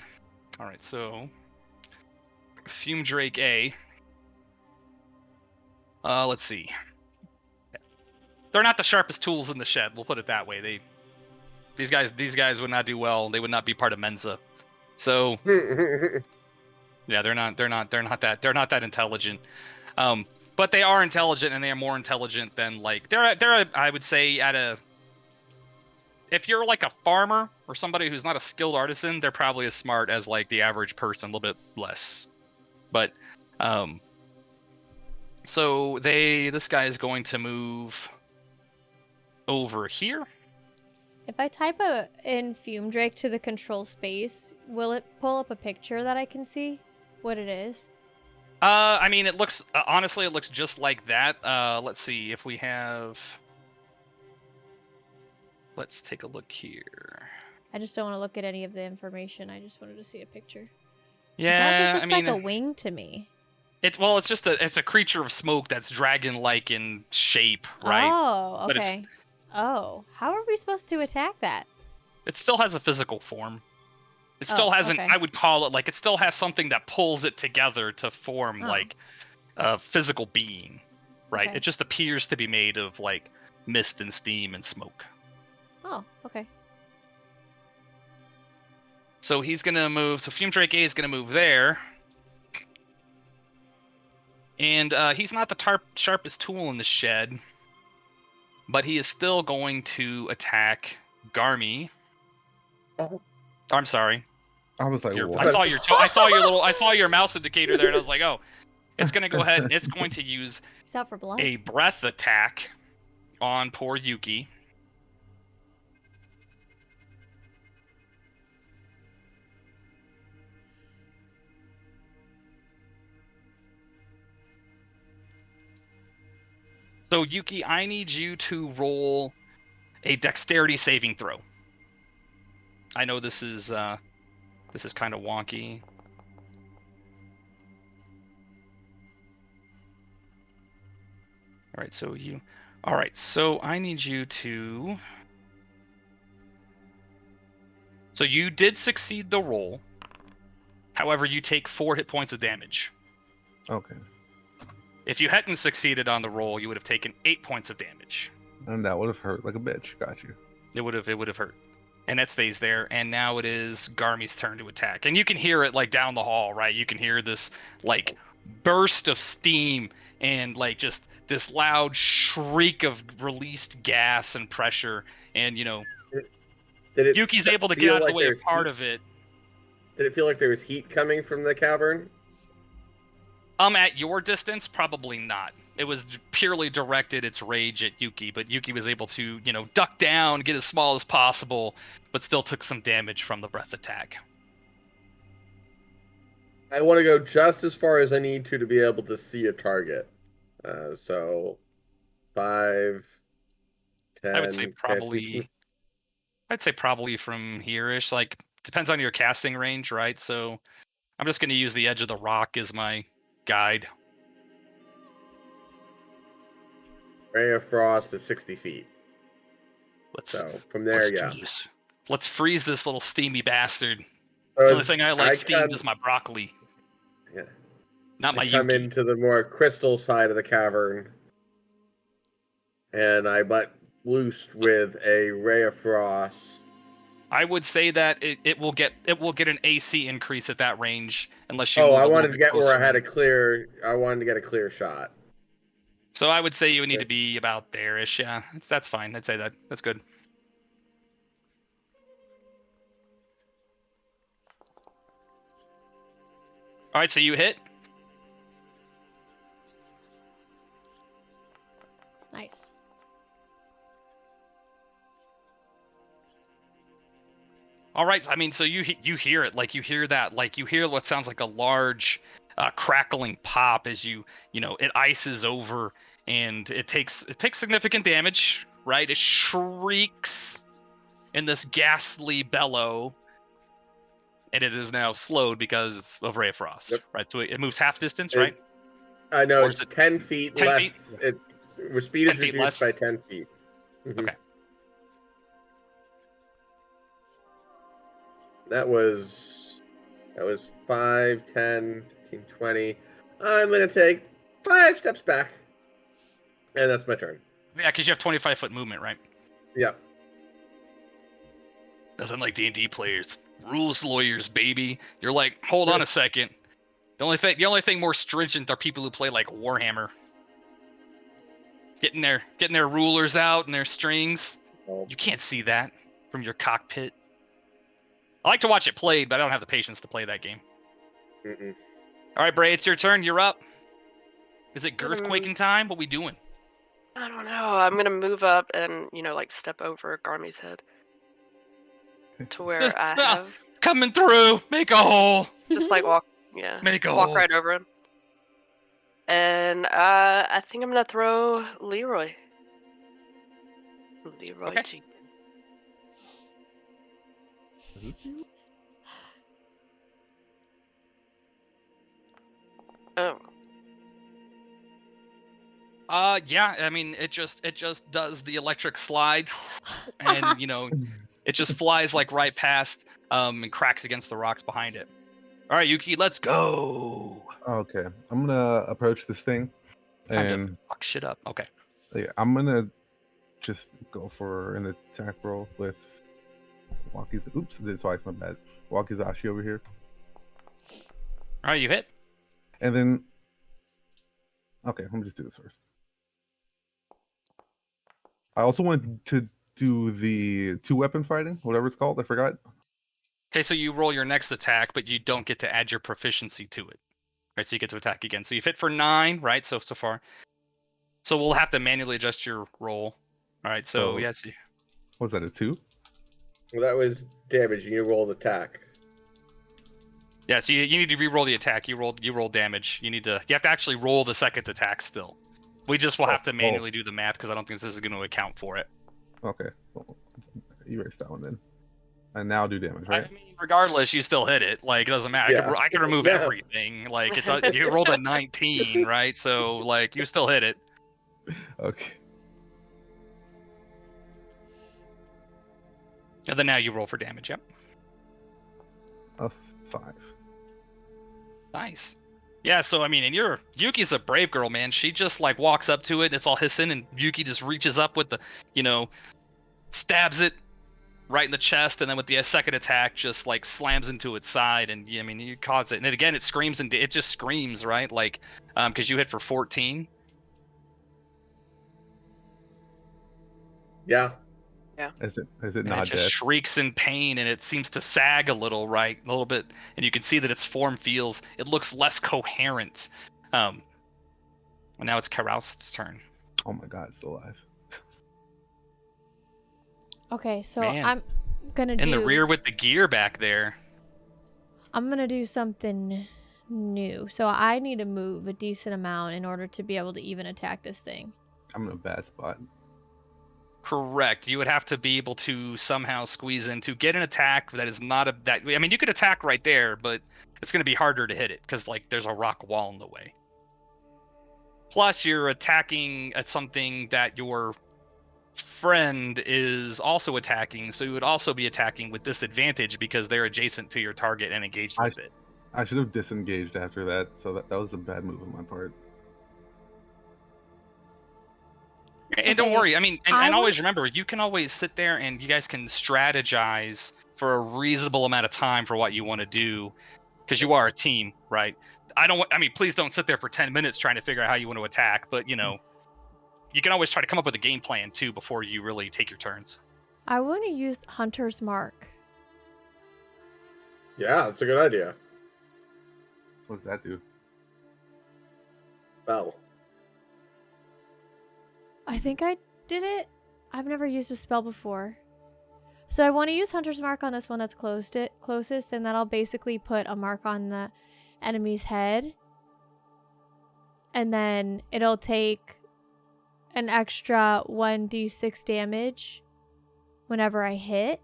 S6: All right, so Fume Drake A. Let's see. They're not the sharpest tools in the shed. We'll put it that way. These guys would not do well. They would not be part of Mensa. So yeah, they're not that intelligent. But they are intelligent, and they are more intelligent than like they're I would say if you're like a farmer or somebody who's not a skilled artisan, they're probably as smart as like the average person, a little bit less. But so this guy is going to move over here.
S3: If I type in Fume Drake to the control space, will it pull up a picture that I can see what it is?
S6: I mean, it looks honestly, it looks just like that. Let's see if we have. Let's take a look here.
S3: I just don't want to look at any of the information. I just wanted to see a picture.
S6: Yeah,
S3: That just looks
S6: I mean,
S3: like a wing to me.
S6: It's just it's a creature of smoke that's dragon-like in shape, right?
S3: Oh,
S6: But
S3: okay. Oh, how are we supposed to attack that?
S6: it still has a physical form. It
S3: Oh,
S6: still has
S3: okay.
S6: I would call it like it still has something that pulls it together to form
S3: Oh.
S6: like a physical being, right?
S3: Okay.
S6: It just appears to be made of like mist and steam and smoke.
S3: Oh, okay.
S6: So he's gonna move. So Fume Drake A is gonna move there, and he's not the sharpest tool in the shed, but he is still going to attack Garmy.
S7: Oh.
S6: I'm sorry.
S5: I was like,
S6: I
S5: what?
S6: saw your I saw your mouse indicator there, and I was like, oh, it's gonna go ahead and it's going to use
S3: He's out for blood.
S6: a breath attack on poor Yuki. So Yuki, I need you to roll a dexterity saving throw. I know this is kind of wonky. All right, so I need you to. So you did succeed the roll. However, you take 4 hit points of damage.
S5: Okay.
S6: If you hadn't succeeded on the roll, you would have taken 8 points of damage.
S5: And that would have hurt like a bitch. Got you.
S6: It would have hurt. And that stays there. And now it is Garmy's turn to attack. And you can hear it like down the hall, right? You can hear this like burst of steam and like just this loud shriek of released gas and pressure. And Yuki's able to get out of the way of part of it.
S7: Did it feel like there was heat coming from the cavern?
S6: At your distance, probably not. It was purely directed its rage at Yuki, but Yuki was able to, duck down, get as small as possible, but still took some damage from the breath attack.
S7: I want to go just as far as I need to be able to see a target. So 5, 10.
S6: I would say probably from here-ish. Like, depends on your casting range, right? So I'm just going to use the edge of the rock as my guide.
S7: Ray of Frost is 60 feet. So from there, yeah.
S6: Let's freeze this little steamy bastard. The only thing I like steamed is my broccoli.
S7: Yeah.
S6: Not my
S7: come
S6: Yuki.
S7: into the more crystal side of the cavern, and I butt loosed with a Ray of Frost.
S6: I would say that it will get an AC increase at that range unless you.
S7: I wanted to get where I wanted to get a clear shot.
S6: So I would say you would need to be about there-ish. Yeah, that's fine. I'd say that. That's good. All right, so you hit.
S3: Nice.
S6: All right. I mean, so you hear it, like you hear that, like you hear what sounds like a large crackling pop as it ices over, and it takes significant damage, right? It shrieks in this ghastly bellow, and it is now slowed because of Ray of Frost, right? So it moves half distance, right?
S7: I know,
S6: Or
S7: it's
S6: is it
S7: 10 feet
S6: 10
S7: less.
S6: feet?
S7: Speed
S6: 10
S7: is
S6: feet
S7: reduced
S6: less?
S7: by 10 feet. Mhm.
S6: Okay.
S7: That was 5, 10, 15, 20. I'm going to take 5 steps back. And that's my turn.
S6: Yeah, because you have 25-foot movement, right?
S7: Yep.
S6: Nothing like D&D players. Rules lawyers, baby. You're like, hold on a second. The only thing more stringent are people who play like Warhammer. Getting their rulers out and their strings. You can't see that from your cockpit. I like to watch it played, but I don't have the patience to play that game.
S7: Mm-mm.
S6: All right, Bray, it's your turn. You're up. Is it girthquaking time? What we doing?
S4: I don't know. I'm gonna move up and step over Garmy's head to where I have
S6: coming through. Make a hole.
S4: just like walk. Yeah.
S6: Make a
S4: walk
S6: hole.
S4: right over him. And I think I'm gonna throw Leroy. Leroy
S6: Okay.
S4: Jenkins. Oh,
S6: Yeah. I mean, it just does the electric slide, and it just flies like right past, and cracks against the rocks behind it. All right, Yuki, let's go.
S5: Okay, I'm gonna approach this thing,
S6: Time to
S5: and
S6: fuck shit up. Okay.
S5: yeah, I'm gonna just go for an attack roll with Waki's. Oops, I did it twice. My bad. Wakizashi over here,
S6: All right, you hit.
S5: and then okay, let me just do this first. I also wanted to do the 2-weapon fighting, whatever it's called. I forgot.
S6: Okay, so you roll your next attack, but you don't get to add your proficiency to it. Right, so you get to attack again. So you've hit for 9, right? So far. So we'll have to manually adjust your roll. All right, so yes.
S5: Was that a 2?
S7: Well, that was damage. You rolled attack.
S6: Yeah, so you need to re-roll the attack. You roll damage. You have to actually roll the second attack still. We just will have to manually do the math because I don't think this is going to account for it.
S5: Okay, well, erase that one then. And now do damage, right?
S6: I mean, regardless, you still hit it. Like, it doesn't matter.
S7: Yeah.
S6: I can remove
S7: Yeah.
S6: everything. Like, you rolled a 19, right? So, like, you still hit it.
S5: Okay.
S6: And then now you roll for damage. Yep.
S5: A 5.
S6: Nice. Yeah, so I mean, and Yuki's a brave girl, man. She just like walks up to it, and it's all hissing, and Yuki just reaches up with the, stabs it right in the chest, and then with the second attack, just like slams into its side, and I mean, you cause it, and then again, it screams, and it just screams, right? Like, because you hit for 14.
S7: Yeah.
S5: Is it
S6: And
S5: not
S6: it just
S5: dead?
S6: shrieks in pain, and it seems to sag a little, right? A little bit, and you can see that its form it looks less coherent. And now it's Karaust's turn.
S5: Oh my god, it's still alive.
S3: Okay, so
S6: Man.
S3: I'm gonna do
S6: In the rear with the gear back there.
S3: I'm gonna do something new. So I need to move a decent amount in order to be able to even attack this thing.
S5: I'm in a bad spot.
S6: Correct. You would have to be able to somehow squeeze in to get an attack that is not I mean, you could attack right there, but it's going to be harder to hit it because like there's a rock wall in the way. Plus, you're attacking at something that your friend is also attacking, so you would also be attacking with disadvantage because they're adjacent to your target and engaged with it.
S5: I should have disengaged after that, so that was a bad move on my part.
S6: And don't
S3: Okay,
S6: worry, I mean, and
S3: I
S6: always remember, you can always sit there and you guys can strategize for a reasonable amount of time for what you want to do, because you are a team, right? Please don't sit there for 10 minutes trying to figure out how you want to attack, but you can always try to come up with a game plan too before you really take your turns.
S3: I want to use Hunter's Mark.
S7: Yeah, that's a good idea.
S5: What does that do?
S7: Well,
S3: I think I did it. I've never used a spell before. So I want to use Hunter's Mark on this one that's closest, and that'll basically put a mark on the enemy's head. And then it'll take an extra 1d6 damage whenever I hit.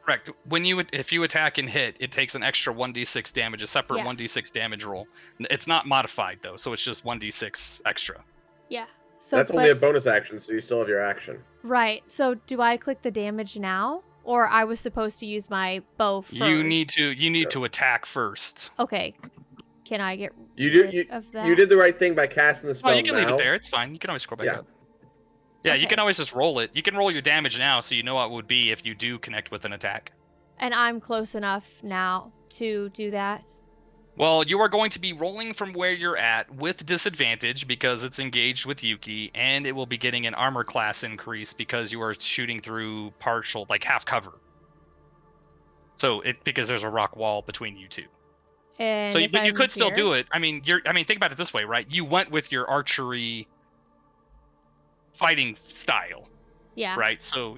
S6: Correct. If you attack and hit, it takes an extra 1d6 damage, a separate
S3: Yeah.
S6: 1d6 damage roll. It's not modified though, so it's just 1d6 extra.
S3: Yeah. So
S7: that's only a bonus action, so you still have your action.
S3: Right. So do I click the damage now, or I was supposed to use my bow first?
S6: You need to attack first.
S3: Okay. Can I get
S7: You
S3: of that?
S7: did the right thing by casting the spell.
S6: Oh, you can leave
S7: now.
S6: it there. It's fine. You can always scroll back
S7: Yeah.
S6: up. Yeah, you
S3: Okay.
S6: can always just roll it. You can roll your damage now, so you know what it would be if you do connect with an attack.
S3: And I'm close enough now to do that.
S6: Well, you are going to be rolling from where you're at with disadvantage because it's engaged with Yuki, and it will be getting an armor class increase because you are shooting through partial, like half cover. So because there's a rock wall between you two.
S3: And
S6: So,
S3: if
S6: but you
S3: I'm
S6: could still
S3: here-
S6: do it. I mean, think about it this way, right? You went with your archery fighting style,
S3: Yeah.
S6: right? So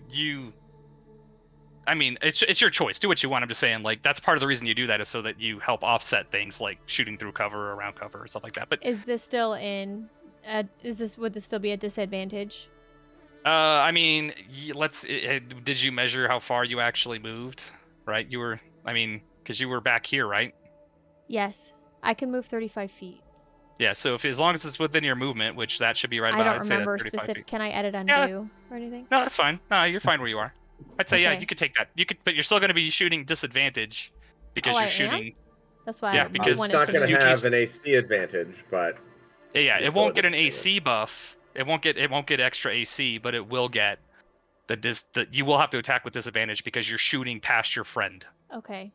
S6: it's your choice. Do what you want. I'm just saying, like, that's part of the reason you do that is so that you help offset things like shooting through cover, around cover, or stuff like that. But
S3: Is this still in? Would this still be a disadvantage?
S6: I mean, did you measure how far you actually moved? Right? Because you were back here, right?
S3: Yes. I can move 35 feet.
S6: Yeah, so as long as it's within your movement, which that should be right
S3: I
S6: about,
S3: don't
S6: I'd say that's
S3: remember
S6: 35
S3: specific.
S6: feet.
S3: Can I edit undo
S6: Yeah.
S3: or anything?
S6: No, that's fine. No, you're fine where you are. I'd say yeah,
S3: Okay.
S6: you could take that. You could, but you're still going to be shooting disadvantage because
S3: Oh,
S6: you're
S3: I am?
S6: shooting.
S3: That's why
S6: Yeah,
S3: I
S6: because
S3: wanted
S7: It's not
S3: to
S7: going to
S3: move.
S7: have an AC advantage, but
S6: Yeah,
S7: you're
S6: it
S7: still
S6: won't
S7: at
S6: get an
S7: disadvantage.
S6: AC buff. It won't get extra AC, but it will get the you will have to attack with disadvantage because you're shooting past your friend.
S3: Okay.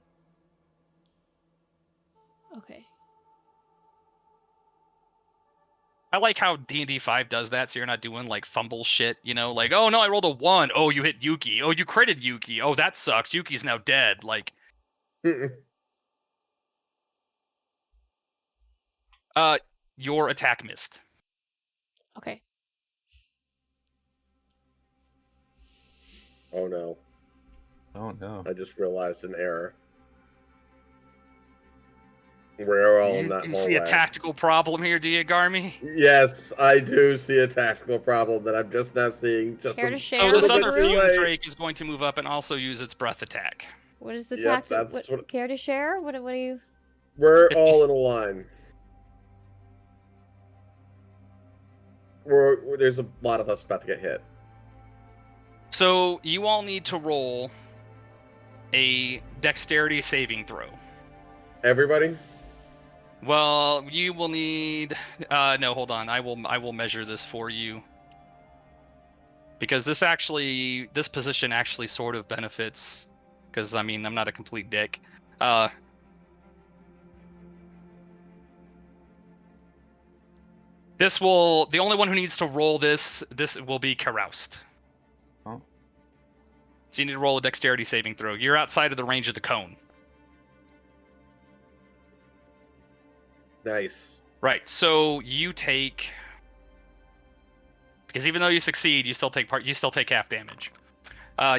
S3: Okay.
S6: I like how D&D 5 does that, so you're not doing like fumble shit, you know, like, oh no, I rolled a 1. Oh, you hit Yuki. Oh, you critted Yuki. Oh, that sucks. Yuki's now dead. Like, your attack missed.
S3: Okay.
S7: Oh no,
S5: Oh no.
S7: I just realized an error. We're all in that
S6: You see a
S7: hallway.
S6: tactical problem here, do you, Garmy?
S7: Yes, I do see a tactical problem that I'm just now seeing. Just
S3: Care
S7: a
S3: to share
S6: So
S3: with
S6: this
S3: the
S6: other
S3: group?
S6: fume drake is going to move up and also use its breath attack.
S3: What is the
S7: Yep,
S3: tactic?
S7: that's
S3: What,
S7: what.
S3: care to share? What do you?
S7: We're
S6: 50
S7: all in a line. There's a lot of us about to get hit.
S6: So you all need to roll a dexterity saving throw.
S7: Everybody?
S6: Well, you will need. No, hold on. I will measure this for you because this position actually sort of benefits. Because I mean, I'm not a complete dick. The only one who needs to roll this will be Caroused.
S5: Oh.
S6: So you need to roll a dexterity saving throw. You're outside of the range of the cone.
S7: Nice.
S6: Right. So you take, because even though you succeed, you still take half damage.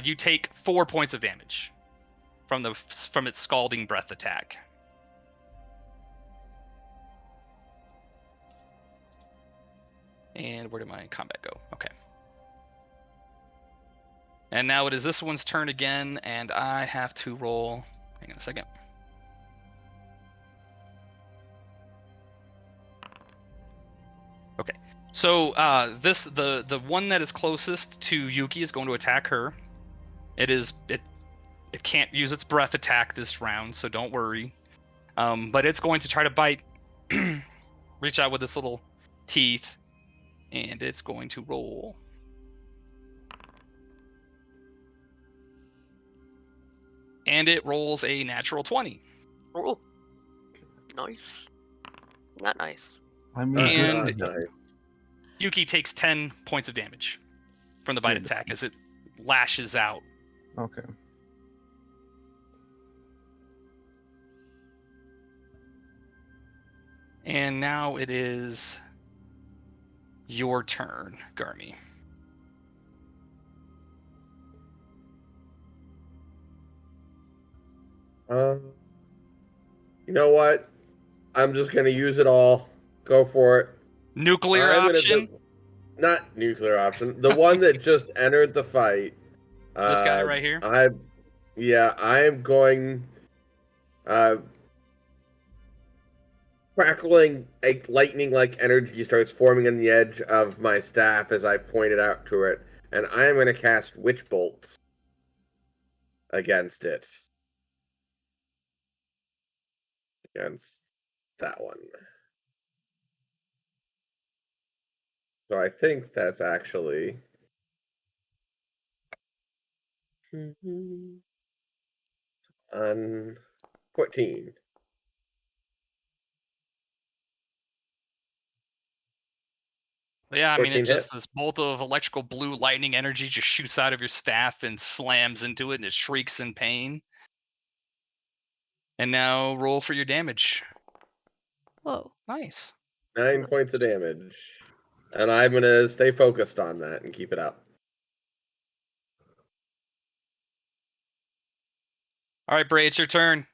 S6: You take 4 points of damage from its scalding breath attack. And where did my combat go? Okay. And now it is this one's turn again, and I have to roll. Hang on a second. Okay. So the one that is closest to Yuki is going to attack her. It can't use its breath attack this round, so don't worry. But it's going to try to bite, reach out with its little teeth, and it's going to roll. And it rolls a natural 20.
S4: Oh, nice. Not nice.
S5: I mean,
S6: And
S7: nice.
S6: Yuki takes 10 points of damage from the bite
S5: Good.
S6: attack as it lashes out.
S5: Okay.
S6: And now it is your turn, Garmy.
S7: You know what? I'm just gonna use it all. Go for it.
S6: Nuclear
S7: I'm gonna
S6: option?
S7: not nuclear option. The one that just entered the fight.
S6: This guy right here?
S7: I am going. Crackling, a lightning-like energy starts forming on the edge of my staff as I point it out to it, and I am going to cast Witch Bolt against it. Against that one. So I think that's actually... on 14.
S6: Yeah, I mean,
S7: 14
S6: it
S7: hit.
S6: just, this bolt of electrical blue lightning energy just shoots out of your staff and slams into it, and it shrieks in pain. And now roll for your damage.
S3: Whoa.
S6: Nice.
S7: 9 points of damage. And I'm going to stay focused on that and keep it up.
S6: All right, Bray, it's your turn.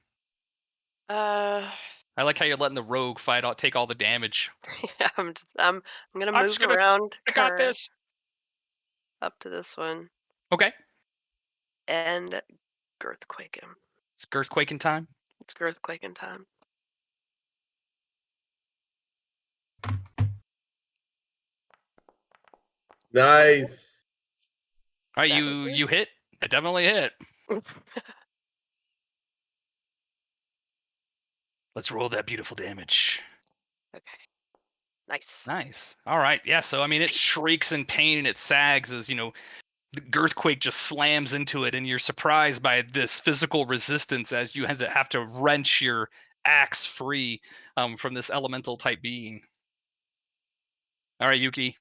S4: Uh,
S6: I like how you're letting the rogue take all the damage.
S4: yeah, I'm gonna
S6: I'm
S4: move
S6: just gonna-
S4: around
S6: I got
S4: her
S6: this.
S4: up to this one
S6: Okay.
S4: and girthquake him.
S6: It's Girthquaking time.
S4: It's girthquaking time.
S7: Nice.
S6: All right,
S4: That was good.
S6: you hit. It definitely hit. Let's roll that beautiful damage.
S4: Okay. Nice.
S6: Nice. All right. Yeah. So I mean, it shrieks in pain and it sags as the earthquake just slams into it, and you're surprised by this physical resistance as you have to wrench your axe free from this elemental type being. All right, Yuki.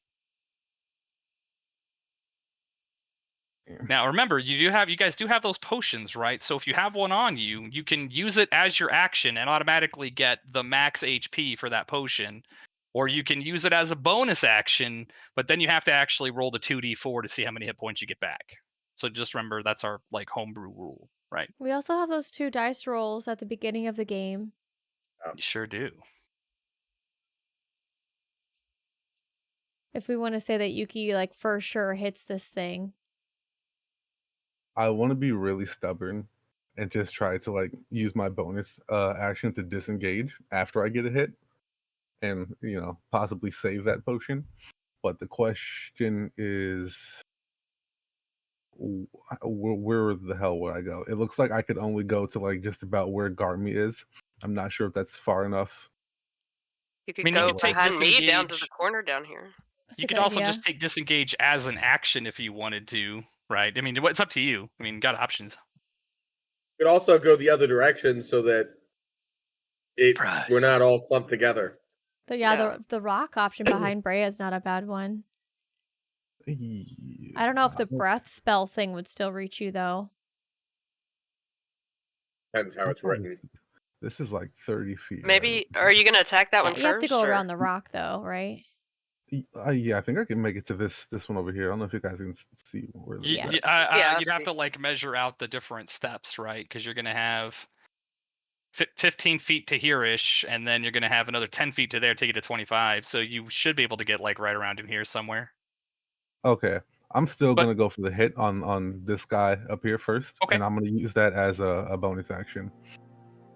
S5: Yeah.
S6: Now remember, you guys do have those potions, right? So if you have one on you, you can use it as your action and automatically get the max HP for that potion. Or you can use it as a bonus action, but then you have to actually roll the 2d4 to see how many hit points you get back. So just remember that's our like homebrew rule, right?
S3: We also have those 2 dice rolls at the beginning of the game.
S6: You sure do.
S3: If we want to say that Yuki like for sure hits this thing.
S5: I want to be really stubborn and just try to like use my bonus action to disengage after I get a hit, and possibly save that potion. But the question is, where the hell would I go? It looks like I could only go to like just about where Garmy is. I'm not sure if that's far enough.
S4: You could
S6: mean, you
S4: go
S6: could take
S4: behind me down to the
S6: disengage.
S4: corner down here.
S3: That's
S6: You
S3: a
S6: could
S3: good
S6: also
S3: idea.
S6: just take disengage as an action if you wanted to, right? I mean, it's up to you. I mean, got options.
S7: You could also go the other direction so that we're not all clumped together.
S3: But
S4: Yeah.
S3: the rock option behind Brea is not a bad one. I don't know if the breath spell thing would still reach you though.
S7: Depends how it's written.
S5: This is like 30 feet.
S4: Maybe, are you going to attack that one first?
S3: You have to go
S4: or-
S3: around the rock though, right?
S5: Yeah, I think I can make it to this one over here. I don't know if you guys can see where this
S3: Yeah.
S5: is.
S4: Yeah,
S6: You'd
S4: I
S6: have
S4: see.
S6: to like measure out the different steps, right? Because you're gonna have 15 feet to here-ish, and then you're gonna have another 10 feet to there, take it to 25. So you should be able to get like right around in here somewhere.
S5: Okay, I'm still
S6: But-
S5: gonna go for the hit on this guy up here first,
S6: Okay.
S5: and I'm gonna use that as a bonus action.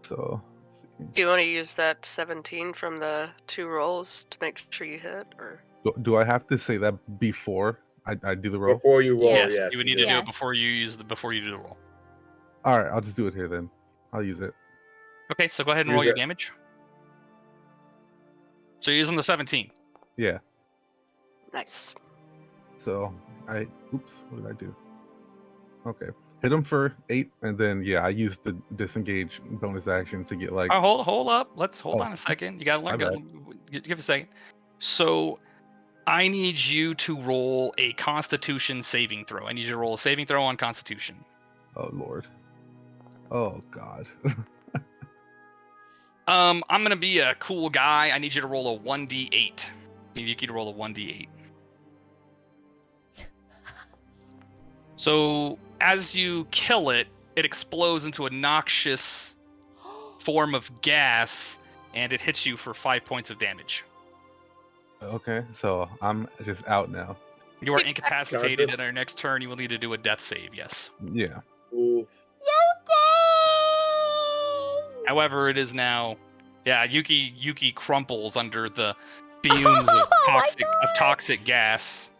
S5: So, let's see.
S4: Do you want to use that 17 from the 2 rolls to make sure you hit? Or
S5: Do I have to say that before I do the roll?
S7: Before you roll,
S3: Yes.
S7: yes.
S6: You would need to do it
S3: Yes.
S6: before you do the roll.
S5: All right, I'll just do it here then. I'll use it.
S6: Okay, so go ahead and
S7: Use
S6: roll your
S7: it.
S6: damage. So you're using the 17.
S5: Yeah.
S4: nice.
S5: So oops, what did I do? Okay, hit him for 8, and then I used the disengage bonus action to get like.
S6: Oh, hold up. Let's hold
S5: Oh.
S6: on a second. You gotta learn.
S5: My
S6: Give a second. So I need you to roll a Constitution saving throw. I need you to roll a saving throw on Constitution.
S5: Oh Lord. Oh God.
S6: I'm gonna be a cool guy. I need you to roll a 1d8. I need you to roll a 1d8. So as you kill it, it explodes into a noxious form of gas, and it hits you for 5 points of damage.
S5: Okay, so I'm just out now.
S6: You are incapacitated,
S7: Conscious?
S6: and our next turn you will need to do a death save, yes.
S5: Yeah.
S7: Oof.
S6: However, it is now, Yuki crumples under the fumes of
S3: my
S6: toxic gas.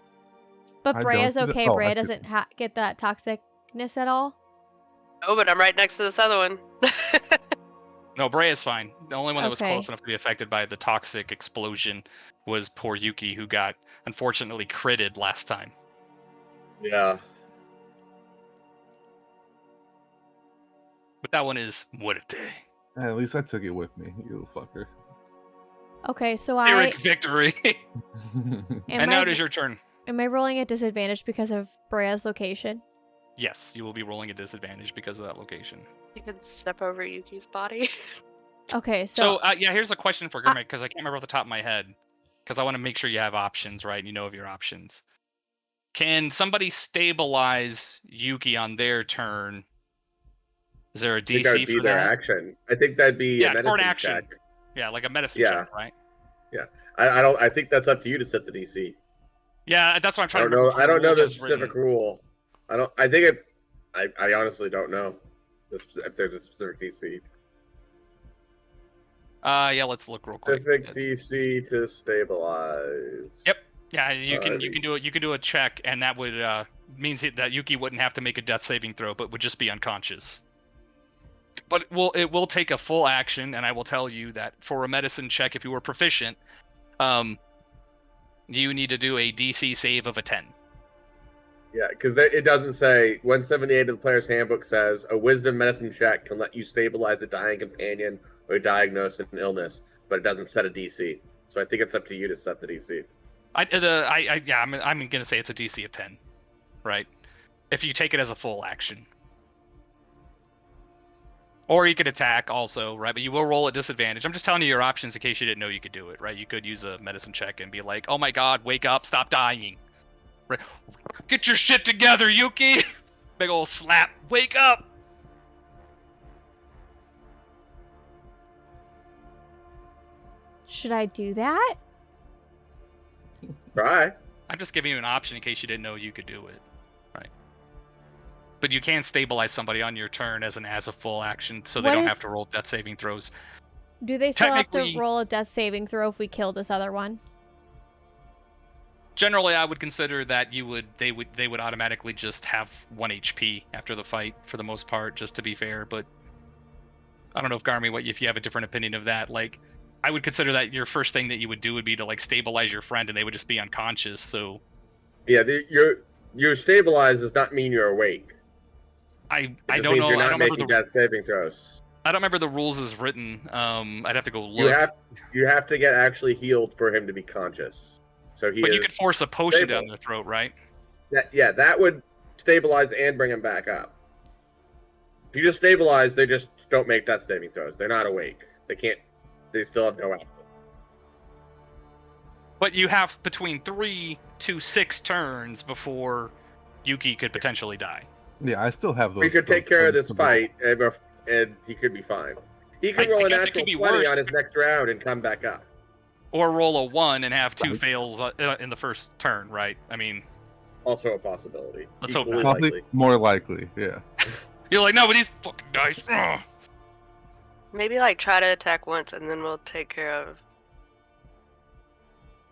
S3: But
S5: I
S3: Brea's
S5: don't see the-
S3: okay.
S5: oh, I
S3: Brea
S5: see.
S3: doesn't get that toxicness at all.
S4: Oh, but I'm right next to this other one.
S6: No, Brea is fine. The only one that was
S3: Okay.
S6: close enough to be affected by the toxic explosion was poor Yuki, who got unfortunately critted last time.
S7: Yeah.
S6: But that one is what a day.
S5: At least I took it with me, you fucker.
S3: Okay, so
S6: Pyrrhic victory.
S3: am
S6: And now
S3: I
S6: it is your turn.
S3: am I rolling at disadvantage because of Brea's location?
S6: Yes, you will be rolling a disadvantage because of that location.
S4: You can step over Yuki's body.
S3: Okay,
S6: So,
S3: so
S6: here's a question for Gurmit, because I can't remember off the top of my head. Because I want to make sure you have options, right? You know of your options. Can somebody stabilize Yuki on their turn? Is there a
S7: I think that
S6: DC
S7: would be
S6: for
S7: their
S6: that?
S7: action. I think that'd be
S6: Yeah,
S7: a
S6: for an
S7: medicine
S6: action.
S7: check.
S6: Yeah, like a medicine
S7: Yeah.
S6: check, right?
S7: I don't. I think that's up to you to set the DC.
S6: Yeah, that's what I'm
S7: I
S6: trying
S7: don't
S6: to
S7: know.
S6: remember. from
S7: I don't know
S6: rules
S7: the
S6: as written.
S7: specific rule. I don't. I think it. I honestly don't know if there's a specific DC.
S6: Yeah, let's look real quick.
S7: Specific DC to stabilize.
S6: Yep. Yeah, you can do it. You can do a check, and that would means that Yuki wouldn't have to make a death saving throw, but would just be unconscious. But it will take a full action, and I will tell you that for a medicine check, if you were proficient, you need to do a DC save of a 10.
S7: Yeah, because it doesn't say 178 of the player's handbook says a wisdom medicine check can let you stabilize a dying companion or diagnose an illness, but it doesn't set a DC. So I think it's up to you to set the DC.
S6: I'm gonna say it's a DC of 10, right? If you take it as a full action. Or you could attack also, right? But you will roll at disadvantage. I'm just telling you your options in case you didn't know you could do it, right? You could use a medicine check and be like, oh my god, wake up, stop dying. Right? Get your shit together, Yuki! Big old slap. Wake up!
S3: Should I do that?
S7: Try.
S6: I'm just giving you an option in case you didn't know you could do it. Right. But you can stabilize somebody on your turn as a full action, so they
S3: What
S6: don't
S3: if-
S6: have to roll death saving throws.
S3: Do they still have to
S6: Technically-
S3: roll a death saving throw if we kill this other one?
S6: Generally, I would consider that they would automatically just have 1 HP after the fight for the most part, just to be fair. But I don't know if Garmy, if you have a different opinion of that. Like, I would consider that your first thing that you would do would be to like stabilize your friend, and they would just be unconscious. So
S7: Yeah, your stabilize does not mean you're awake.
S6: I
S7: It
S6: don't
S7: just
S6: know.
S7: means you're
S6: I
S7: not
S6: don't remember
S7: making
S6: the
S7: death saving throws.
S6: I don't remember the rules as written. I'd have to go look.
S7: You have to get actually healed for him to be conscious. So
S6: But you could force a potion down their throat, right?
S7: That would stabilize and bring him back up. If you just stabilize, they just don't make death saving throws. They're not awake. They can't. They still have no output.
S6: But you have between 3 to 6 turns before Yuki could potentially die.
S5: Yeah, I still have those.
S7: We could take care of this
S5: those-
S7: fight, and he could be fine. He could
S6: I
S7: roll a
S6: guess it
S7: natural
S6: could be
S7: 20
S6: worse.
S7: on his next round and come back up.
S6: Or roll a 1 and have 2
S5: Right.
S6: fails in the first turn, right? I mean,
S7: Also a possibility.
S6: Let's hope
S7: Equally
S6: not.
S5: Probably
S7: likely.
S5: more likely, yeah.
S6: you're like, no, but these fucking dice. Ugh.
S4: Maybe like try to attack once and then we'll take care of.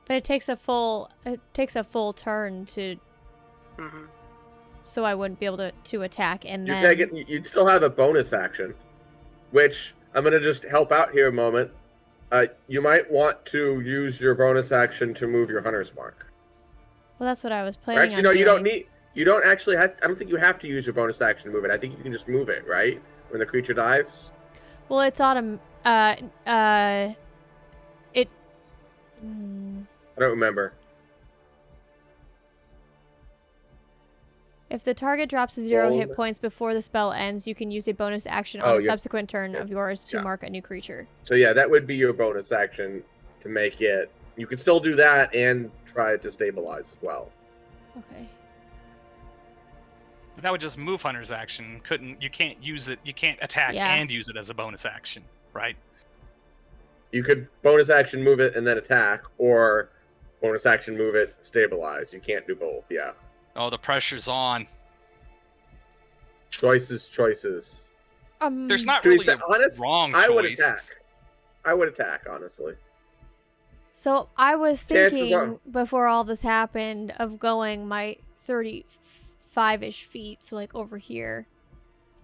S3: But it takes a full turn to
S4: Hmm.
S3: so I wouldn't be able to attack and
S7: You
S3: then
S7: take it. You'd still have a bonus action, which I'm gonna just help out here a moment. You might want to use your bonus action to move your hunter's mark.
S3: Well, that's what I was
S7: Or
S3: planning
S7: actually,
S3: on
S7: no, you don't
S3: doing.
S7: need. You don't actually have. I don't think you have to use your bonus action to move it. I think you can just move it, right? When the creature dies.
S3: Well, it's it
S7: I don't remember.
S3: if the target drops to 0 hit
S7: Roll.
S3: points before the spell ends, you can use a bonus action
S7: Oh,
S3: on a
S7: yeah.
S3: subsequent turn of yours to
S7: Yeah.
S3: mark a new creature.
S7: So yeah, that would be your bonus action to make it. You can still do that and try to stabilize as well.
S3: Okay.
S6: That would just move Hunter's action. You can't use it. You can't attack
S3: Yeah.
S6: and use it as a bonus action, right?
S7: You could bonus action move it and then attack, or bonus action move it, stabilize. You can't do both. Yeah.
S6: Oh, the pressure's on.
S7: Choices.
S6: There's not
S7: To be
S6: really a
S7: honest,
S6: wrong
S7: I
S6: choice.
S7: would attack. I would attack, honestly.
S3: So I was
S7: Chances
S3: thinking
S7: are-
S3: before all this happened of going my 35-ish feet, so like over here.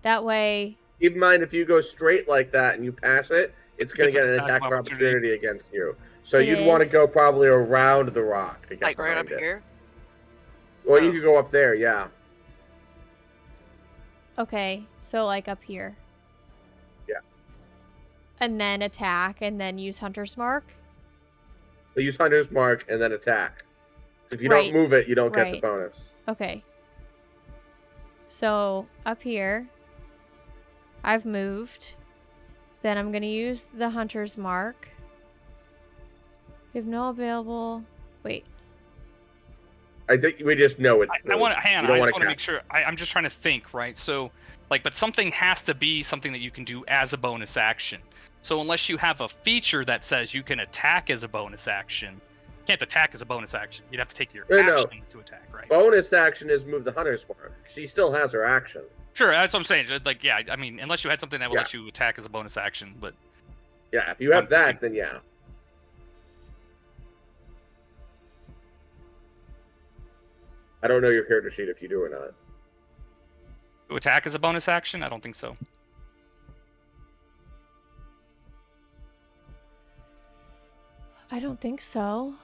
S3: That way,
S7: Keep in mind, if you go straight like that and you pass it, it's going to
S6: It's
S7: get an
S6: an
S7: attack
S6: attack
S7: of
S6: of opportunity.
S7: opportunity against you. So
S3: It
S7: you'd want to
S3: is.
S7: go probably around the rock to get
S4: Like right up
S7: behind it.
S4: here.
S7: Well, you
S4: Oh.
S7: could go up there, yeah.
S3: okay, so like up here.
S7: Yeah.
S3: And then attack, and then use Hunter's Mark.
S7: So use Hunter's Mark and then attack. If you
S3: Right.
S7: don't move it, you don't get the
S3: Right.
S7: bonus.
S3: Okay. So up here, I've moved. Then I'm gonna use the Hunter's Mark. We have no available. Wait.
S7: I think we just know it's.
S6: I want to,
S7: You
S6: Hannah,
S7: don't
S6: I
S7: wanna
S6: just want to make
S7: cast.
S6: sure. I'm just trying to think, right? So, like, but something has to be something that you can do as a bonus action. So unless you have a feature that says you can attack as a bonus action, you can't attack as a bonus action. You'd have to take your
S7: No, no.
S6: action to attack, right?
S7: Bonus action is move the Hunter's Mark. She still has her action.
S6: Sure, that's what I'm saying. Like, yeah, I mean, unless you had something that would
S7: Yeah.
S6: let you attack as a bonus action, but
S7: Yeah, if you have
S6: I'm
S7: that,
S6: thinking-
S7: then yeah. I don't know your character sheet if you do or not.
S6: To attack as a bonus action? I don't think so.
S3: I don't think so.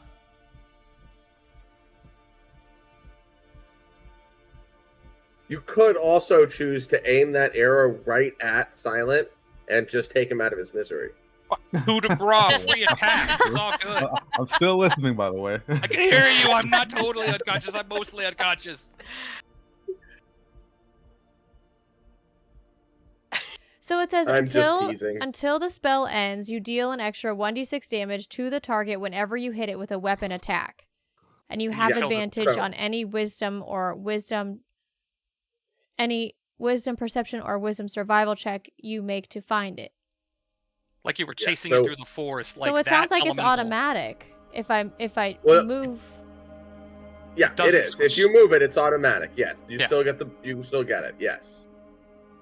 S7: You could also choose to aim that arrow right at Silent and just take him out of his misery.
S6: Coup de grace, free attack. It's all good.
S5: I'm still listening, by the way.
S6: I can hear you. I'm not totally unconscious. I'm mostly unconscious.
S3: So it says
S7: I'm just teasing.
S3: until the spell ends, you deal an extra 1d6 damage to the target whenever you hit it with a weapon attack. And you have
S7: Yeah.
S3: advantage
S7: So-
S3: on any wisdom, perception, or wisdom survival check you make to find it.
S6: Like you were
S7: Yeah,
S6: chasing
S7: so-
S6: it through the forest.
S3: So
S6: like
S3: it sounds
S6: that
S3: like it's
S6: elemental.
S3: automatic. If I
S7: Well-
S3: move.
S7: Yeah, it
S6: doesn't
S7: is.
S6: switch.
S7: If you move it, it's automatic. Yes, you
S6: Yeah.
S7: still get it. Yes.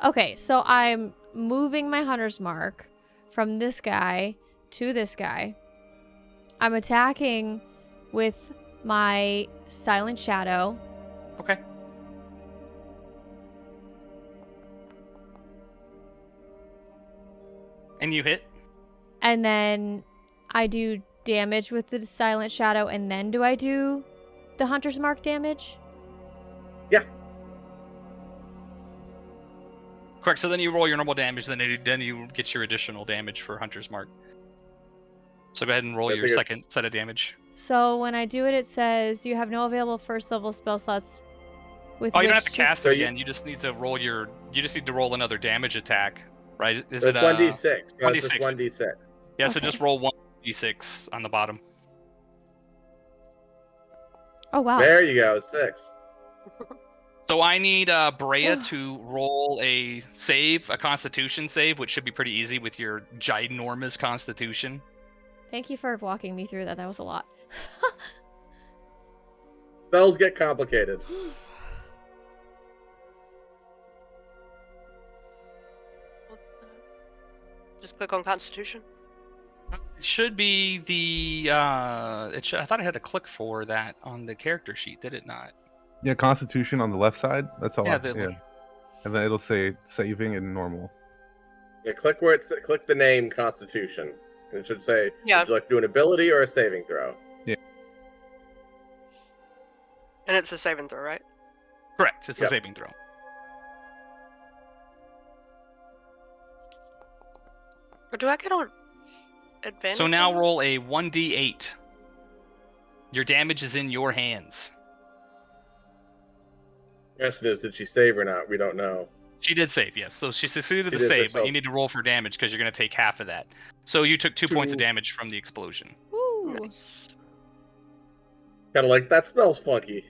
S3: Okay, so I'm moving my hunter's mark from this guy to this guy. I'm attacking with my silent shadow.
S6: Okay. And you hit?
S3: And then I do damage with the silent shadow, and then do I do the hunter's mark damage?
S7: Yeah.
S6: Correct. So then you roll your normal damage, then you get your additional damage for Hunter's Mark. So go ahead and roll
S7: I
S6: your
S7: think
S6: second set of damage.
S3: So when I do it, it says you have no available first level spell slots with
S6: Oh, you don't
S3: which
S6: have to cast
S7: So
S6: it
S7: you-
S6: again. You just need to roll another damage attack, right? Is
S7: It's
S6: it
S7: 1d6. No, it's
S6: 1d6.
S7: just 1d6.
S6: Yeah, so
S3: Okay.
S6: just roll 1d6 on the bottom.
S3: Oh wow.
S7: There you go. 6.
S6: So I need Brea to roll a Constitution save, which should be pretty easy with your ginormous Constitution.
S3: Thank you for walking me through that. That was a lot.
S7: Spells get complicated.
S4: Just click on Constitution.
S6: It should be the I thought I had to click for that on the character sheet, did it not?
S5: Yeah, Constitution on the left side. That's all.
S6: Yeah,
S5: Yeah, and then it'll say saving and normal.
S7: Yeah, click where it's click the name Constitution. And it should say,
S4: Yeah.
S7: would you like to do an ability or a saving throw?
S4: And it's a saving throw, right?
S6: Correct. It's a
S7: Yep.
S6: saving throw.
S4: Or do I get on advantage?
S6: So now
S4: on that?
S6: roll a 1d8. Your damage is in your hands.
S7: Question is, did she save or not? We don't know.
S6: She did save, yes. So she succeeded
S7: She
S6: the
S7: did
S6: save, but
S7: herself.
S6: you need to roll for damage because you're going to take half of that. So you took 2 points of
S7: Two.
S6: damage from the explosion.
S3: Woo.
S4: Nice.
S7: Kind of like, that smells funky.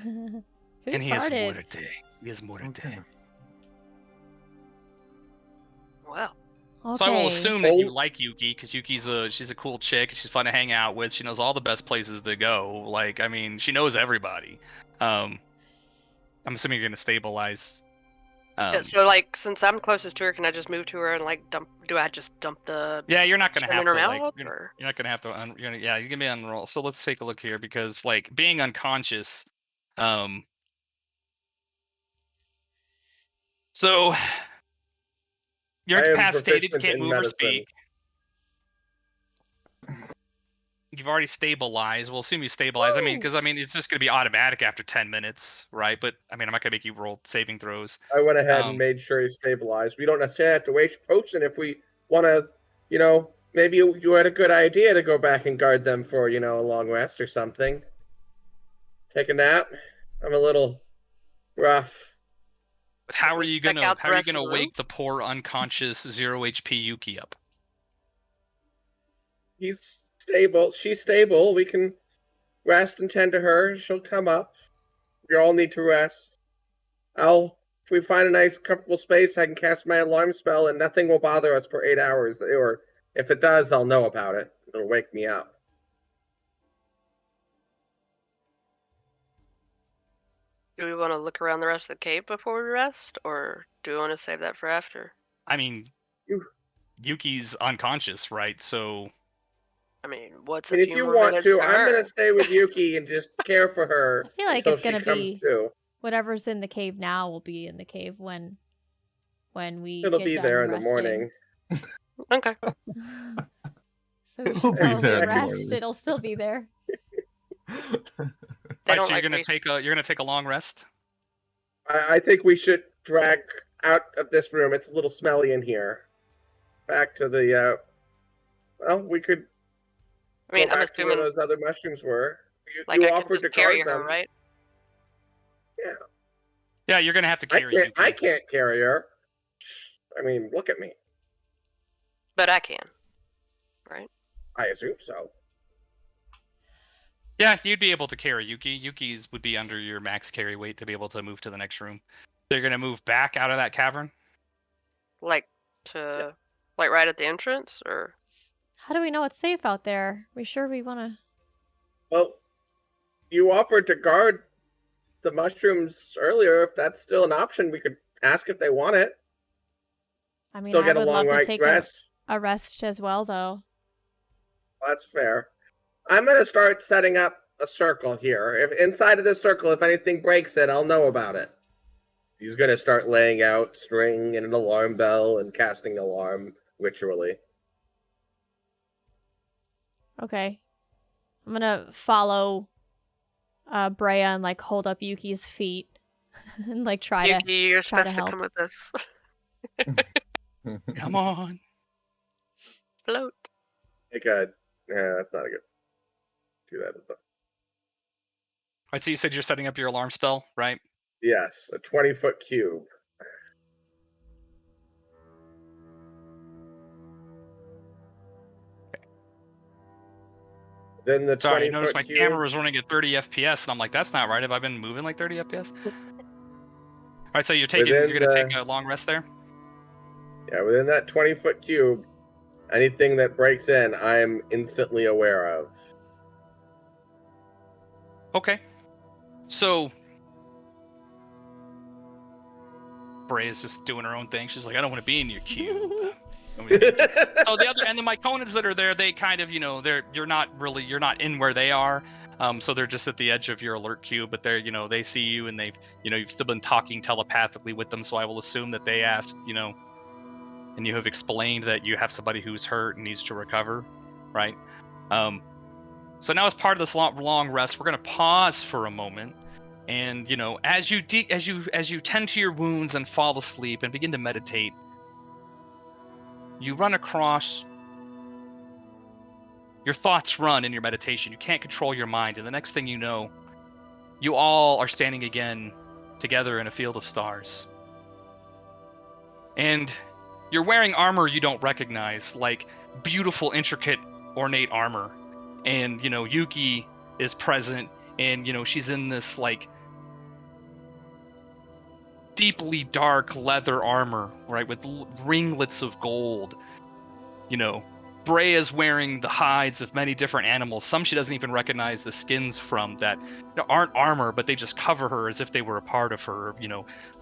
S3: Who
S6: And he has
S3: farted?
S6: muerte. He has muerte.
S5: Okay.
S4: Wow.
S3: Okay.
S6: So I will assume that you
S7: Oh.
S6: like Yuki because she's a cool chick. She's fun to hang out with. She knows all the best places to go. Like, I mean, she knows everybody. I'm assuming you're gonna stabilize.
S4: Yeah, so like, since I'm closest to her, can I just move to her and like dump? Do I just dump the?
S6: Yeah, you're not gonna
S4: shit
S6: have
S4: in her
S6: to like.
S4: mouth,
S6: You're
S4: or-
S6: not gonna have to. Yeah, you're gonna be on roll. So let's take a look here because like being unconscious. So you're
S7: I am
S6: incapacitated. You
S7: proficient
S6: can't
S7: in
S6: move or
S7: medicine.
S6: speak. You've already stabilized. We'll assume you stabilize. I mean,
S3: Woo!
S6: because it's just gonna be automatic after 10 minutes, right? But I mean, I'm not gonna make you roll saving throws.
S7: I went ahead
S6: Um,
S7: and made sure he's stabilized. We don't necessarily have to waste potion if we want to, maybe you had a good idea to go back and guard them for, a long rest or something. Take a nap. I'm a little rough.
S6: But how are you
S4: Check
S6: gonna
S4: out the rest of the room?
S6: wake the poor unconscious 0 HP Yuki up?
S7: He's stable. She's stable. We can rest and tend to her. She'll come up. We all need to rest. If we find a nice, comfortable space, I can cast my alarm spell and nothing will bother us for 8 hours. Or if it does, I'll know about it. It'll wake me up.
S4: Do we want to look around the rest of the cave before we rest, or do we want to save that for after?
S6: I mean,
S7: You-
S6: Yuki's unconscious, right? So
S4: I mean, what's
S7: I
S4: a
S7: mean, if
S4: few
S7: you
S4: more
S7: want
S4: minutes
S7: to,
S4: for
S7: I'm
S4: her?
S7: gonna stay with Yuki and just care for her
S3: I feel like
S7: until
S3: it's
S7: she
S3: gonna
S7: comes
S3: be
S7: to.
S3: whatever's in the cave now will be in the cave when we
S7: It'll
S3: get
S7: be
S3: done
S7: there in the
S3: resting.
S7: morning.
S4: Okay.
S3: So we
S5: It'll
S3: should
S5: be
S3: probably
S5: there in the
S3: rest.
S5: morning.
S3: It'll still be there.
S4: They
S6: Alright,
S4: don't
S6: so
S4: like
S6: you're gonna take a long rest.
S7: I think we should drag out of this room. It's a little smelly in here. Back to the. Well, we could
S4: I mean,
S7: go
S4: I'm
S7: back to where
S4: assuming
S7: those other mushrooms were.
S4: like
S7: You
S4: I can
S7: offered
S4: just
S7: to
S4: carry
S7: guard
S4: her,
S7: them.
S4: right?
S6: Yeah, you're gonna have to carry Yuki.
S7: I can't carry her. I mean, look at me.
S4: But I can, right?
S7: I assume so.
S6: Yeah, you'd be able to carry Yuki. Yuki's would be under your max carry weight to be able to move to the next room. So you're gonna move back out of that cavern.
S4: Like like right at the entrance, or
S3: How do we know it's safe out there? We sure we want to?
S7: Well, you offered to guard the mushrooms earlier. If that's still an option, we could ask if they want it.
S3: I mean,
S7: Still
S3: I
S7: get a
S3: would
S7: long
S3: love to
S7: night
S3: take
S7: rest.
S3: a rest as well, though.
S7: That's fair. I'm gonna start setting up a circle here. If inside of this circle, if anything breaks it, I'll know about it. He's gonna start laying out string and an alarm bell and casting the alarm ritually.
S3: Okay. I'm gonna follow Brea and like hold up Yuki's feet and like try
S4: Yuki, you're
S3: try to
S4: supposed to
S3: help.
S4: come with us.
S6: Come on.
S4: Float.
S7: Hey, good. Yeah, that's not a good. Do that.
S6: Alright, so you said you're setting up your alarm spell, right?
S7: Yes, a 20-foot cube. Then the
S6: Sorry, I noticed
S7: 20-foot
S6: my
S7: cube.
S6: camera was running at 30 FPS, and I'm like, that's not right. Have I been moving like 30 FPS? Alright, so you're
S7: Within
S6: gonna take
S7: the-
S6: a long rest there?
S7: Yeah, within that 20-foot cube, anything that breaks in, I am instantly aware of.
S6: Okay. So Brea's just doing her own thing. She's like, I don't want to be in your cube. So the other and the Myconans that are there, they kind of, you're not in where they are. So they're just at the edge of your alert queue, but they're, they see you and they've, you've still been talking telepathically with them. So I will assume that they asked, and you have explained that you have somebody who's hurt and needs to recover, right? So now as part of this long rest, we're gonna pause for a moment, and as you tend to your wounds and fall asleep and begin to meditate, you run across. Your thoughts run in your meditation. You can't control your mind, and the next thing you know, you all are standing again together in a field of stars. And you're wearing armor you don't recognize, like beautiful, intricate, ornate armor. And, Yuki is present, and, she's in this, like, deeply dark leather armor, right, with ringlets of gold. Brea is wearing the hides of many different animals. Some she doesn't even recognize the skins from that aren't armor, but they just cover her as if they were a part of her.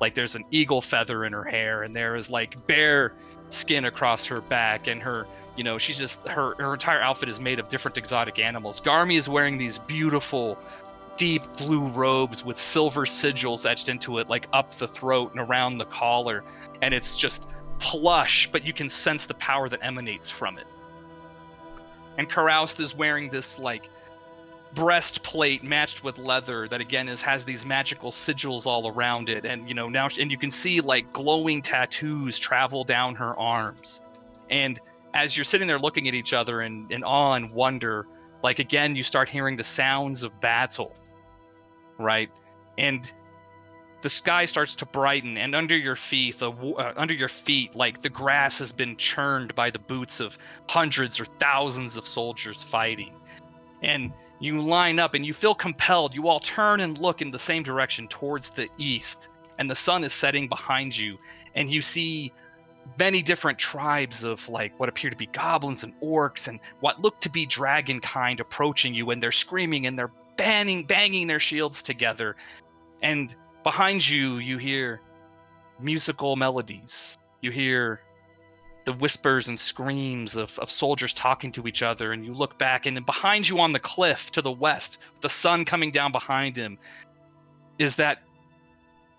S6: Like there's an eagle feather in her hair, and there is like bear skin across her back, and her, she's just her entire outfit is made of different exotic animals. Garmy is wearing these beautiful, deep blue robes with silver sigils etched into it, like up the throat and around the collar, and it's just plush, but you can sense the power that emanates from it. And Karaust is wearing this like breastplate matched with leather that again has these magical sigils all around it, and now and you can see like glowing tattoos travel down her arms. And as you're sitting there looking at each other in awe and wonder, like again you start hearing the sounds of battle, right? And the sky starts to brighten, and under your feet, like the grass has been churned by the boots of hundreds or thousands of soldiers fighting. And you line up, and you feel compelled. You all turn and look in the same direction towards the east, and the sun is setting behind you, and you see many different tribes of like what appear to be goblins and orcs and what look to be dragon kind approaching you, and they're screaming and they're banging their shields together. And behind you, you hear musical melodies. You hear the whispers and screams of soldiers talking to each other, and you look back, and then behind you on the cliff to the west, with the sun coming down behind him, is that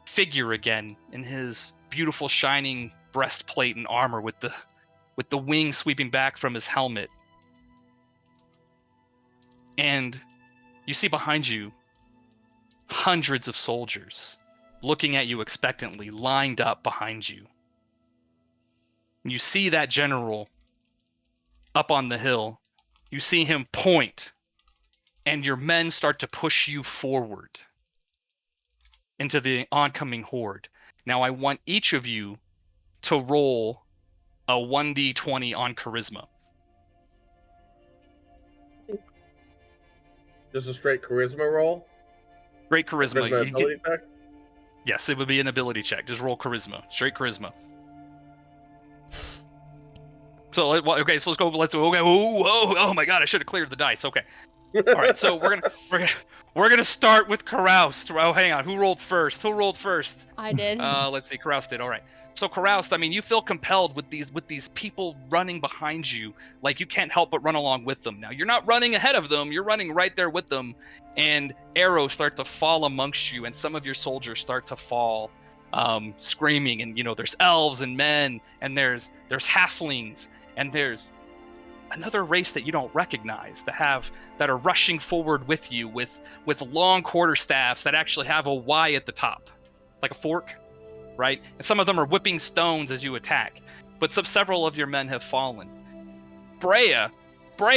S6: figure again in his beautiful shining breastplate and armor with the wings sweeping back from his helmet. And you see behind you hundreds of soldiers looking at you expectantly, lined up behind you. You see that general up on the hill. You see him point, and your men start to push you forward into the oncoming horde. Now I want each of you to roll a 1d20 on charisma.
S7: Just a straight charisma roll?
S6: Great charisma.
S7: Charisma
S6: You
S7: ability check?
S6: yes, it would be an ability check. Just roll charisma. Straight charisma. So okay, so let's go. Okay. Oh my God! I should have cleared the dice. Okay. All right. So we're gonna start with Caroused. Oh, hang on. Who rolled first?
S3: I did.
S6: Let's see. Caroused did. All right. So Caroused, I mean, you feel compelled with these people running behind you, like you can't help but run along with them. Now you're not running ahead of them. You're running right there with them, and arrows start to fall amongst you, and some of your soldiers start to fall, screaming. And there's elves and men, and there's halflings. And there's another race that you don't recognize that are rushing forward with you with long quarterstaffs that actually have a Y at the top, like a fork, right? And some of them are whipping stones as you attack. But several of your men have fallen. Brea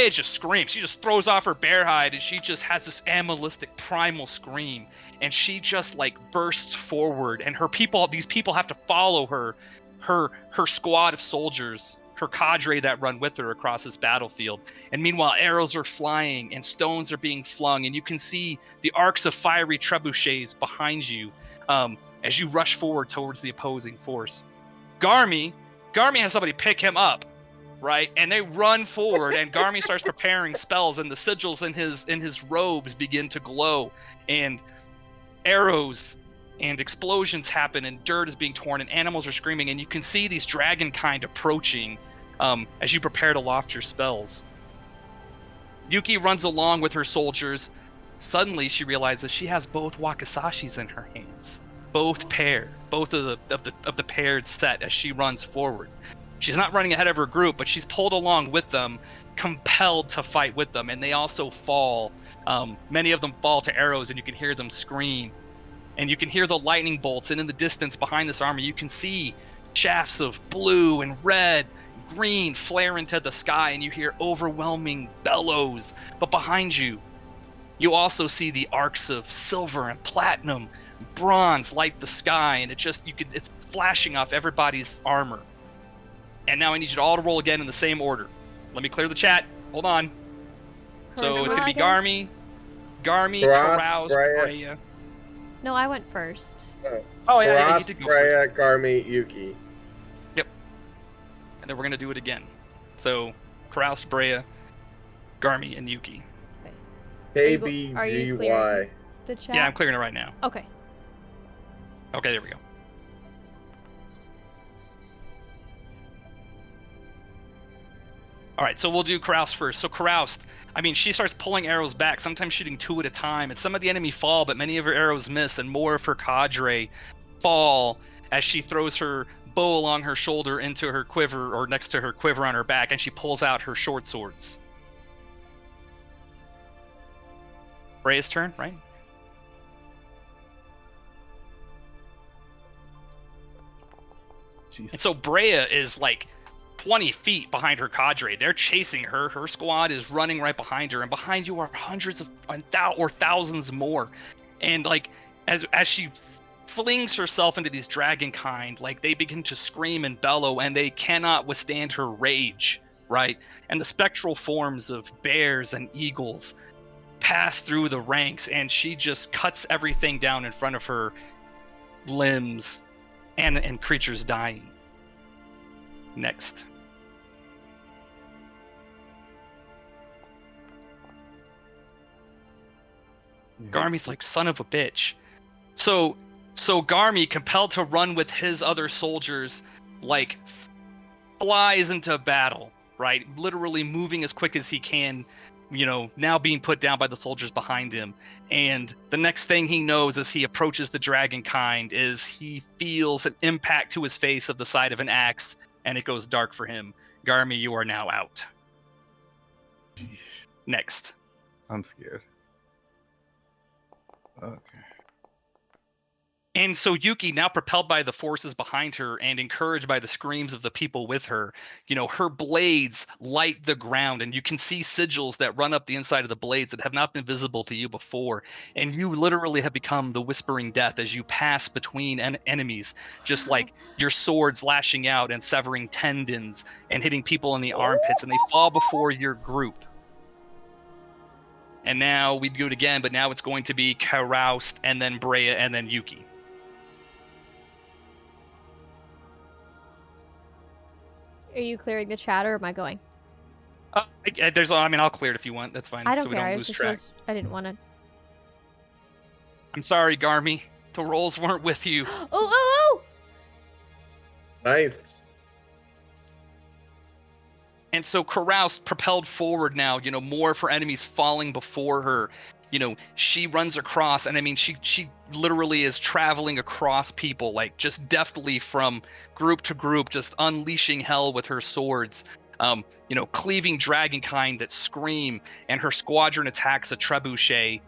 S6: just screams. She just throws off her bear hide, and she just has this animalistic primal scream, and she just like bursts forward, and these people have to follow her squad of soldiers, her cadre that run with her across this battlefield. And meanwhile, arrows are flying and stones are being flung, and you can see the arcs of fiery trebuchets behind you as you rush forward towards the opposing force. Garmy has somebody pick him up, right? And they run forward, and Garmy starts preparing spells, and the sigils in his robes begin to glow, and arrows and explosions happen, and dirt is being torn, and animals are screaming, and you can see these dragon kind approaching as you prepare to loft your spells. Yuki runs along with her soldiers. Suddenly she realizes she has both wakasashis in her hands, both of the paired set as she runs forward. She's not running ahead of her group, but she's pulled along with them, compelled to fight with them, and they also fall. Many of them fall to arrows, and you can hear them scream. And you can hear the lightning bolts, and in the distance behind this army, you can see shafts of blue and red, green flare into the sky, and you hear overwhelming bellows. But behind you, you also see the arcs of silver and platinum, bronze light the sky, and it's flashing off everybody's armor. And now I need you to all to roll again in the same order. Let me clear the chat. Hold on. So it's gonna be Garmy, Carouse, Brea.
S3: No, I went first.
S6: Oh yeah, you did go
S7: Brea,
S6: first.
S7: Garmy, Yuki.
S6: Yep. And then we're gonna do it again. So Carouse, Brea, Garmy, and Yuki.
S3: Are you
S7: KBGY.
S3: clearing the chat?
S6: Yeah, I'm clearing it right now.
S3: Okay.
S6: Okay, there we go. All right, so we'll do Carouse first. So Carouse, I mean, she starts pulling arrows back, sometimes shooting 2 at a time, and some of the enemy fall, but many of her arrows miss, and more of her cadre fall as she throws her bow along her shoulder into her quiver, or next to her quiver on her back, and she pulls out her short swords. Brea's turn, right?
S5: Jeez.
S6: And so Brea is like 20 feet behind her cadre. They're chasing her. Her squad is running right behind her, and behind you are hundreds of or thousands more. And like as she flings herself into these dragon kind, like they begin to scream and bellow, and they cannot withstand her rage, right? And the spectral forms of bears and eagles pass through the ranks, and she just cuts everything down in front of her, limbs and creatures dying. Next. Garmy's like, son of a bitch. So Garmy, compelled to run with his other soldiers, like flies into battle, right? Literally moving as quick as he can, now being put down by the soldiers behind him. And the next thing he knows as he approaches the dragon kind is he feels an impact to his face of the side of an axe, and it goes dark for him. Garmy, you are now out. Next.
S5: I'm scared. Okay.
S6: And so Yuki, now propelled by the forces behind her and encouraged by the screams of the people with her, her blades light the ground, and you can see sigils that run up the inside of the blades that have not been visible to you before. And you literally have become the Whispering Death as you pass between enemies, just like your swords lashing out and severing tendons and hitting people in the armpits, and they fall before your group. And now we do it again, but now it's going to be Karoust and then Brea and then Yuki.
S3: Are you clearing the chat or am I going?
S6: I'll clear it if you want. That's fine.
S3: I don't
S6: so we
S3: care.
S6: don't
S3: I
S6: lose
S3: just
S6: track.
S3: I didn't want to.
S6: I'm sorry, Garmy. The rolls weren't with you.
S3: Oh!
S7: Nice.
S6: And so Karoust propelled forward now, more for enemies falling before her. She runs across, and I mean, she literally is traveling across people, like just deftly from group to group, just unleashing hell with her swords. Cleaving dragonkind that scream, and her squadron attacks a trebuchet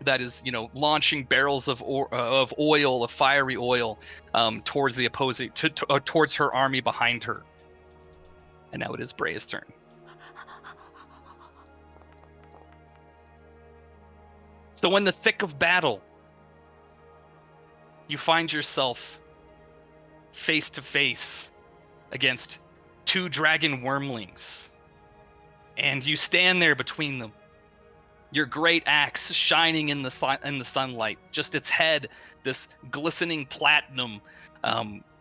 S6: that is, launching barrels of oil, of fiery oil, towards the opposing, towards her army behind her. And now it is Brea's turn. So in the thick of battle, you find yourself face to face against two dragon wormlings. And you stand there between them, your great axe shining in the sunlight, just its head, this glistening platinum,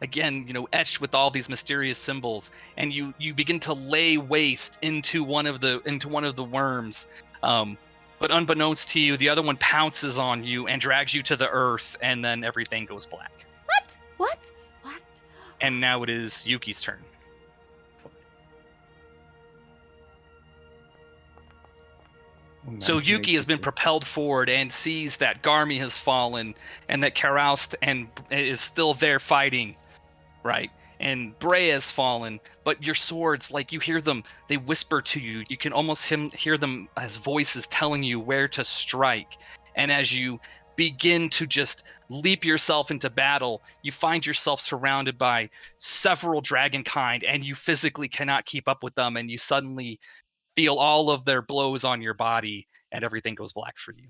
S6: again, etched with all these mysterious symbols. And you begin to lay waste into one of the worms. But unbeknownst to you, the other one pounces on you and drags you to the earth, and then everything goes black.
S3: What?
S6: And now it is Yuki's turn. So Yuki has been propelled forward and sees that Garmy has fallen and that Karoust is still there fighting, right? And Brea has fallen, but your swords, like you hear them, they whisper to you. You can almost hear them as voices telling you where to strike. And as you begin to just leap yourself into battle, you find yourself surrounded by several dragonkind, and you physically cannot keep up with them, and you suddenly feel all of their blows on your body, and everything goes black for you.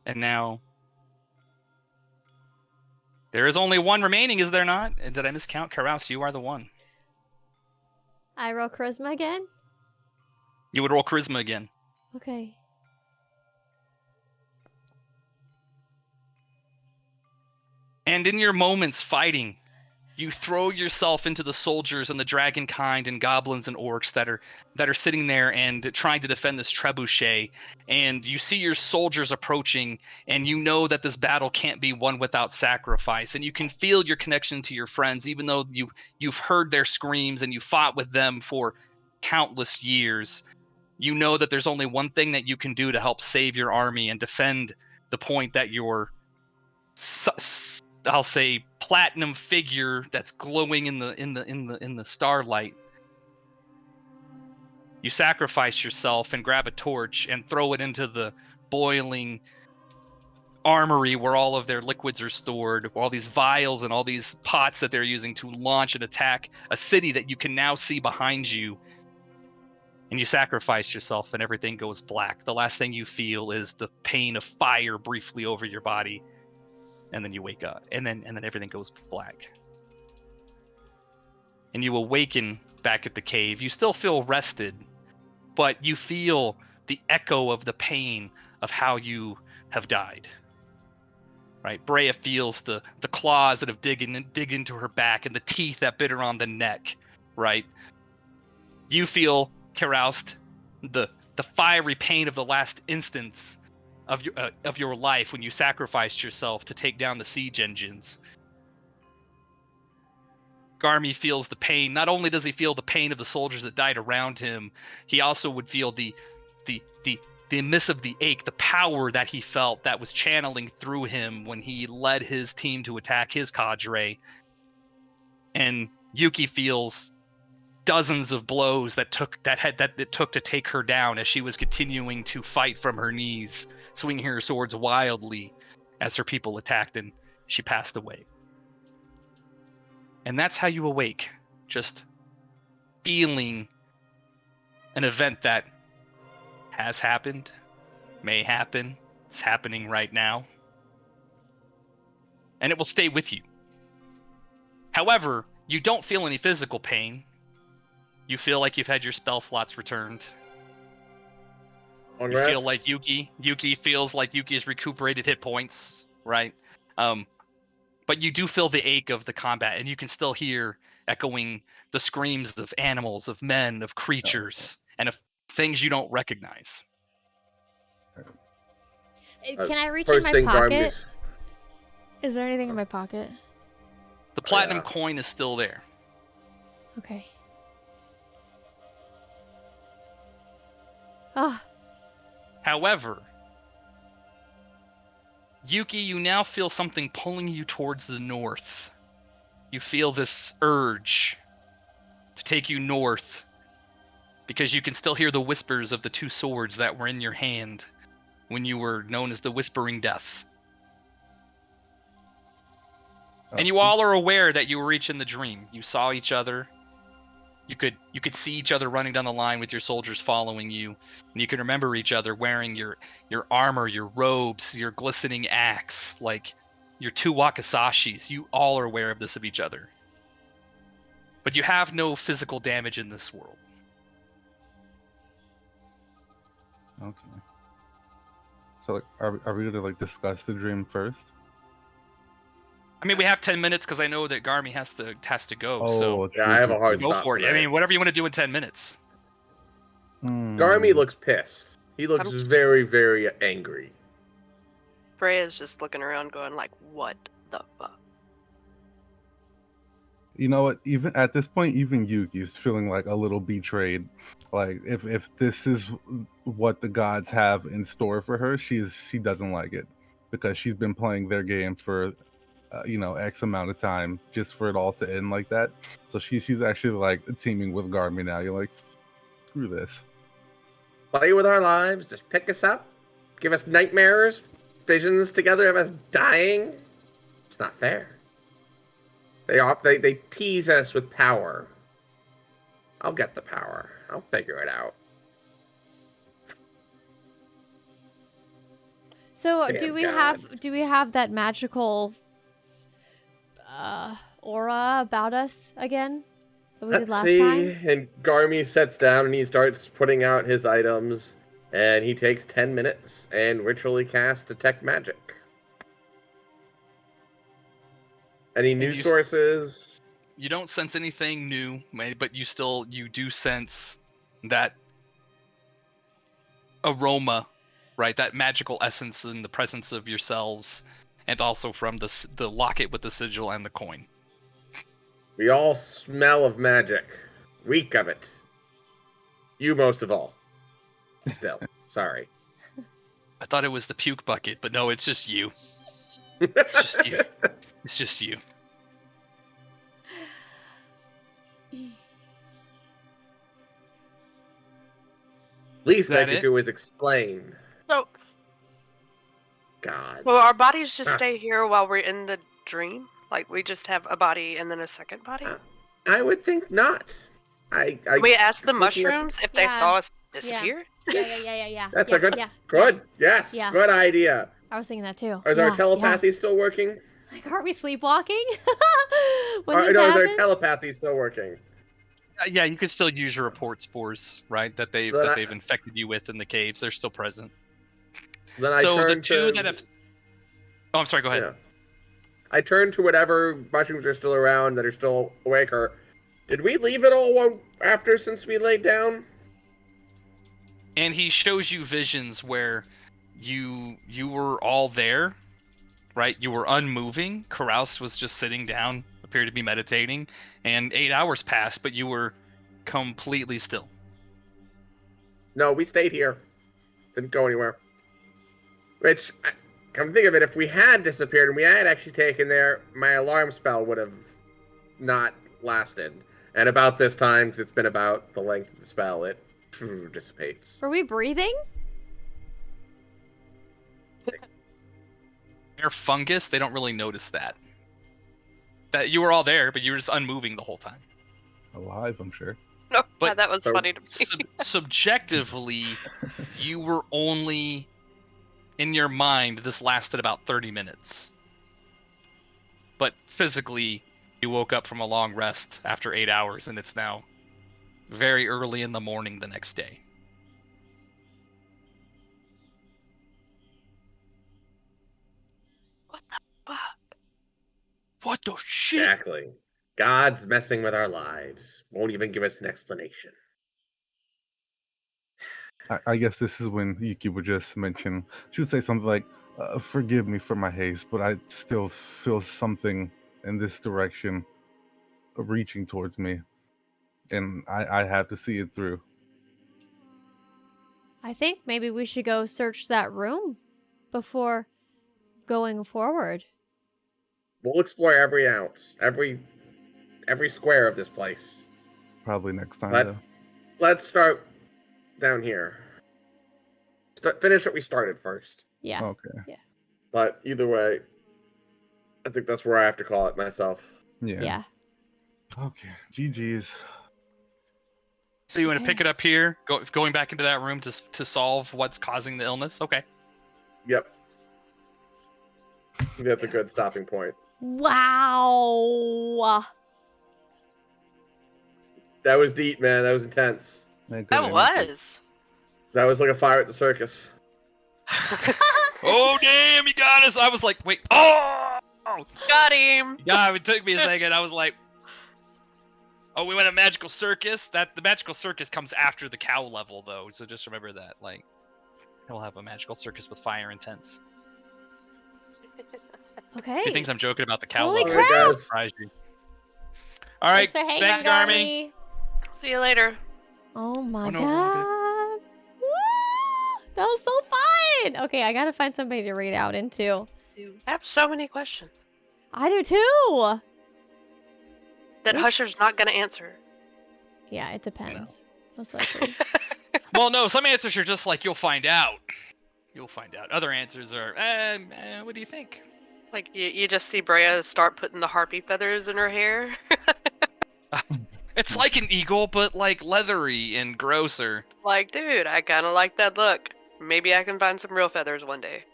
S6: And now there is only one remaining, is there not? Did I miscount? Karoust, you are the one.
S3: I roll charisma again?
S6: You would roll charisma again.
S3: Okay.
S6: And in your moments fighting, you throw yourself into the soldiers and the dragonkind and goblins and orcs that are sitting there and trying to defend this trebuchet. And you see your soldiers approaching, and you know that this battle can't be won without sacrifice. And you can feel your connection to your friends, even though you've heard their screams and you fought with them for countless years. You know that there's only one thing that you can do to help save your army and defend the point that your, I'll say, platinum figure that's glowing in the starlight. You sacrifice yourself and grab a torch and throw it into the boiling armory where all of their liquids are stored, all these vials and all these pots that they're using to launch and attack a city that you can now see behind you. And you sacrifice yourself and everything goes black. The last thing you feel is the pain of fire briefly over your body. And then you wake up, and then everything goes black. And you awaken back at the cave. You still feel rested, but you feel the echo of the pain of how you have died. Right? Brea feels the claws that have dig into her back and the teeth that bit her on the neck. Right? You feel, Karoust, the fiery pain of the last instance of your life when you sacrificed yourself to take down the siege engines. Garmy feels the pain. Not only does he feel the pain of the soldiers that died around him, he also would feel the miss of the ache, the power that he felt that was channeling through him when he led his team to attack his cadre. And Yuki feels dozens of blows that it took to take her down as she was continuing to fight from her knees, swinging her swords wildly as her people attacked, and she passed away. And that's how you awake, just feeling an event that has happened, may happen, is happening right now, and it will stay with you. However, you don't feel any physical pain. You feel like you've had your spell slots returned. You feel like Yuki feels like Yuki's recuperated hit points, right? But you do feel the ache of the combat, and you can still hear echoing the screams of animals, of men, of creatures, and of things you don't recognize.
S3: Can I reach in my pocket? Is there anything in my pocket?
S6: The platinum coin is still there.
S3: Okay. Ah.
S6: However, Yuki, you now feel something pulling you towards the north. You feel this urge to take you north because you can still hear the whispers of the two swords that were in your hand when you were known as the Whispering Death. And you all are aware that you were each in the dream. You saw each other. You could see each other running down the line with your soldiers following you, and you can remember each other wearing your armor, your robes, your glistening axe, like your two wakasashis. You all are aware of this of each other. But you have no physical damage in this world.
S5: Okay. So, like, are we gonna discuss the dream first?
S6: I mean, we have 10 minutes because I know that Garmy has to go.
S5: Oh,
S6: so
S7: yeah, I have a hard
S6: go
S7: stop
S6: for it. I mean, whatever you want to do in 10 minutes.
S7: Garmy looks pissed. He looks very, very angry.
S4: Freya's just looking around going like, what the fuck?
S5: You know what? Even at this point, even Yuki's feeling like a little betrayed. Like if this is what the gods have in store for her, she doesn't like it because she's been playing their game for X amount of time just for it all to end like that. So she's actually like teaming with Garmy now. You're like, screw this.
S7: Play with our lives, just pick us up, give us nightmares, visions together of us dying. It's not fair. They tease us with power. I'll get the power. I'll figure it out.
S3: So
S7: Damn
S3: do we
S7: gods.
S3: have that magical aura about us again that we did last time?
S7: And Garmy sits down and he starts putting out his items, and he takes 10 minutes and ritually casts Detect Magic. Any new sources?
S6: You don't sense anything new, but you do sense that aroma, right? That magical essence in the presence of yourselves, and also from the locket with the sigil and the coin.
S7: We all smell of magic. Reek of it. You most of all. Still, sorry.
S6: I thought it was the puke bucket, but no, it's just you. It's just you. It's just you.
S7: Least I could do is explain.
S4: So,
S7: God.
S4: well, our bodies just stay here while we're in the dream? Like, we just have a body and then a second body?
S7: I would think not.
S4: We asked the mushrooms if they saw us disappear?
S3: Yeah.
S7: That's a good, yes,
S3: Yeah.
S7: good idea.
S3: I was thinking that too.
S7: Is our telepathy still working?
S3: Like, are we sleepwalking?
S7: Is our telepathy still working?
S6: Yeah, you can still use your report spores, right? That they've infected you with in the caves. They're still present.
S7: Then I
S6: so
S7: turn
S6: the two
S7: to...
S6: that have. Oh, I'm sorry. Go ahead.
S7: Yeah. I turn to whatever mushrooms are still around that are still awake. Or did we leave it all after since we laid down?
S6: And he shows you visions where you were all there, right? You were unmoving. Carouse was just sitting down appeared to be meditating, and 8 hours passed, but you were completely still.
S7: No, we stayed here. Didn't go anywhere. Which, come to think of it, if we had disappeared and we had actually taken there, my alarm spell would have not lasted. And about this time, 'cause it's been about the length of the spell, it dissipates.
S3: Were we breathing?
S6: They're fungus, they don't really notice that. That you were all there, but you were just unmoving the whole time.
S5: Alive, I'm sure.
S4: No,
S6: But-
S4: yeah, that was
S7: So-
S4: funny to me.
S6: Subjectively, you were only in your mind. This lasted about 30 minutes, but physically, you woke up from a long rest after 8 hours, and it's now very early in the morning the next day.
S4: Fuck.
S6: What the shit?
S7: Exactly. God's messing with our lives. Won't even give us an explanation.
S5: I guess this is when Yuki would just mention, she would say something like, forgive me for my haste, but I still feel something in this direction reaching towards me. And I have to see it through.
S3: I think maybe we should go search that room before going forward.
S7: We'll explore every ounce, every square of this place.
S5: Probably next time,
S7: But-
S5: though.
S7: Let's start down here. Finish what we started first.
S3: Yeah.
S5: Okay.
S7: But either way, I think that's where I have to call it myself.
S5: Yeah.
S3: Yeah.
S5: Okay. GG's.
S6: So you want to pick it up here, going back into that room to solve what's causing the illness? Okay.
S7: Yep. I think that's a good stopping point.
S3: Wow.
S7: That was deep, man. That was intense.
S5: Good
S4: That
S5: energy.
S4: was.
S7: That was like a fire at the circus.
S6: Oh damn, he got us! I was like, wait, oh!
S4: Got him.
S6: Yeah, it took me a second. I was like, oh, we went to magical circus. The magical circus comes after the cow level, though. So just remember that. Like, we'll have a magical circus with fire and tents.
S3: Okay.
S6: She thinks I'm joking about the cow
S3: Holy
S6: level.
S3: crap!
S6: It surprised you. All right,
S3: Thanks for hanging,
S6: thanks, Garmy.
S3: Garmy.
S4: See you later.
S3: Oh my
S6: Oh, no,
S3: god. Woo! That was so fun. Okay, I gotta find somebody to read out into.
S4: I have so many questions
S3: I do too.
S4: that
S3: Oops.
S4: Husher's not gonna answer.
S3: Yeah, it depends. Most likely.
S6: Well, no, some answers are just like, you'll find out. You'll find out. Other answers are, what do you think?
S4: Like you just see Brea start putting the harpy feathers in her hair.
S6: It's like an eagle, but like leathery and grosser.
S4: Like, dude, I kind of like that look. Maybe I can find some real feathers one day.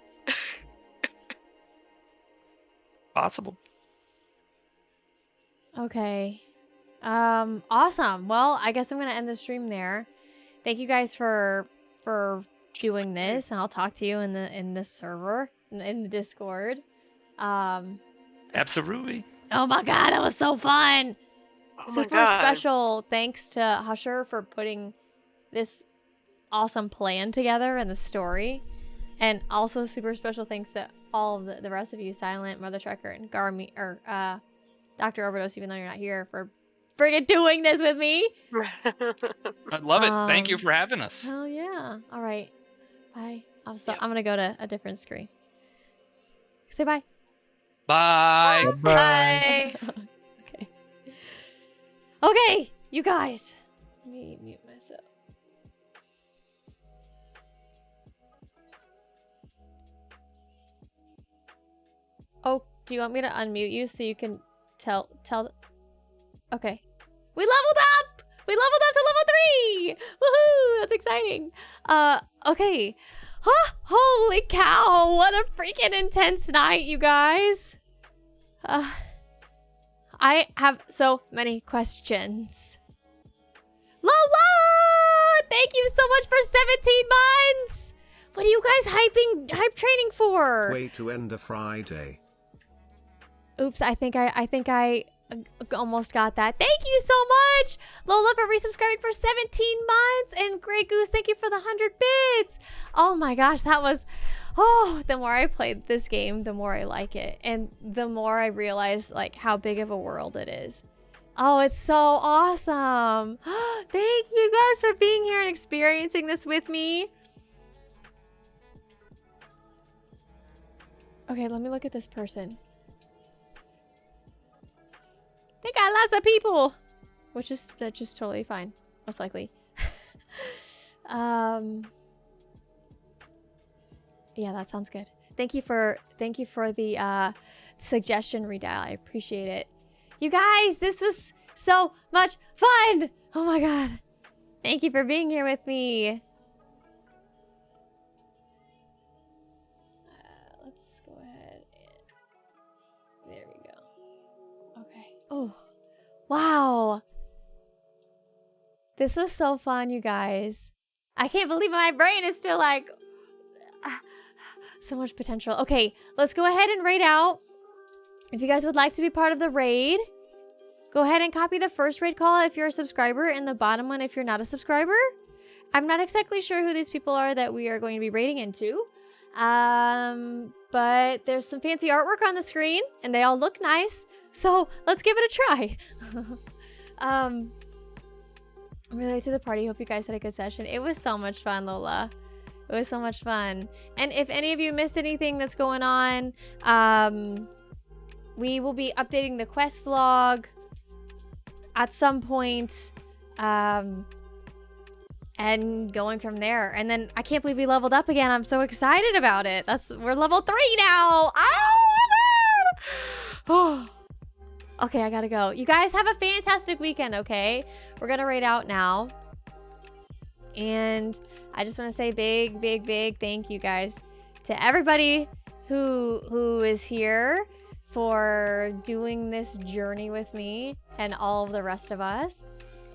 S6: Possible.
S3: Okay. Awesome. Well, I guess I'm gonna end the stream there. Thank you guys for doing this, and I'll talk to you in the server in the Discord.
S6: Absolutely.
S3: Oh my god, that was so fun.
S4: Oh
S3: Super
S4: my god.
S3: special thanks to Husher for putting this awesome plan together and the story. And also super special thanks to all of the rest of you, Silent, Mother Trekker, and Garmy, or Dr. Overdose, even though you're not here, for friggin' doing this with me.
S6: I love it. Thank you
S3: Um,
S6: for having us.
S3: Hell yeah. All right. Bye. I'm
S6: Yeah.
S3: gonna go to a different screen. Say bye.
S6: Bye.
S4: Bye.
S3: Okay. Okay, you guys. Let me mute myself. Oh, do you want me to unmute you so you can tell? Okay. We leveled up! We leveled up to level 3! Woohoo! That's exciting. Okay. Huh? Holy cow! What a freaking intense night, you guys. I have so many questions. Lola! Thank you so much for 17 months! What are you guys hype training for?
S8: Way to end a Friday.
S3: Oops, I think I almost got that. Thank you so much, Lola, for resubscribing for 17 months, and Grey Goose, thank you for the 100 bits. Oh my gosh, that was. Oh, the more I played this game, the more I like it, and the more I realize like how big of a world it is. Oh, it's so awesome. Thank you guys for being here and experiencing this with me. Okay, let me look at this person. They got lots of people, that's just totally fine, most likely. Yeah, that sounds good. Thank you for the suggestion, Redial. I appreciate it. You guys, this was so much fun. Oh my god. Thank you for being here with me. Let's go ahead and there we go. Okay. Oh, wow. This was so fun, you guys. I can't believe my brain is still like so much potential. Okay, let's go ahead and raid out. If you guys would like to be part of the raid, go ahead and copy the first raid call if you're a subscriber and the bottom one if you're not a subscriber. I'm not exactly sure who these people are that we are going to be raiding into. But there's some fancy artwork on the screen and they all look nice. So let's give it a try. I'm really late to the party. Hope you guys had a good session. It was so much fun, Lola. It was so much fun. And if any of you missed anything that's going on, we will be updating the quest log at some point, and going from there. And then I can't believe we leveled up again. I'm so excited about it. We're level 3 now. Oh my god. Oh. Okay, I gotta go. You guys have a fantastic weekend, okay? We're gonna raid out now. And I just want to say big thank you guys to everybody who is here for doing this journey with me and all of the rest of us.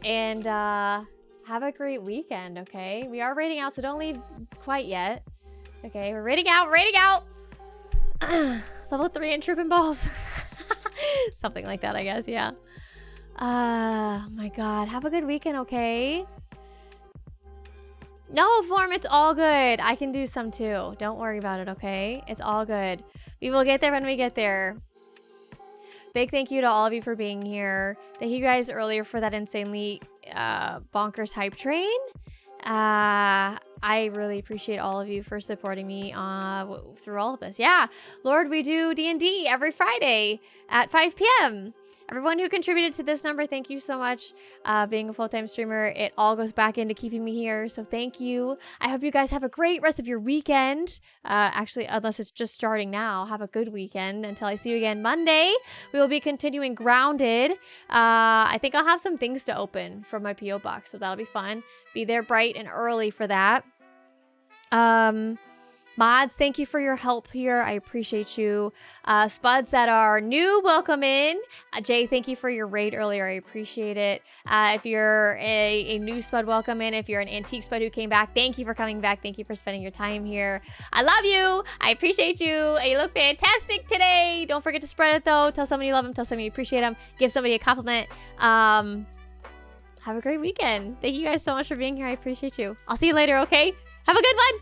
S3: And have a great weekend, okay? We are raiding out, so don't leave quite yet. Okay, we're raiding out. Level 3 and tripping balls. Something like that, I guess, yeah. Oh my god, have a good weekend, okay? No, Form, it's all good. I can do some too. Don't worry about it, okay? It's all good. We will get there when we get there. Big thank you to all of you for being here. Thank you guys earlier for that insanely bonkers hype train. I really appreciate all of you for supporting me through all of this. Yeah, Lord, we do D&D every Friday at 5 p.m. Everyone who contributed to this number, thank you so much. Being a full-time streamer, it all goes back into keeping me here, so thank you. I hope you guys have a great rest of your weekend. Actually, unless it's just starting now, have a good weekend. Until I see you again Monday, we will be continuing Grounded. I think I'll have some things to open from my P.O. box, so that'll be fun. Be there bright and early for that. Mods, thank you for your help here. I appreciate you. Spuds that are new, welcome in. Jay, thank you for your raid earlier. I appreciate it. If you're a new Spud, welcome in. If you're an antique Spud who came back, thank you for coming back. Thank you for spending your time here. I love you. I appreciate you. And you look fantastic today. Don't forget to spread it though. Tell somebody you love them. Tell somebody you appreciate them. Give somebody a compliment. Have a great weekend. Thank you guys so much for being here. I appreciate you. I'll see you later, okay? Have a good one.